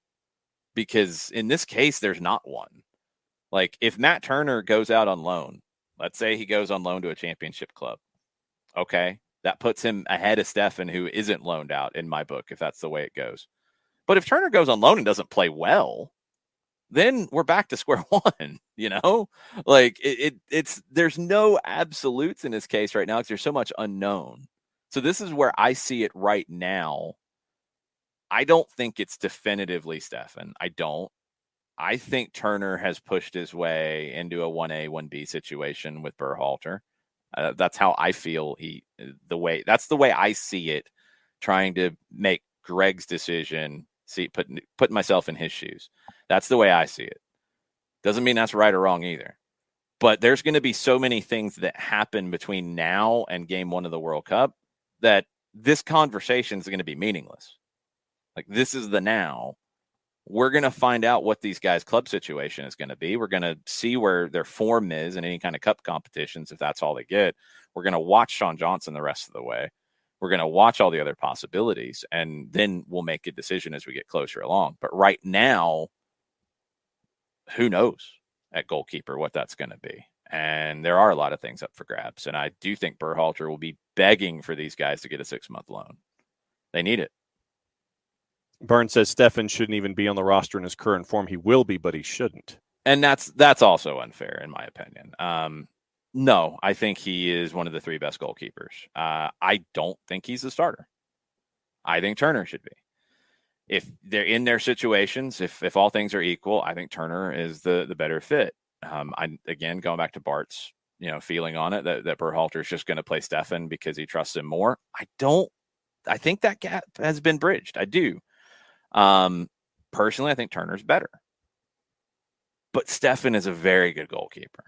because in this case, there's not one. Like if Matt Turner goes out on loan, let's say he goes on loan to a championship club. Okay. That puts him ahead of Stefan, who isn't loaned out in my book, if that's the way it goes. But if Turner goes on loan and doesn't play well, then we're back to square one, you know? Like it's there's no absolutes in this case right now because there's so much unknown. So this is where I see it right now. I don't think it's definitively Stefan. I don't. I think Turner has pushed his way into a 1A, 1B situation with Berhalter. That's how I feel that's the way I see it, trying to make Greg's decision, putting myself in his shoes. That's the way I see it. Doesn't mean that's right or wrong either. But there's going to be so many things that happen between now and game one of the World Cup that this conversation is going to be meaningless. Like, this is the now. We're going to find out what these guys' club situation is going to be. We're going to see where their form is in any kind of cup competitions, if that's all they get. We're going to watch Sean Johnson the rest of the way. We're going to watch all the other possibilities, and then we'll make a decision as we get closer along. But right now, who knows at goalkeeper what that's going to be. And there are a lot of things up for grabs. And I do think Berhalter will be begging for these guys to get a 6-month loan. They need it. Burns says Stefan shouldn't even be on the roster in his current form. He will be, but he shouldn't. And that's also unfair, in my opinion. No, I think he is one of the 3 best goalkeepers. I don't think he's the starter. I think Turner should be. If they're in their situations, if all things are equal, I think Turner is the better fit. Again, going back to Bart's feeling on it, that Berhalter is just going to play Stefan because he trusts him more. I think that gap has been bridged. I do. Personally, I think Turner's better. But Stefan is a very good goalkeeper.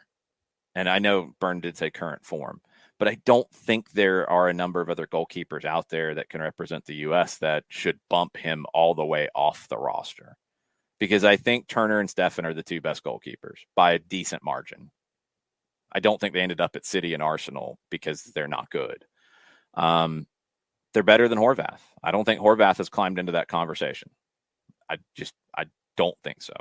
And I know Byrne did say current form, but I don't think there are a number of other goalkeepers out there that can represent the U.S. that should bump him all the way off the roster. Because I think Turner and Stefan are the 2 best goalkeepers by a decent margin. I don't think they ended up at City and Arsenal because they're not good. They're better than Horvath. I don't think Horvath has climbed into that conversation. I don't think so.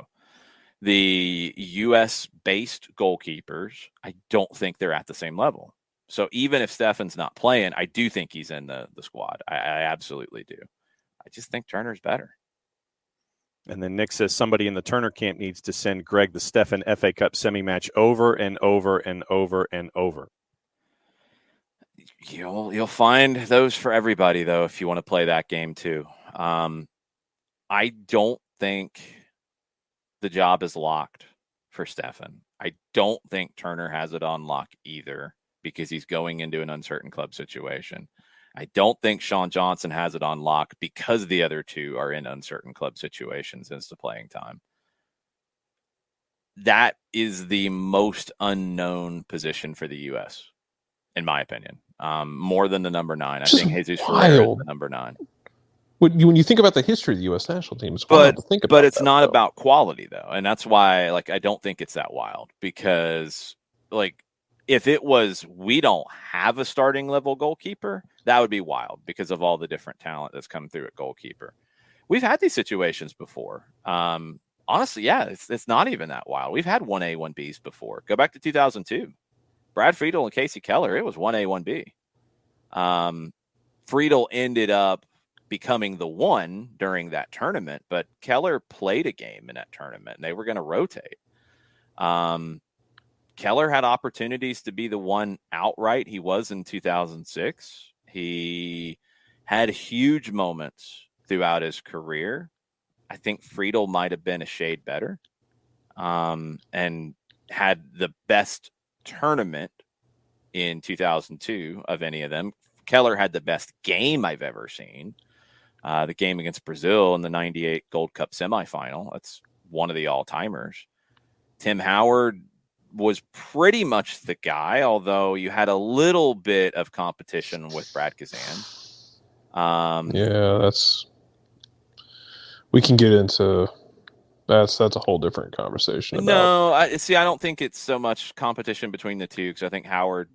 The U.S.-based goalkeepers, I don't think they're at the same level. So even if Stefan's not playing, I do think he's in the squad. I absolutely do. I just think Turner's better. And then Nick says somebody in the Turner camp needs to send Greg the Stephen FA Cup semi-match over and over and over and over. You'll find those for everybody, though, if you want to play that game too. I don't think the job is locked for Stephen. I don't think Turner has it on lock either because he's going into an uncertain club situation. I don't think Sean Johnson has it on lock because the other two are in uncertain club situations as to playing time. That is the most unknown position for the U.S., in my opinion, more than the number 9. I think Jesus Ferreira is the number 9. When you think about the history of the U.S. national team, it's wild to think about. But it's not about quality, though, and that's why, I don't think it's that wild because, if it was we don't have a starting level goalkeeper, that would be wild because of all the different talent that's come through at goalkeeper. We've had these situations before. Honestly, yeah, it's not even that wild. We've had 1A, 1Bs before. Go back to 2002. Brad Friedel and Casey Keller, it was 1A, 1B. Friedel ended up becoming the 1 during that tournament, but Keller played a game in that tournament, and they were going to rotate. Keller had opportunities to be the 1 outright. He was in 2006. He had huge moments throughout his career. I think Friedel might have been a shade better and had the best tournament in 2002 of any of them. Keller had the best game I've ever seen. The game against Brazil in the 98 Gold Cup semifinal. That's one of the all-timers. Tim Howard was pretty much the guy, although you had a little bit of competition with Brad Kazan. We can get into that's a whole different conversation. No, I don't think it's so much competition between the two because I think Howard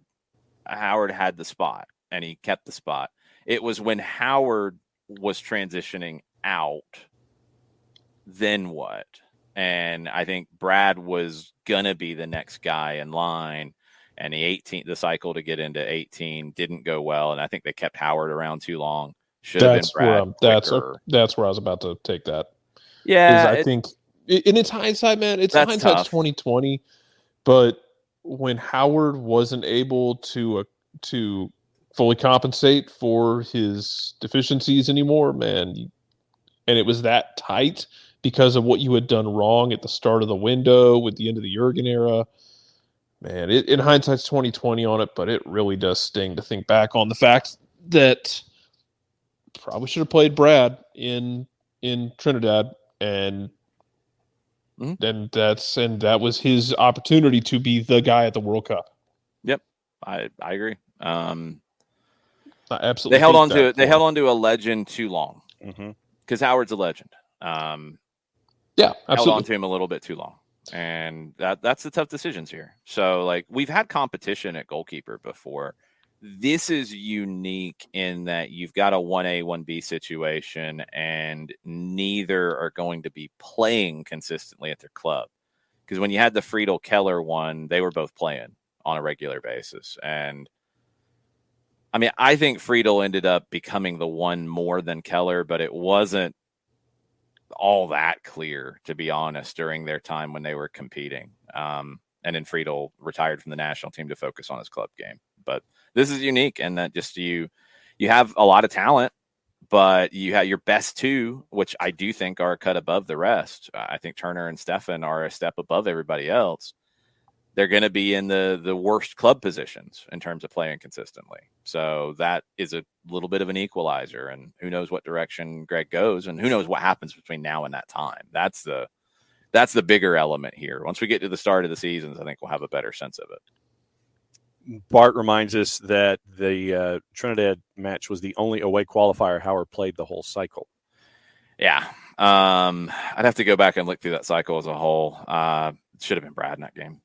had the spot and he kept the spot. It was when Howard was transitioning out, then what? And I think Brad was gonna be the next guy in line, and the cycle to get into 18 didn't go well, and I think they kept Howard around too long. Should have been Brad. That's where I was about to take that. Yeah, I think in its hindsight, man, hindsight's 2020. But when Howard wasn't able to fully compensate for his deficiencies anymore, man, and it was that tight because of what you had done wrong at the start of the window with the end of the Jurgen era. Man, in hindsight's 2020 on it, but it really does sting to think back on the fact that probably should have played Brad in Trinidad, and that was his opportunity to be the guy at the World Cup. Yep, I agree. Absolutely, they held on to it. They held on to a legend too long because Howard's a legend. Yeah, absolutely. Held on to him a little bit too long, and that's the tough decisions here. So, we've had competition at goalkeeper before. This is unique in that you've got a 1A, 1B situation, and neither are going to be playing consistently at their club. Because when you had the Friedel Keller one, they were both playing on a regular basis. And I mean, I think Friedel ended up becoming the 1 more than Keller, but it wasn't all that clear, to be honest, during their time when they were competing. And then Friedel retired from the national team to focus on his club game. But this is unique in that just you have a lot of talent, but you have your best 2, which I do think are a cut above the rest. I think Turner and Stephen are a step above everybody else. They're going to be in the worst club positions in terms of playing consistently. So that is a little bit of an equalizer, and who knows what direction Greg goes, and who knows what happens between now and that time. That's the bigger element here. Once we get to the start of the seasons, I think we'll have a better sense of it. Bart reminds us that the Trinidad match was the only away qualifier Howard played the whole cycle. Yeah. I'd have to go back and look through that cycle as a whole. It should have been Brad in that game.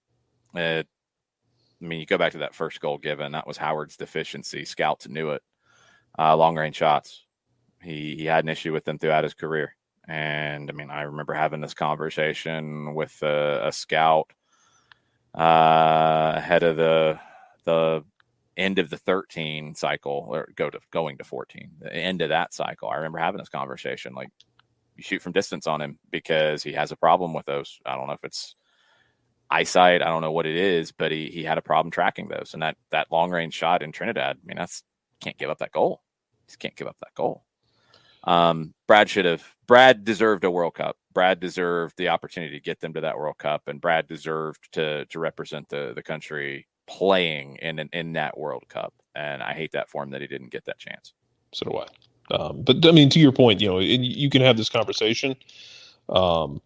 You go back to that first goal given. That was Howard's deficiency. Scouts knew it. Long-range shots. He had an issue with them throughout his career. And, I remember having this conversation with a scout ahead of the end of the 13 cycle, or going to 14, the end of that cycle. I remember having this conversation. shoot from distance on him because he has a problem with those. I don't know if it's eyesight. I don't know what it is, but he had a problem tracking those. And that long range shot in Trinidad, I mean, can't give up that goal. Just can't give up that goal. Brad deserved a World Cup. Brad deserved the opportunity to get them to that World Cup, and Brad deserved to represent the country playing in that World Cup. And I hate that for him that he didn't get that chance. So do I. But I mean, to your point, you can have this conversation about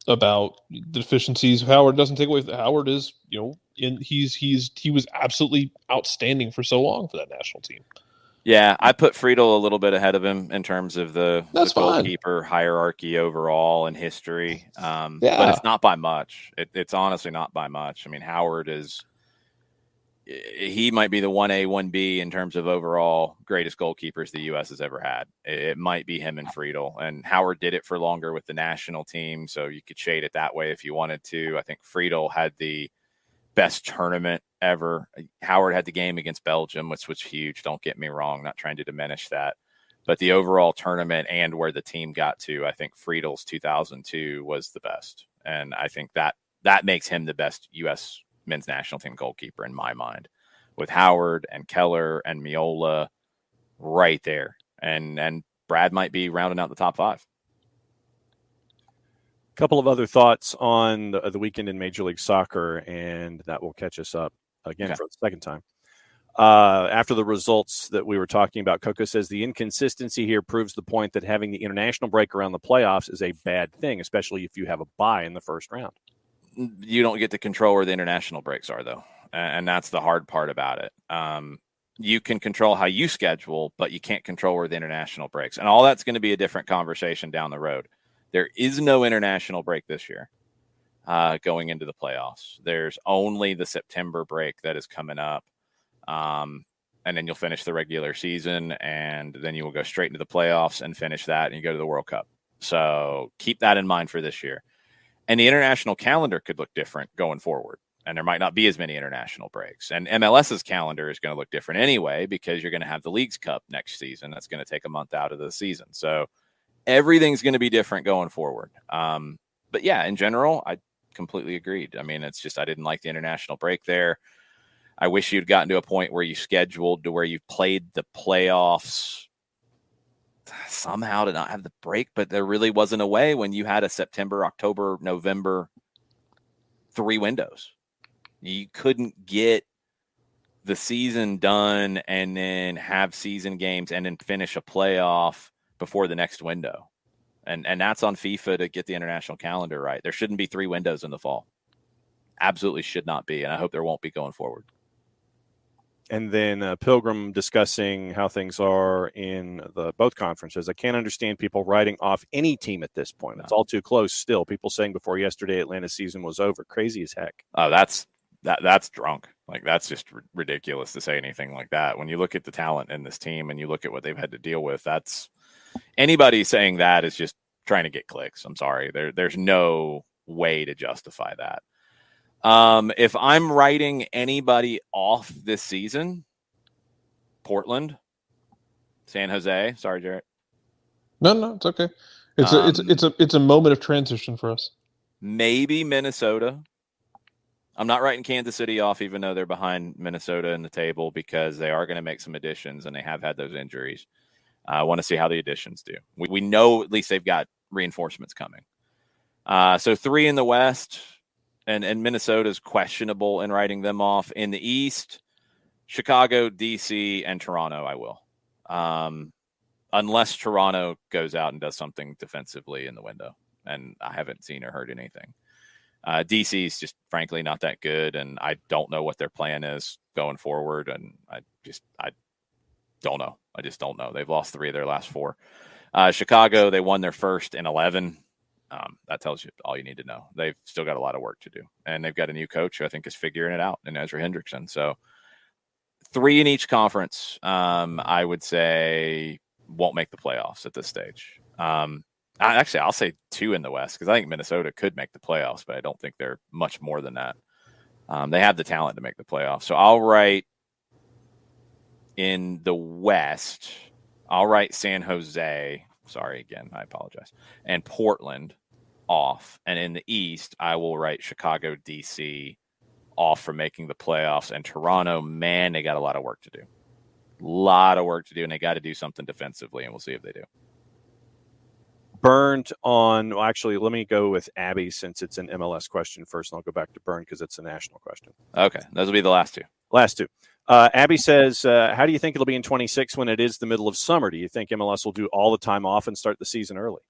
the deficiencies. Howard doesn't take away. Howard is, he was absolutely outstanding for so long for that national team. Yeah, I put Friedel a little bit ahead of him in terms of the goalkeeper hierarchy overall in history. But it's not by much. It's honestly not by much. I mean, Howard he might be the 1A, 1B in terms of overall greatest goalkeepers the U.S. has ever had. It might be him and Friedel. And Howard did it for longer with the national team, so you could shade it that way if you wanted to. I think Friedel had the best tournament ever. Howard had the game against Belgium, which was huge. Don't get me wrong. Not trying to diminish that. But the overall tournament and where the team got to, I think Friedel's 2002 was the best. And I think that makes him the best U.S. men's national team goalkeeper in my mind, with Howard and Keller and Miola right there. And Brad might be rounding out the top 5. Couple of other thoughts on the weekend in Major League Soccer, and that will catch us up again for the second time. After the results that we were talking about, Coco says the inconsistency here proves the point that having the international break around the playoffs is a bad thing, especially if you have a bye in the first round. You don't get to control where the international breaks are, though, and that's the hard part about it. You can control how you schedule, but you can't control where the international breaks, and all that's going to be a different conversation down the road. There is no international break this year going into the playoffs. There's only the September break that is coming up. And then you'll finish the regular season, and then you will go straight into the playoffs and finish that, and you go to the World Cup. So keep that in mind for this year. And the international calendar could look different going forward, and there might not be as many international breaks. And MLS's calendar is going to look different anyway, because you're going to have the Leagues Cup next season. That's going to take a month out of the season. So everything's going to be different going forward. But yeah, in general, I completely agreed. I mean, it's just, I didn't like the international break there. I wish you'd gotten to a point where you scheduled to where you played the playoffs somehow to not have the break, but there really wasn't a way when you had a September, October, November, 3 windows. You couldn't get the season done and then have season games and then finish a playoff before the next window. And that's on FIFA to get the international calendar right. There shouldn't be 3 windows in the fall. Absolutely should not be. And I hope there won't be going forward. And then Pilgrim discussing how things are in both conferences. I can't understand people writing off any team at this point. It's all too close still. People saying before yesterday Atlanta's season was over. Crazy as heck. Oh, that's drunk. Like, that's just ridiculous to say anything like that. When you look at the talent in this team and you look at what they've had to deal with, anybody saying that is just trying to get clicks. I'm sorry. There's no way to justify that. If I'm writing anybody off this season, Portland, San Jose. Sorry, Jarrett. No, it's okay. It's a moment of transition for us. Maybe Minnesota. I'm not writing Kansas City off, even though they're behind Minnesota in the table, because they are going to make some additions and they have had those injuries. I want to see how the additions do. We know at least they've got reinforcements coming. So 3 in the West, and Minnesota's questionable in writing them off. In the East, Chicago, DC, and Toronto, I will. Unless Toronto goes out and does something defensively in the window, and I haven't seen or heard anything. DC is just frankly not that good, and I don't know what their plan is going forward, and I don't know. I just don't know. They've lost 3 of their last 4. Chicago, they won their first in 11. That tells you all you need to know. They've still got a lot of work to do, and they've got a new coach who I think is figuring it out in Ezra Hendrickson. So 3 in each conference, I would say won't make the playoffs at this stage. Actually, I'll say 2 in the West, because I think Minnesota could make the playoffs, but I don't think they're much more than that. They have the talent to make the playoffs. So I'll write in the West, I'll write San Jose Sorry again. I apologize. And Portland off. And in the East, I will write Chicago, DC off for making the playoffs. And Toronto, man, they got a lot of work to do. And they got to do something defensively, and we'll see if they do. Burned on, well, actually, let me go with Abby since it's an MLS question first, and I'll go back to Burn because it's a national question. Okay, those will be the last two. Abby says, how do you think it'll be in 26 when it is the middle of summer? Do you think MLS will do all the time off and start the season early?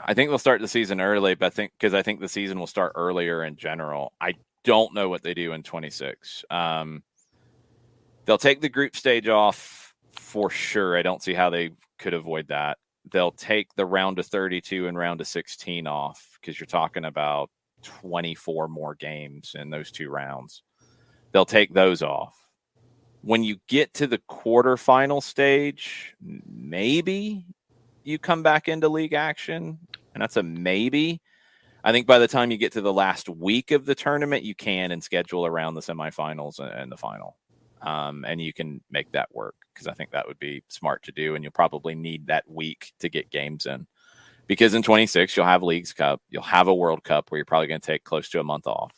I think they'll start the season early, but I think the season will start earlier in general. I don't know what they do in 26. They'll take the group stage off for sure. I don't see how they could avoid that. They'll take the round of 32 and round of 16 off because you're talking about 24 more games in those two rounds. They'll take those off. When you get to the quarterfinal stage, maybe you come back into league action, and that's a maybe. I think by the time you get to the last week of the tournament, you can and schedule around the semifinals and the final. And you can make that work because I think that would be smart to do. And you'll probably need that week to get games in because in 26, you'll have Leagues Cup. You'll have a World Cup where you're probably going to take close to a month off.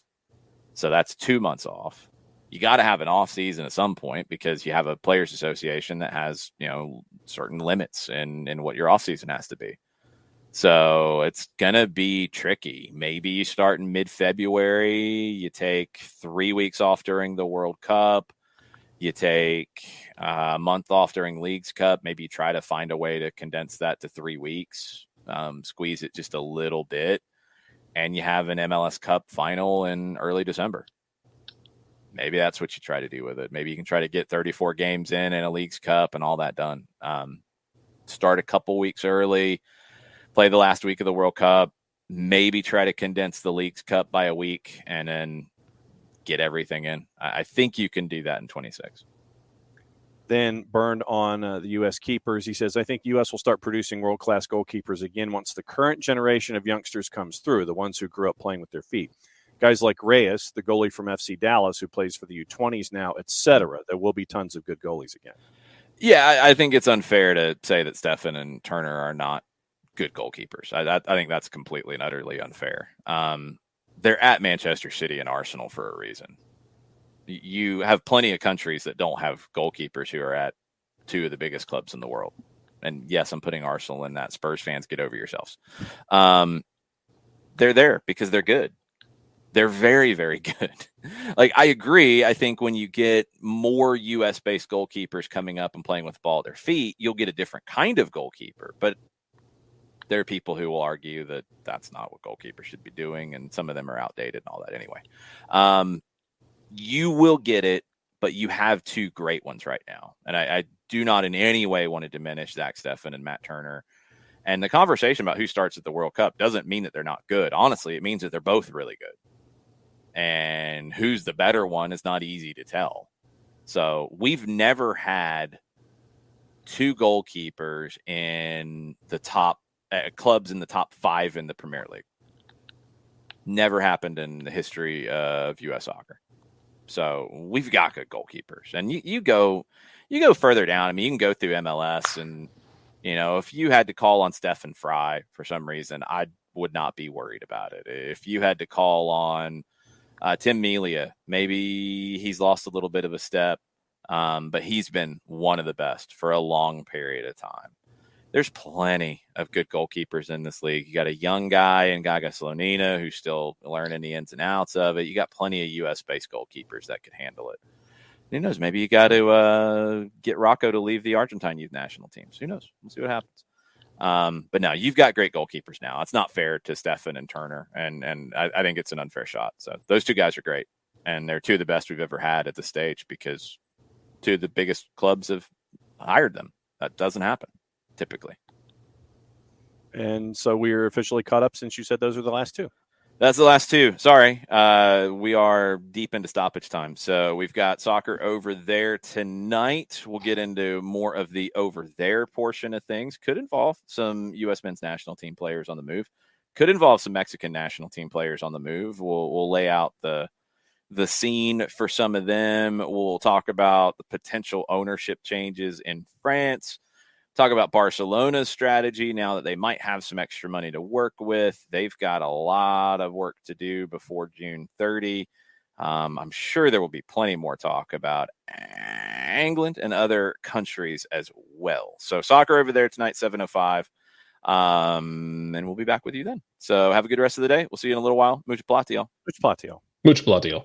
So that's 2 months off. You got to have an off season at some point because you have a players association that has, certain limits in what your off season has to be. So it's going to be tricky. Maybe you start in mid-February. You take 3 weeks off during the World Cup. You take a month off during Leagues Cup. Maybe you try to find a way to condense that to 3 weeks, squeeze it just a little bit, and you have an MLS Cup final in early December. Maybe that's what you try to do with it. Maybe you can try to get 34 games in a Leagues Cup and all that done. Start a couple weeks early, play the last week of the World Cup, maybe try to condense the Leagues Cup by a week, and then get everything in. I think you can do that in 26. Then Burned on the U.S. keepers. He says, I think U.S. will start producing world-class goalkeepers again once the current generation of youngsters comes through, the ones who grew up playing with their feet. Guys like Reyes, the goalie from FC Dallas, who plays for the U20s now, etc. There will be tons of good goalies again. Yeah, I think it's unfair to say that Stefan and Turner are not good goalkeepers. I think that's completely and utterly unfair. They're at Manchester City and Arsenal for a reason. You have plenty of countries that don't have goalkeepers who are at two of the biggest clubs in the world. And yes, I'm putting Arsenal in that. Spurs fans, get over yourselves. They're there because they're good. They're very, very good. Like, I agree. I think when you get more U.S.-based goalkeepers coming up and playing with the ball at their feet, you'll get a different kind of goalkeeper. But there are people who will argue that that's not what goalkeepers should be doing, and some of them are outdated and all that anyway. You will get it, but you have two great ones right now. And I do not in any way want to diminish Zach Steffen and Matt Turner. And the conversation about who starts at the World Cup doesn't mean that they're not good. Honestly, it means that they're both really good. And who's the better one is not easy to tell. So we've never had two goalkeepers in the top clubs in the top 5 in the Premier League. Never happened in the history of U.S. soccer. So we've got good goalkeepers. And you go further down. I mean, you can go through MLS and, if you had to call on Stephen Fry for some reason, I would not be worried about it. If you had to call on Tim Melia, maybe he's lost a little bit of a step, but he's been one of the best for a long period of time. There's plenty of good goalkeepers in this league. You got a young guy in Gaga Slonina who's still learning the ins and outs of it. You got plenty of U.S.-based goalkeepers that could handle it. Who knows? Maybe you got to get Rocco to leave the Argentine youth national teams. Who knows? We'll see what happens. But no, you've got great goalkeepers now. It's not fair to Stefan and Turner, and I think it's an unfair shot. So those two guys are great, and they're two of the best we've ever had at the stage because two of the biggest clubs have hired them. That doesn't happen typically. And so we're officially caught up since you said those are the last two. That's the last two. Sorry. We are deep into stoppage time. So we've got soccer over there tonight. We'll get into more of the over there portion of things. Could involve some U.S. men's national team players on the move. Could involve some Mexican national team players on the move. We'll lay out the scene for some of them. We'll talk about the potential ownership changes in France. Talk about Barcelona's strategy now that they might have some extra money to work with. They've got a lot of work to do before June 30. I'm sure there will be plenty more talk about England and other countries as well. So soccer over there tonight, 7:05. And we'll be back with you then. So have a good rest of the day. We'll see you in a little while. Mucho platio. Mucho platio. Mucho platio.